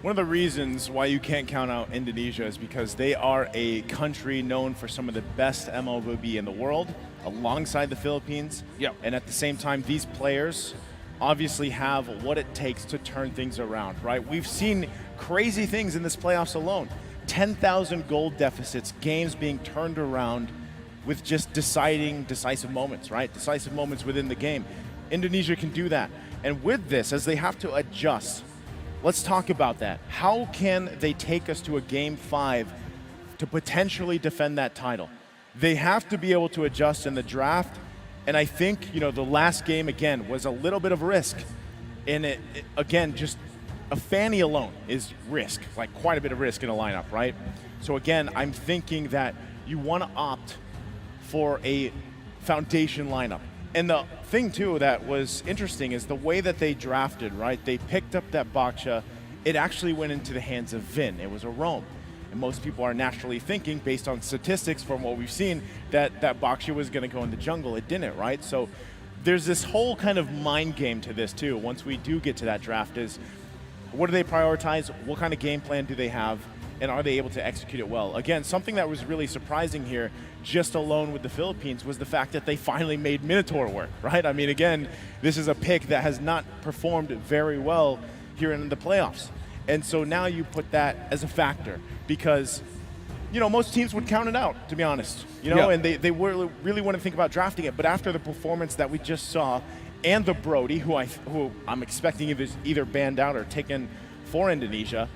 One of the reasons why you can't count out Indonesia is because they are a country known for some of the best MLBB in the world, alongside the Philippines. Yep. And at the same time, these players obviously have what it takes to turn things around, right? We've seen crazy things in this playoffs alone. 10,000 goal deficits, games being turned around with just decisive moments, right? Decisive moments within the game. Indonesia can do that. And with this, as they have to adjust, let's talk about that. How can they take us to a game 5 to potentially defend that title? They have to be able to adjust in the draft. And I think, the last game, again, was a little bit of risk. And it again, just a Fanny alone is risk, like quite a bit of risk in a lineup, right? So again, I'm thinking that you want to opt for a foundation lineup. And the thing, too, that was interesting is the way that they drafted, right? They picked up that Baksha. It actually went into the hands of Vin. It was a roam. And most people are naturally thinking, based on statistics from what we've seen, that Baksha was going to go in the jungle. It didn't, right? So there's this whole kind of mind game to this, too. Once we do get to that draft is, what do they prioritize? What kind of game plan do they have? And are they able to execute it well? Again, something that was really surprising here, just alone with the Philippines, was the fact that they finally made Minotaur work, right? I mean, again, this is a pick that has not performed very well here in the playoffs. And so now you put that as a factor because, most teams would count it out, to be honest. Yeah. And they really want to think about drafting it. But after the performance that we just saw, and the Brody, who I'm expecting is either banned out or taken for Indonesia,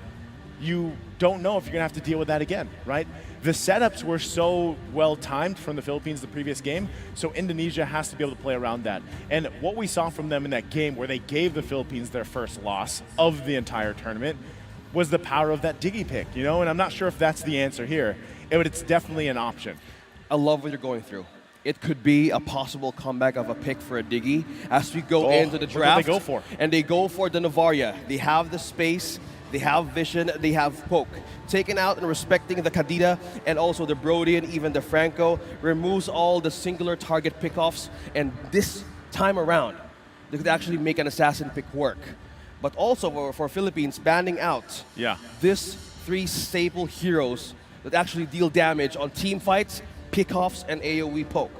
you don't know if you're going to have to deal with that again, right? The setups were so well timed from the Philippines the previous game, so Indonesia has to be able to play around that. And what we saw from them in that game where they gave the Philippines their first loss of the entire tournament was the power of that Diggy pick, and I'm not sure if that's the answer here, but it's definitely an option. I love what you're going through. It could be a possible comeback of a pick for a Diggy as we go into the draft. What do they go for? And they go for the Navaria. They have the space, they have vision, they have poke. Taken out and respecting the Kadita and also the Brody and even the Franco removes all the singular target pickoffs, and this time around, they could actually make an assassin pick work. But also for Philippines, banning out this 3 staple heroes that actually deal damage on team fights, pickoffs, and AoE poke.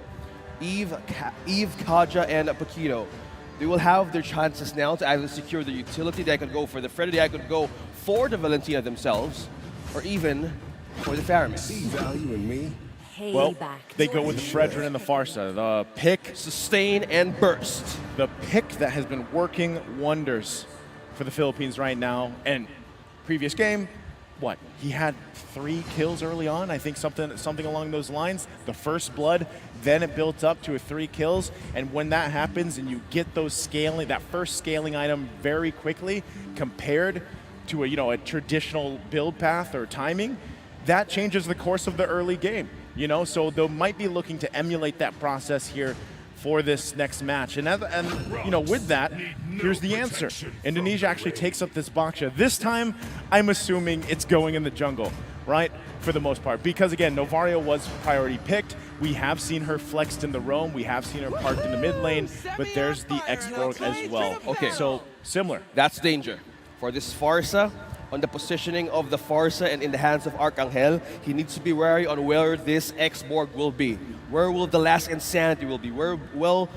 Eve, Kaja, and Paquito. They will have their chances now to either secure the utility. They could go for the Freddy, they could go for the Valentina themselves, or even for the Faramis. See value in me? Well, they go with the Fredrin and the Farsa. The pick, Sustain and burst. the pick that has been working wonders for the Philippines right now. And previous game, he had 3 kills early on, I think something along those lines. The first blood, then it built up to 3 kills, and when that happens and you get that first scaling item very quickly compared to a traditional build path or timing, that changes the course of the early game. So they might be looking to emulate that process here for this next match. And with that, here's the answer. Indonesia actually takes up this Baksha. This time, I'm assuming it's going in the jungle, right? For the most part. Because again, Novaria was priority picked. We have seen her flexed in the roam. We have seen her parked in the mid lane. But there's the X-Borg as well. Okay. So, similar. That's danger. For this Farsa, on the positioning of the Farsa and in the hands of Arcangel. He needs to be wary on where this X-Borg will be. Where will the last Insanity will be? Well,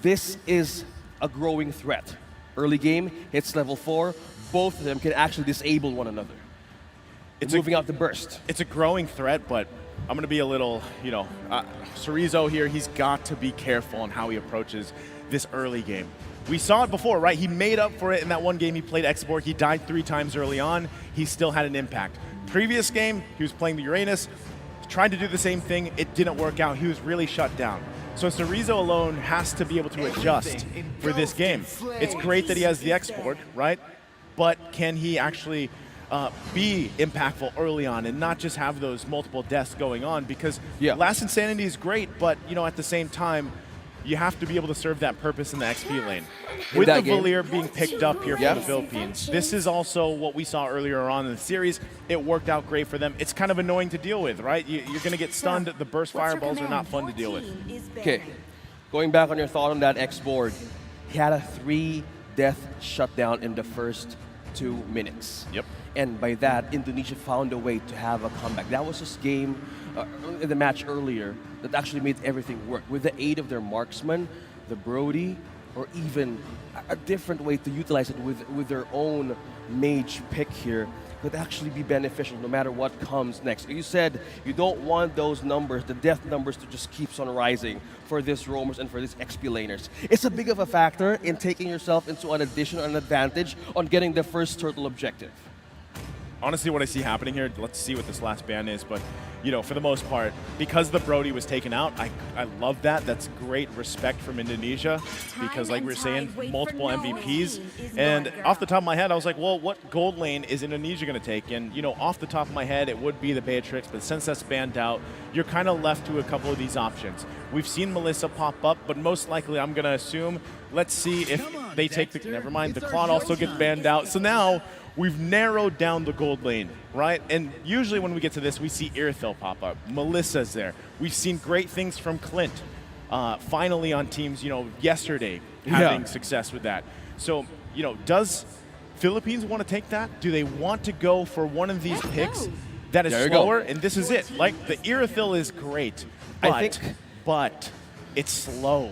this is a growing threat. Early game, hits level 4. Both of them can actually disable one another. It's moving out the burst. It's a growing threat, but I'm going to be a little, Cerezo here, he's got to be careful on how he approaches this early game. We saw it before, right? He made up for it in that one game he played X-Borg. He died 3 times early on. He still had an impact. Previous game, he was playing the Uranus, tried to do the same thing. It didn't work out. He was really shut down. So Cerezo alone has to be able to adjust for this game. It's great that he has the X-Borg, right? But can he actually be impactful early on and not just have those multiple deaths going on? Because Last Insanity is great, but at the same time, you have to be able to serve that purpose in the XP lane. With the Valier being picked up here for the Philippines, this is also what we saw earlier on in the series. It worked out great for them. It's kind of annoying to deal with, right? You're going to get stunned. The burst fireballs are not fun to deal with. Okay, going back on your thought on that X-Borg, he had a 3-death shutdown in the first 2 minutes. Yep. And by that, Indonesia found a way to have a comeback. That was this game in the match earlier that actually made everything work. With the aid of their marksman, the Brody, or even a different way to utilize it with their own mage pick here, could actually be beneficial no matter what comes next. You said you don't want those numbers, the death numbers, to just keeps on rising for this roamers and for these XP laners. It's a big of a factor in taking yourself into an addition or an advantage on getting the first turtle objective. Honestly, what I see happening here, let's see what this last ban is, but for the most part, because the Brody was taken out, I love that. That's great respect from Indonesia, because like we were saying, multiple MVPs. And off the top of my head, I was like, well, what gold lane is Indonesia going to take? And off the top of my head, it would be the Beatrix, but since that's banned out, you're kind of left to a couple of these options. We've seen Melissa pop up, but most likely I'm going to assume, let's see if they take the, never mind, the Claude also gets banned out. So now, we've narrowed down the gold lane, right? And usually when we get to this, we see Irithel pop up. Melissa's there. We've seen great things from Clint, finally on teams, yesterday, having success with that. So, does Philippines want to take that? Do they want to go for one of these picks that is slower? And this is it. Like, the Irithel is great, but it's slow.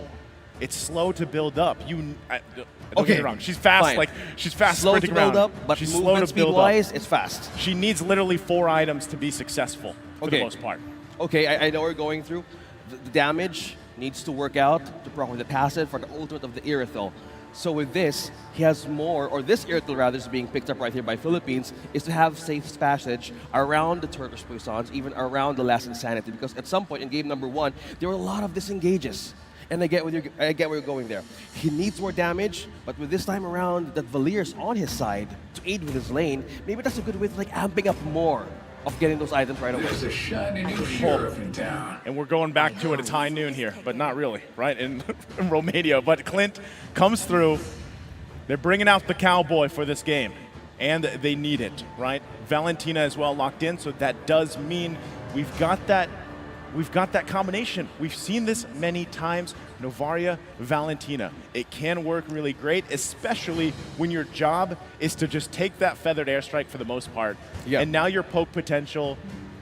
It's slow to build up. Don't get me wrong. She's fast. Fine. She's fast slow sprinting to build around. up, but she's movement slow to build speed-wise, up. it's fast. She needs literally 4 items to be successful for the most part. Okay, I know what we're going through. The damage needs to work out to proc the passive for the ultimate of the Irithel. So with this, he has more, or this Irithel rather is being picked up right here by Philippines, is to have safe passage around the Turkish Poissons, even around the last Insanity, because at some point in game number 1, there were a lot of disengages. And I get where you're going there. He needs more damage, but with this time around, that Valier's on his side to aid with his lane, maybe that's a good way to amping up more of getting those items right away. There's a shiny new sheriff in town. And we're going back to it. It's high noon here, but not really, right? In Romania. But Clint comes through. They're bringing out the cowboy for this game, and they need it, right? Valentina as well locked in, so that does mean we've got that combination. We've seen this many times. Novaria, Valentina. It can work really great, especially when your job is to just take that feathered airstrike for the most part. And now your poke potential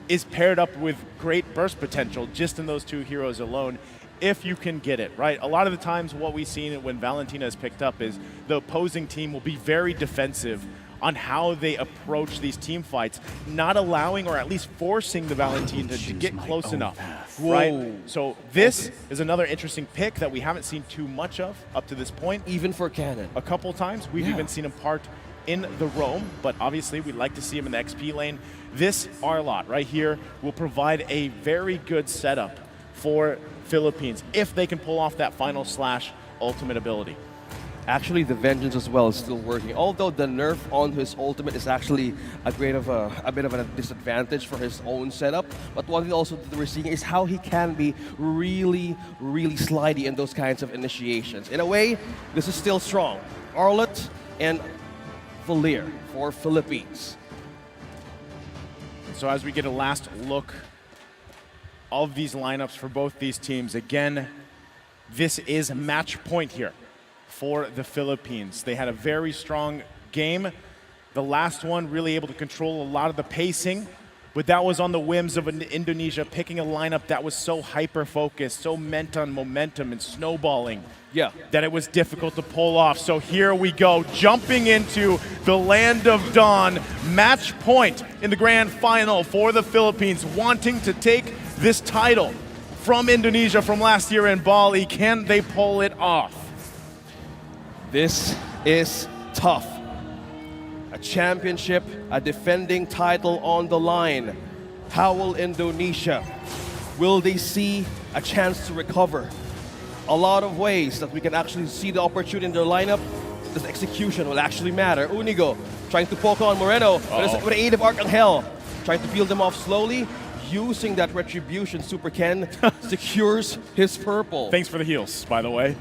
is paired up with great burst potential just in those 2 heroes alone, if you can get it, right? A lot of the times what we've seen when Valentina is picked up is the opposing team will be very defensive on how they approach these team fights, not allowing or at least forcing the Valentina to get close enough, right? So this is another interesting pick that we haven't seen too much of up to this point. Even for Cannon. A couple times. We've even seen him part in the roam, but obviously we'd like to see him in the XP lane. This Arlot right here will provide a very good setup for Philippines if they can pull off that final slash ultimate ability. Actually, the Vengeance as well is still working. Although the nerf on his ultimate is actually a bit of a disadvantage for his own setup. But one thing also that we're seeing is how he can be really, really slidey in those kinds of initiations. In a way, this is still strong. Arlot and Valier for Philippines. So as we get a last look of these lineups for both these teams, again, this is match point here for the Philippines. They had a very strong game The last one really able to control a lot of the pacing, but that was on the whims of Indonesia picking a lineup that was so hyper-focused, so meant on momentum and snowballing. Yeah. That it was difficult to pull off. So here we go, jumping into the land of dawn, match point in the grand final for the Philippines, wanting to take this title from Indonesia from last year in Bali. Can they pull it off? This is tough. A championship, a defending title on the line. How will Indonesia? Will they see a chance to recover? A lot of ways that we can actually see the opportunity in their lineup. This execution will actually matter. Unigo trying to poke on Moreno with the aid of Arcangel, trying to peel them off slowly. Using that retribution, Super Ken secures his purple. Thanks for the heals, by the way.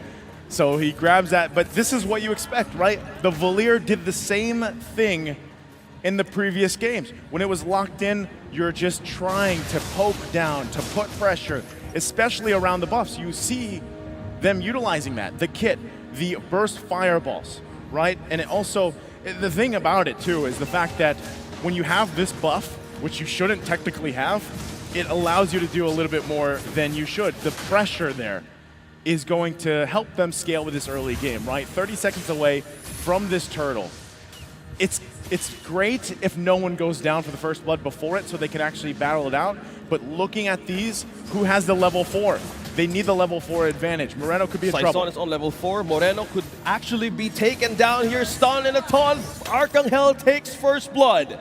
So he grabs that, but this is what you expect, right? The Valier did the same thing in the previous games. When it was locked in, you're just trying to poke down, to put pressure, especially around the buffs. You see them utilizing that, the kit, the burst fireballs, right? And it also, the thing about it too is the fact that when you have this buff, which you shouldn't technically have, it allows you to do a little bit more than you should. The pressure there is going to help them scale with this early game, right? 30 seconds away from this turtle. It's great if no one goes down for the first blood before it so they can actually battle it out, but looking at these, who has the level 4? They need the level 4 advantage. Moreno could be in trouble. Saison is on level 4. Moreno could actually be taken down here, stunned in a taunt. Arcangel takes first blood.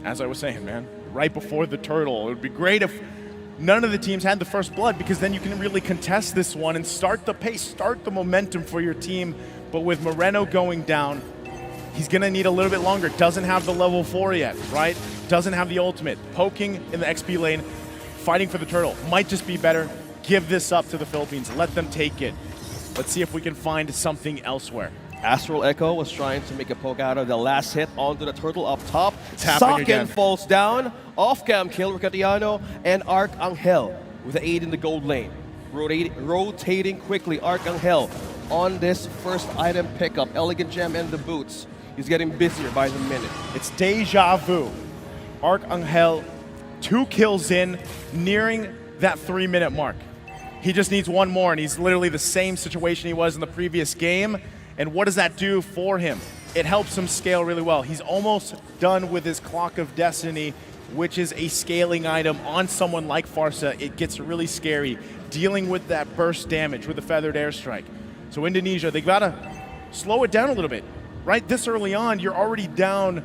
As I was saying, man, right before the turtle, it would be great if none of the teams had the first blood, because then you can really contest this one and start the pace, start the momentum for your team. But with Moreno going down, he's gonna need a little bit longer. Doesn't have the level 4 yet, right? Doesn't have the ultimate. Poking in the XP lane, fighting for the turtle. Might just be better. Give this up to the Philippines. Let them take it. Let's see if we can find something elsewhere. Astral Echo was trying to make a poke out of the last hit onto the turtle up top. Tapping again. Saken falls down. Off-cam kill, Ricatiano and Arcangel with the aid in the gold lane. Rotating quickly, Arcangel on this first item pickup. Elegant Gem and the boots. He's getting busier by the minute. It's deja vu. Arcangel, 2 kills in, nearing that 3-minute mark. He just needs one more, and he's literally the same situation he was in the previous game. And what does that do for him? It helps him scale really well. He's almost done with his Clock of Destiny, which is a scaling item on someone like Farsa. It gets really scary dealing with that burst damage with the Feathered Airstrike. So Indonesia, they gotta slow it down a little bit, right? This early on, you're already down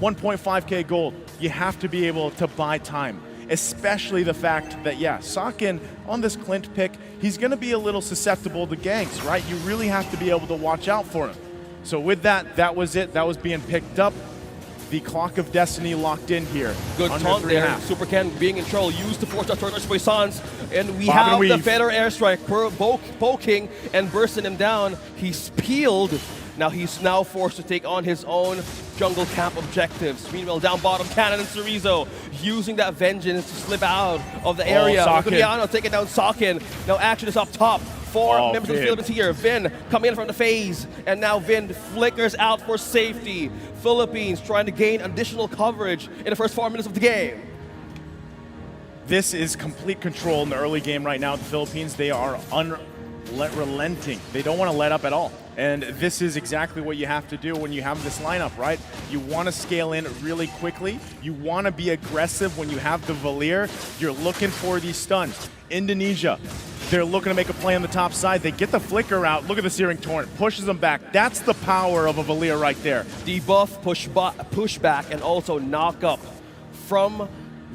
1.5k gold. You have to be able to buy time, especially the fact that, yeah, Saken on this Clint pick, he's gonna be a little susceptible to ganks, right? You really have to be able to watch out for him. So with that, that was it. That was being picked up. The Clock of Destiny locked in here. Good under taunt there. 3.5. Super Ken being in trouble. Used to force out Turtles Poissons. And we Bob have and the weave. Feather Airstrike poking and bursting him down. He's peeled. Now he's forced to take on his own jungle camp objectives. Meanwhile, down bottom, Cannon and Cerezo using that vengeance to slip out of the area. Saken. Taking down Saken. Now action is up top. 4 members of the Vin. Philippines here. Vin coming in from the phase, and now Vin flickers out for safety. Philippines trying to gain additional coverage in the first 4 minutes of the game. This is complete control in the early game right now. The Philippines, they are unrelenting. They don't want to let up at all. And this is exactly what you have to do when you have this lineup, right? You want to scale in really quickly. You want to be aggressive when you have the Valier. You're looking for these stuns. Indonesia, they're looking to make a play on the top side. They get the flicker out. Look at the Searing Torrent. Pushes them back. That's the power of a Valier right there. Debuff, pushback, and also knock up from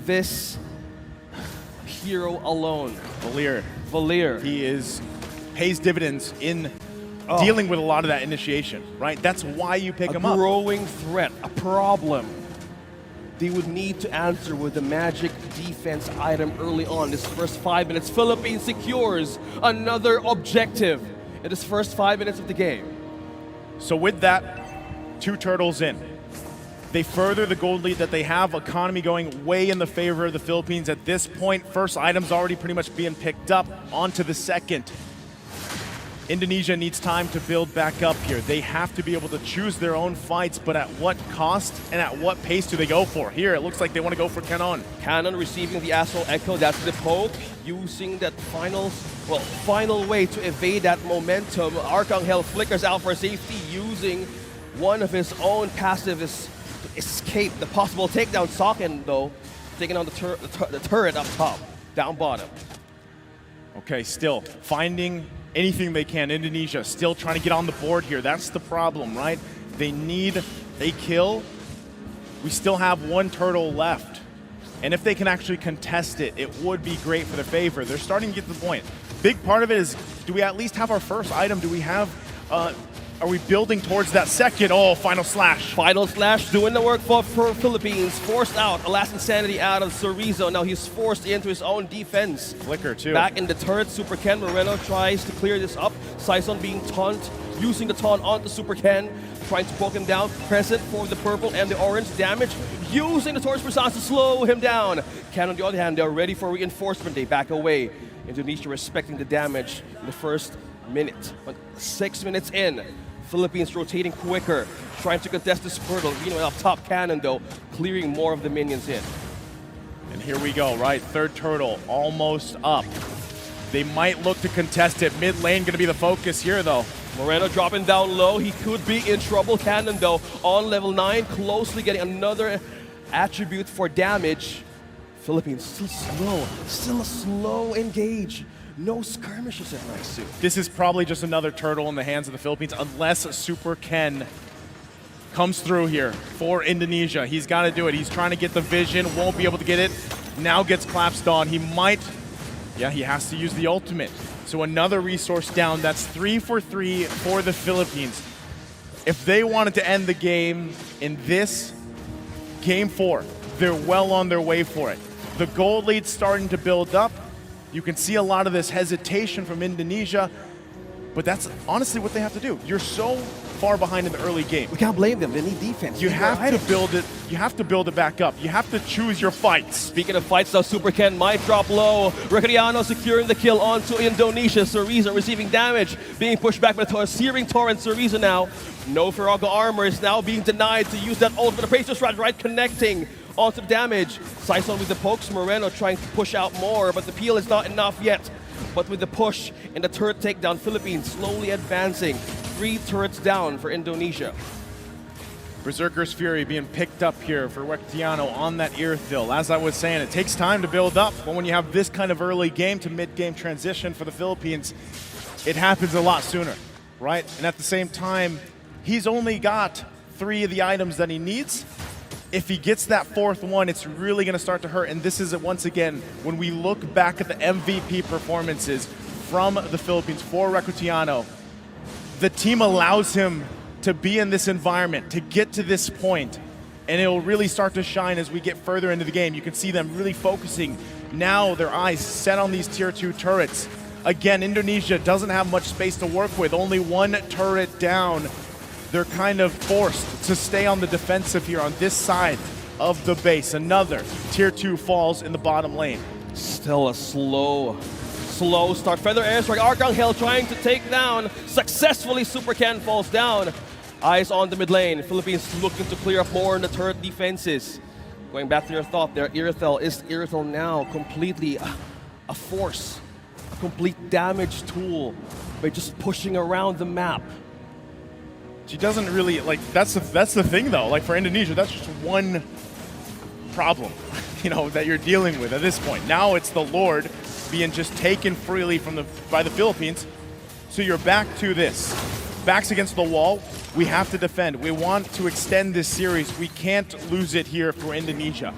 this hero alone. Valier. He pays dividends in dealing with a lot of that initiation, right? That's why you pick him up. A growing threat, a problem. They would need to answer with the magic defense item early on. This first 5 minutes, Philippines secures another objective in this first 5 minutes of the game. So with that, 2 turtles in. They further the gold lead that they have. Economy going way in the favor of the Philippines at this point. First item's already pretty much being picked up. On to the second. Indonesia needs time to build back up here. They have to be able to choose their own fights, but at what cost and at what pace do they go for? Here, it looks like they want to go for Cannon. Cannon receiving the Astral Echo, that's the poke, using that final way to evade that momentum. Arcangel flickers out for safety, using one of his own passives to escape the possible takedown. Socken, though, taking on the turret up top, down bottom. Okay, still finding anything they can. Indonesia still trying to get on the board here. That's the problem, right? They need a kill. We still have one turtle left. And if they can actually contest it, it would be great for their favor. They're starting to get to the point. Big part of it is, do we at least have our first item? Do we have, are we building towards that second? Oh, Final Slash. Final Slash doing the work for Philippines. Forced out, a last insanity out of Chorizo. Now he's forced into his own defense. Flicker too. Back in the turret, Super Ken Moreno tries to clear this up. Saison being taunt, using the taunt onto Super Ken, trying to poke him down. Present for the purple and the orange damage, using the Torch Persons to slow him down. Ken on the other hand, they're ready for reinforcement. They back away. Indonesia respecting the damage in the first minute. But 6 minutes in, Philippines rotating quicker, trying to contest this portal. Up top, Cannon though, clearing more of the minions in. And here we go, right? Third turtle almost up. They might look to contest it. Mid lane going to be the focus here, though. Moreno dropping down low. He could be in trouble. Cannon, though, on level 9, closely getting another attribute for damage. Philippines still a slow engage. No skirmishes at Naisu. This is probably just another turtle in the hands of the Philippines, unless Super Ken comes through here for Indonesia. He's got to do it. He's trying to get the vision, won't be able to get it. Now gets collapsed on. He might, yeah, he has to use the ultimate. So another resource down. That's 3 for 3 for the Philippines. If they wanted to end the game in this game 4, they're well on their way for it. The gold lead's starting to build up. You can see a lot of this hesitation from Indonesia, but that's honestly what they have to do. You're so far behind in the early game. We can't blame them. They need defense. You have to build it. You have to build it back up. You have to choose your fights. Speaking of fights, though, Super Ken might drop low. Recreano securing the kill onto Indonesia. Chorizo receiving damage, being pushed back by the searing torrent. Chorizo now, no Firaga armor, is now being denied to use that ult, but the Bracer Strike right connecting onto the damage. Saison with the pokes, Moreno trying to push out more, but the peel is not enough yet. But with the push and the turret takedown, Philippines slowly advancing. 3 turrets down for Indonesia. Berserker's Fury being picked up here for Rectiano on that Irithil. As I was saying, it takes time to build up, but when you have this kind of early game to mid-game transition for the Philippines, it happens a lot sooner, right? And at the same time, he's only got 3 of the items that he needs. If he gets that 4th one, it's really going to start to hurt. And this is, once again, when we look back at the MVP performances from the Philippines for Rectiano, the team allows him to be in this environment, to get to this point, and it'll really start to shine as we get further into the game. You can see them really focusing now, their eyes set on these tier 2 turrets. Again, Indonesia doesn't have much space to work with, only 1 turret down. They're kind of forced to stay on the defensive here on this side of the base. Another tier 2 falls in the bottom lane. Still a slow start. Feather Airstrike, Arcangel trying to take down. Successfully, Super Ken falls down. Eyes on the mid lane. Philippines looking to clear up more in the turret defenses. Going back to your thought there, Irithel is Irithel now completely a force, a complete damage tool by just pushing around the map. She doesn't really, like, that's the thing though. Like for Indonesia, that's just one problem, that you're dealing with at this point. Now it's the Lord being just taken freely by the Philippines. So you're back to this. Backs against the wall. We have to defend. We want to extend this series. We can't lose it here for Indonesia.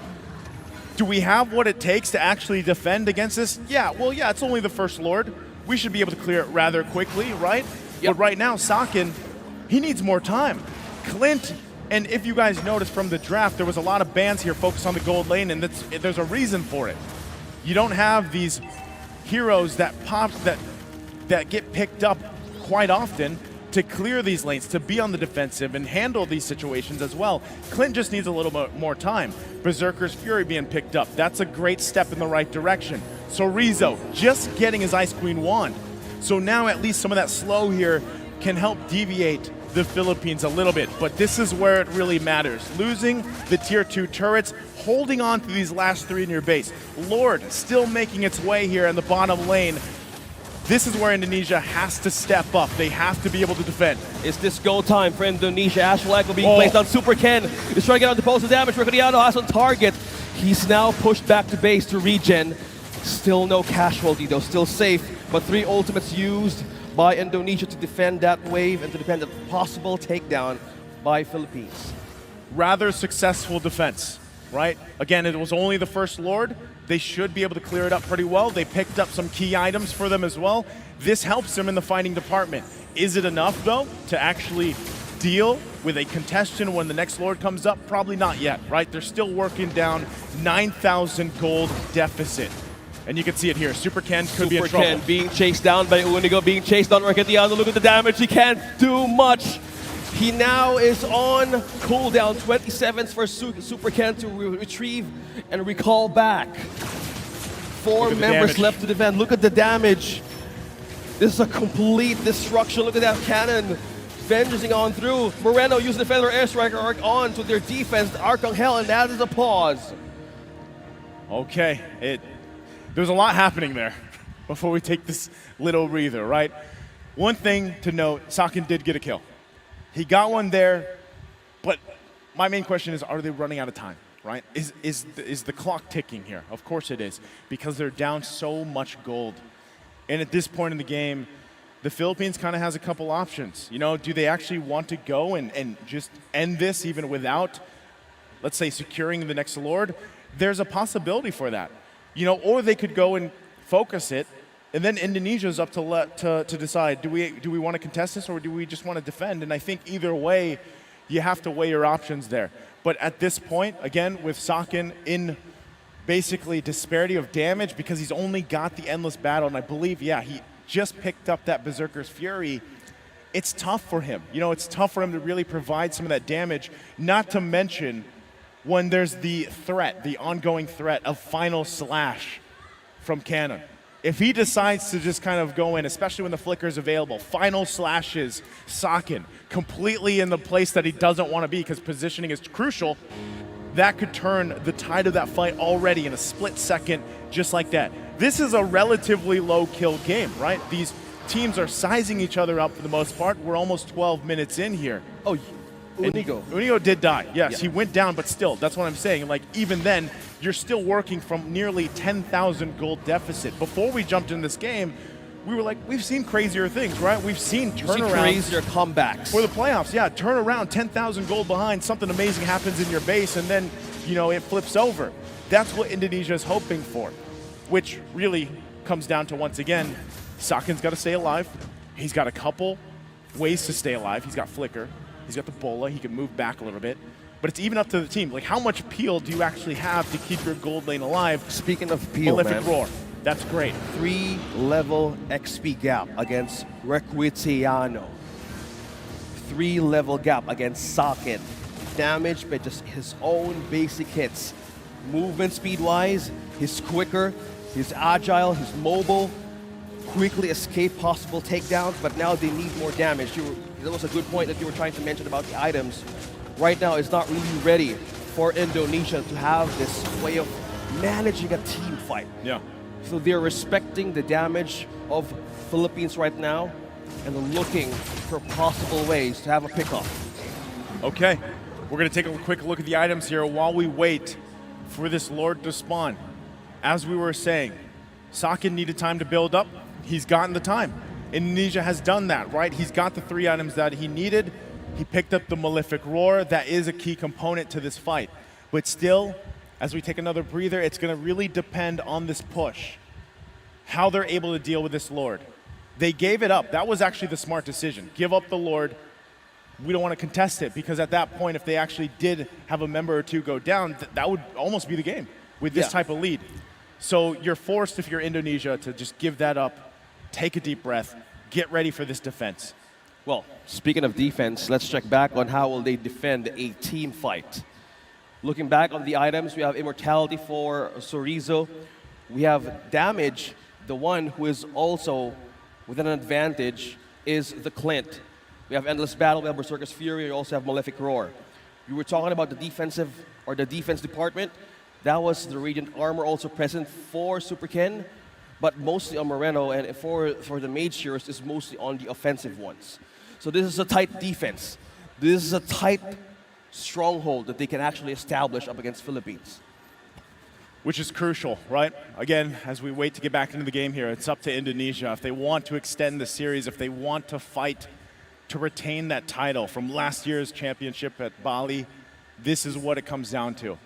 Do we have what it takes to actually defend against this? Yeah, well, yeah, it's only the first Lord. We should be able to clear it rather quickly, right? Yep. But right now, Sakin, he needs more time. Clint, and if you guys noticed from the draft, there was a lot of bans here focused on the gold lane, and there's a reason for it. You don't have these heroes that get picked up quite often to clear these lanes, to be on the defensive and handle these situations as well. Clint just needs a little bit more time. Berserker's Fury being picked up. That's a great step in the right direction. Chorizo just getting his Ice Queen wand. So now at least some of that slow here can help deviate the Philippines a little bit. But this is where it really matters. Losing the tier 2 turrets, holding on to these last 3 in your base. Lord still making its way here in the bottom lane. This is where Indonesia has to step up. They have to be able to defend. Is this go time for Indonesia? Ashwag being placed on Super Ken. He's trying to get on the postal damage. Ricardiano has on target. He's now pushed back to base to regen. Still no casualty though, still safe. But 3 ultimates used by Indonesia to defend that wave and to defend a possible takedown by Philippines. Rather successful defense, right? Again, it was only the first Lord. They should be able to clear it up pretty well. They picked up some key items for them as well. This helps them in the fighting department. Is it enough, though, to actually deal with a contestant when the next Lord comes up? Probably not yet, right? They're still working down 9,000 gold deficit. And you can see it here. Super Ken could be in trouble. Super Ken being chased down by Unigo, being chased down by Ricardiano. Look at the damage. He can't do much. He now is on cooldown, 20 seconds for Super Ken to retrieve and recall back. 4 members left to defend. Look at the damage. This is a complete destruction. Look at that cannon. Vengeancing on through. Moreno using the Feather Airstriker arc on to their defense, Arcangel, and that is a pause. Okay, there's a lot happening there before we take this little breather, right? One thing to note, Sakin did get a kill. He got one there, but my main question is, are they running out of time, right? Is the clock ticking here? Of course it is, because they're down so much gold. And at this point in the game, the Philippines kind of has a couple options. You know, do they actually want to go and just end this even without, let's say, securing the next Lord? There's a possibility for that. You know, or they could go and focus it, and then Indonesia's up to decide, do we want to contest this or do we just want to defend? And I think either way, you have to weigh your options there. But at this point, again, with Sakin in basically disparity of damage because he's only got the Endless Battle, and I believe, yeah, he just picked up that Berserker's Fury, it's tough for him. You know, it's tough for him to really provide some of that damage, not to mention when there's the threat, the ongoing threat of Final Slash from Cannon. If he decides to just kind of go in, especially when the flicker is available, Final Slashes Sakin completely in the place that he doesn't want to be because positioning is crucial, that could turn the tide of that fight already in a split second just like that. This is a relatively low kill game, right? These teams are sizing each other up for the most part. We're almost 12 minutes in here. Oh, Unigo did die, yes. Yeah. He went down, but still, that's what I'm saying. Like, even then, you're still working from nearly 10,000 gold deficit. Before we jumped in this game, we were like, we've seen crazier things, right? We've seen turnarounds. Crazier comebacks. For the playoffs, yeah. Turn around, 10,000 gold behind, something amazing happens in your base, and then, you know, it flips over. That's what Indonesia is hoping for, which really comes down to, once again, Sakin's got to stay alive. He's got a couple ways to stay alive. He's got Flicker. He's got the Bola. He can move back a little bit. But it's even up to the team. Like, how much peel do you actually have to keep your gold lane alive? Speaking of peel, Malefic Roar. That's great. 3-level XP gap against Ricardiano. 3-level gap against Sakin. Damaged by just his own basic hits. Movement speed-wise, he's quicker, he's agile, he's mobile. Quickly escape possible takedowns, but now they need more damage. That was a good point that you were trying to mention about the items. Right now, it's not really ready for Indonesia to have this way of managing a team fight. Yeah. So they're respecting the damage of Philippines right now and looking for possible ways to have a pickoff. Okay, we're gonna take a quick look at the items here while we wait for this Lord to spawn. As we were saying, Sakin needed time to build up. He's gotten the time. Indonesia has done that, right? He's got the 3 items that he needed. He picked up the Malefic Roar. That is a key component to this fight. But still, as we take another breather, it's going to really depend on this push, how they're able to deal with this Lord. They gave it up. That was actually the smart decision. Give up the Lord. We don't want to contest it, because at that point, if they actually did have a member or two go down, that would almost be the game with this type of lead. So you're forced, if you're Indonesia, to just give that up, take a deep breath, get ready for this defense. Well, speaking of defense, let's check back on how will they defend a team fight. Looking back on the items, we have Immortality for Sorizo. We have Damage, the one who is also with an advantage is the Clint. We have Endless Battle, we have Berserker's Fury, we also have Malefic Roar. You were talking about the defensive or the defense department. That was the Radiant Armor also present for Super Ken, but mostly on Moreno, and for the Mage Heroes is mostly on the offensive ones. So this is a tight defense. This is a tight stronghold that they can actually establish up against Philippines. Which is crucial, right? Again, as we wait to get back into the game here, it's up to Indonesia. If they want to extend the series, if they want to fight to retain that title from last year's championship at Bali, this is what it comes down to.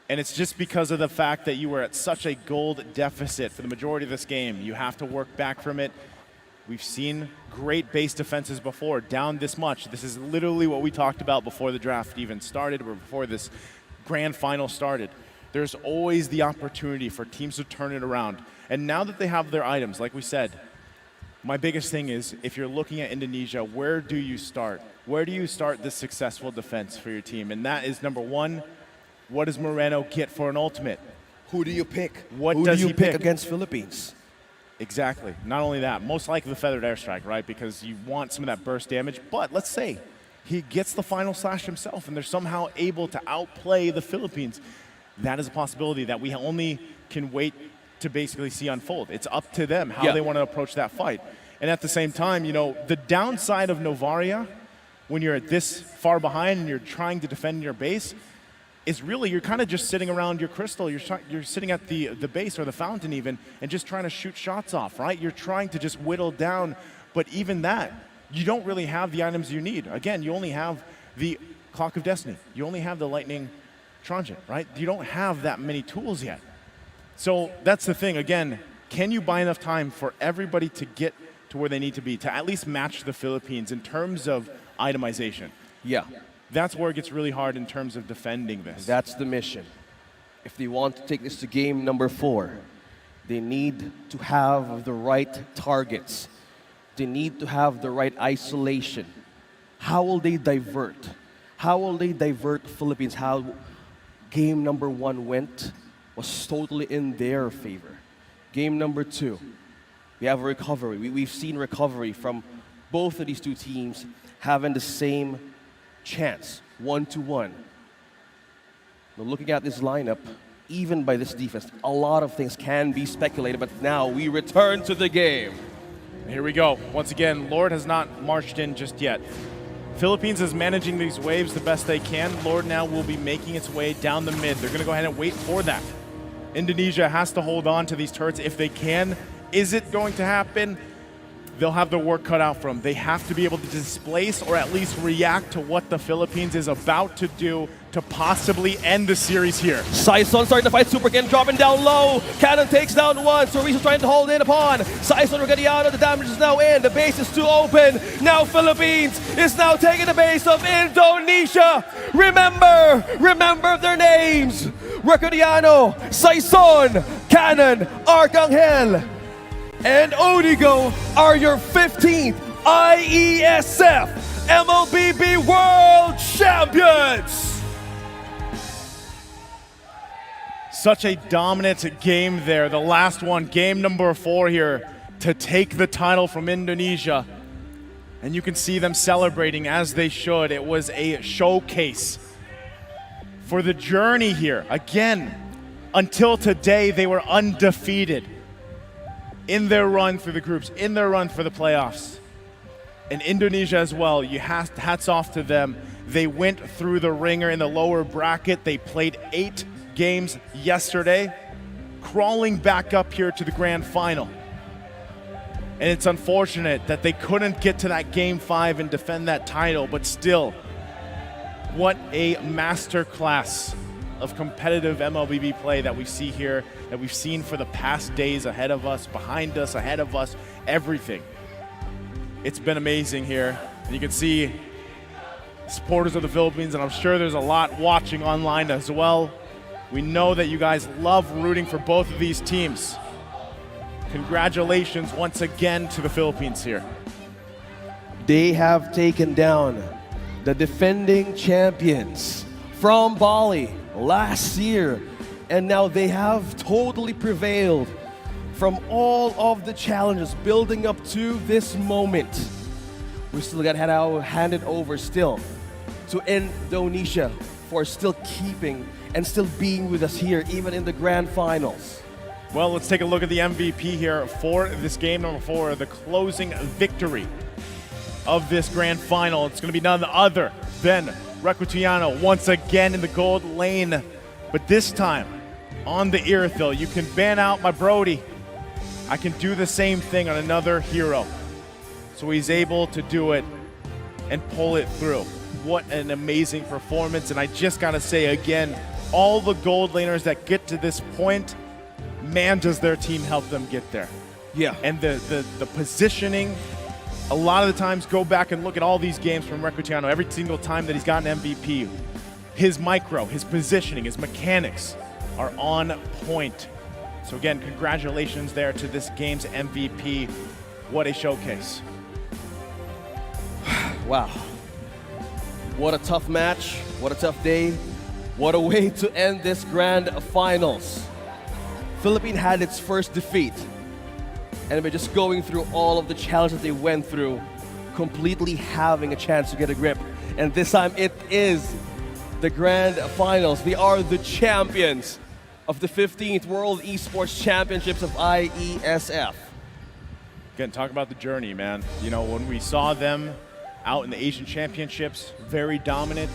And it's just because of the fact that you were at such a gold deficit for the majority of this game. You have to work back from it. We've seen great base defenses before, down this much. This is literally what we talked about before the draft even started, or before this grand final started. There's always the opportunity for teams to turn it around. And now that they have their items, like we said, my biggest thing is, if you're looking at Indonesia, where do you start? Where do you start this successful defense for your team? And that is number one, what does Moreno get for an ultimate? Who do you pick? What Who does do you he pick pick? against Philippines? Exactly. Not only that, most likely the Feathered Airstrike, right? Because you want some of that burst damage. But let's say he gets the final slash himself and they're somehow able to outplay the Philippines. That is a possibility that we only can wait to basically see unfold. It's up to them how they want to approach that fight. And at the same time, you know, the downside of Novaria, when you're this far behind and you're trying to defend your base, is really you're kind of just sitting around your crystal. You're sitting at the base or the fountain even and just trying to shoot shots off, right? You're trying to just whittle down, but even that, you don't really have the items you need. Again, you only have the Clock of Destiny. You only have the Lightning Transient, right? You don't have that many tools yet. So that's the thing. Again, can you buy enough time for everybody to get to where they need to be, to at least match the Philippines in terms of itemization? Yeah. That's where it gets really hard in terms of defending this. That's the mission. If they want to take this to game number 4, they need to have the right targets. They need to have the right isolation. How will they divert? How will they divert Philippines? How game number 1 went was totally in their favor. Game number 2, we have a recovery. We've seen recovery from both of these two teams having the same chance, 1-1. Now looking at this lineup, even by this defense, a lot of things can be speculated, but now we return to the game. Here we go. Once again, Lord has not marched in just yet. Philippines is managing these waves the best they can. Lord now will be making its way down the mid. They're going to go ahead and wait for that. Indonesia has to hold on to these turrets if they can. Is it going to happen? They'll have their work cut out for them. They have to be able to displace or at least react to what the Philippines is about to do to possibly end the series here. Saison starting to fight Super Ken, dropping down low. Cannon takes down one. Soriso trying to hold in upon. Saison Regadiano, the damage is now in. The base is too open. Now Philippines is now taking the base of Indonesia. Remember their names. Regadiano, Saison, Cannon, Arcangel, and Odigo are your 15th IESF MLBB World Champions! Such a dominant game there. The last one, game number 4 here, to take the title from Indonesia. And you can see them celebrating as they should. It was a showcase for the journey here. Again, until today, they were undefeated in their run through the groups, in their run for the playoffs. And Indonesia as well, hats off to them. They went through the ringer in the lower bracket. They played 8 games yesterday, crawling back up here to the grand final. And it's unfortunate that they couldn't get to that game 5 and defend that title, but still, what a masterclass of competitive MLBB play that we see here, that we've seen for the past days ahead of us, behind us, ahead of us, everything. It's been amazing here. And you can see supporters of the Philippines, and I'm sure there's a lot watching online as well. We know that you guys love rooting for both of these teams. Congratulations once again to the Philippines here. They have taken down the defending champions from Bali last year, and now they have totally prevailed from all of the challenges building up to this moment, we still got handed over still to Indonesia for still keeping and still being with us here, even in the grand finals. Well, let's take a look at the MVP here for this game number 4, the closing victory of this grand final. It's going to be none other than Recutiano once again in the gold lane, but this time on the Irithyll. You can ban out my Brody. I can do the same thing on another hero. So he's able to do it and pull it through. What an amazing performance. And I just got to say again, all the gold laners that get to this point, man, does their team help them get there. Yeah. And the positioning, a lot of the times go back and look at all these games from Recutiano. Every single time that he's gotten MVP, his micro, his positioning, his mechanics are on point. So again, congratulations there to this game's MVP. What a showcase. Wow. What a tough match. What a tough day. What a way to end this grand finals. Philippines had its first defeat. And by just going through all of the challenges they went through, completely having a chance to get a grip. And this time it is the grand finals. They are the champions of the 15th World Esports Championships of IESF. Again, talk about the journey, man. You know, when we saw them out in the Asian Championships, very dominant,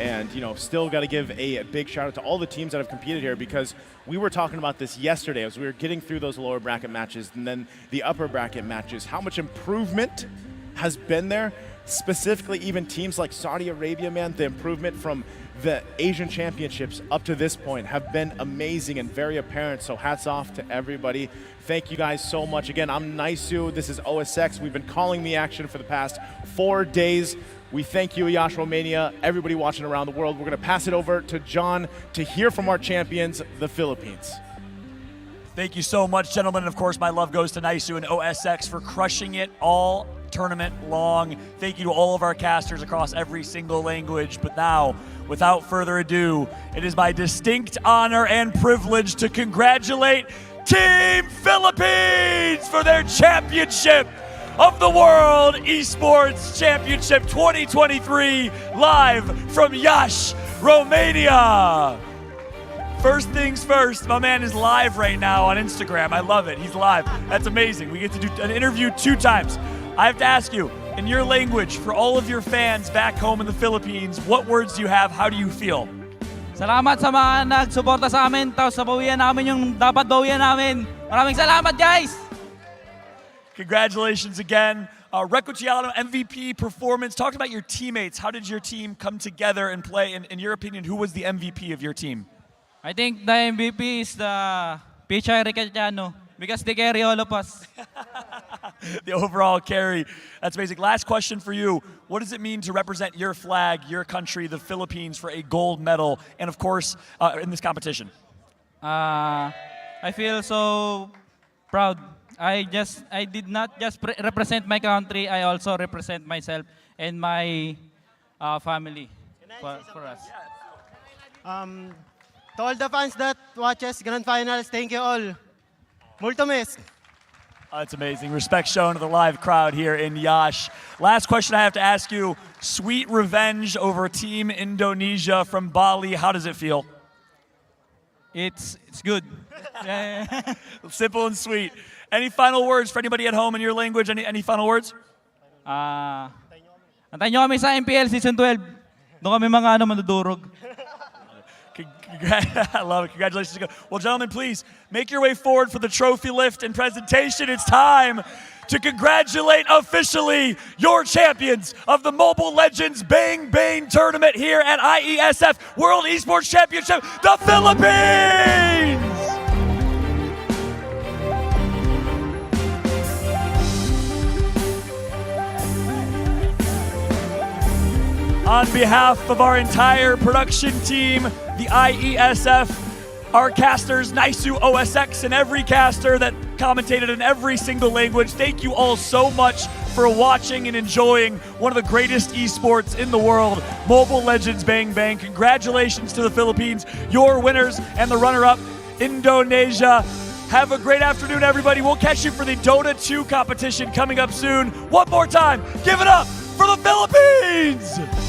and, you know, still got to give a big shout out to all the teams that have competed here, because we were talking about this yesterday as we were getting through those lower bracket matches and then the upper bracket matches, how much improvement has been there. Specifically, even teams like Saudi Arabia, man, the improvement from the Asian Championships up to this point have been amazing and very apparent. So hats off to everybody. Thank you guys so much. Again, I'm Naisu. This is OSX. We've been calling the action for the past 4 days. We thank you, IESF Romania, everybody watching around the world. We're going to pass it over to John to hear from our champions, the Philippines. Thank you so much, gentlemen. And of course, my love goes to Naisu and OSX for crushing it all tournament long. Thank you to all of our casters across every single language. But now, without further ado, it is my distinct honor and privilege to congratulate Team Philippines for their championship of the World Esports Championship 2023, live from Iași, Romania. First things first, my man is live right now on Instagram. I love it. He's live. That's amazing. We get to do an interview 2 times. I have to ask you, in your language, for all of your fans back home in the Philippines, what words do you have? How do you feel? Salamat sa mga nagsuporta sa amin, tapos nabawian namin yung dapat bawian namin. Maraming salamat, guys! Congratulations again. Recutiano MVP performance. Talk about your teammates. How did your team come together and play? In your opinion, who was the MVP of your team? I think the MVP is the Pichay Recutiano because they carry all of us. The overall carry. That's amazing. Last question for you. What does it mean to represent your flag, your country, the Philippines, for a gold medal, and of course, in this competition? I feel so proud. I did not just represent my country, I also represent myself and my family for us. To all the fans that watches Grand Finals, thank you all. Multumis. That's amazing. Respect shown to the live crowd here in Iași. Last question I have to ask you. Sweet revenge over Team Indonesia from Bali. How does it feel? It's good. Simple and sweet. Any final words for anybody at home in your language? Any final words? Antayin nyo kami sa MPL Season 12. Doon kami mga madudurog. I love it. Congratulations. Well, gentlemen, please make your way forward for the trophy lift and presentation. It's time to congratulate officially your champions of the Mobile Legends Bang Bang tournament here at IESF World Esports Championship, the Philippines! On behalf of our entire production team, the IESF, our casters, Naisu, OSX, and every caster that commentated in every single language, thank you all so much for watching and enjoying one of the greatest esports in the world, Mobile Legends Bang Bang. Congratulations to the Philippines, your winners, and the runner-up, Indonesia. Have a great afternoon, everybody. We'll catch you for the Dota 2 competition coming up soon. One more time, give it up for the Philippines!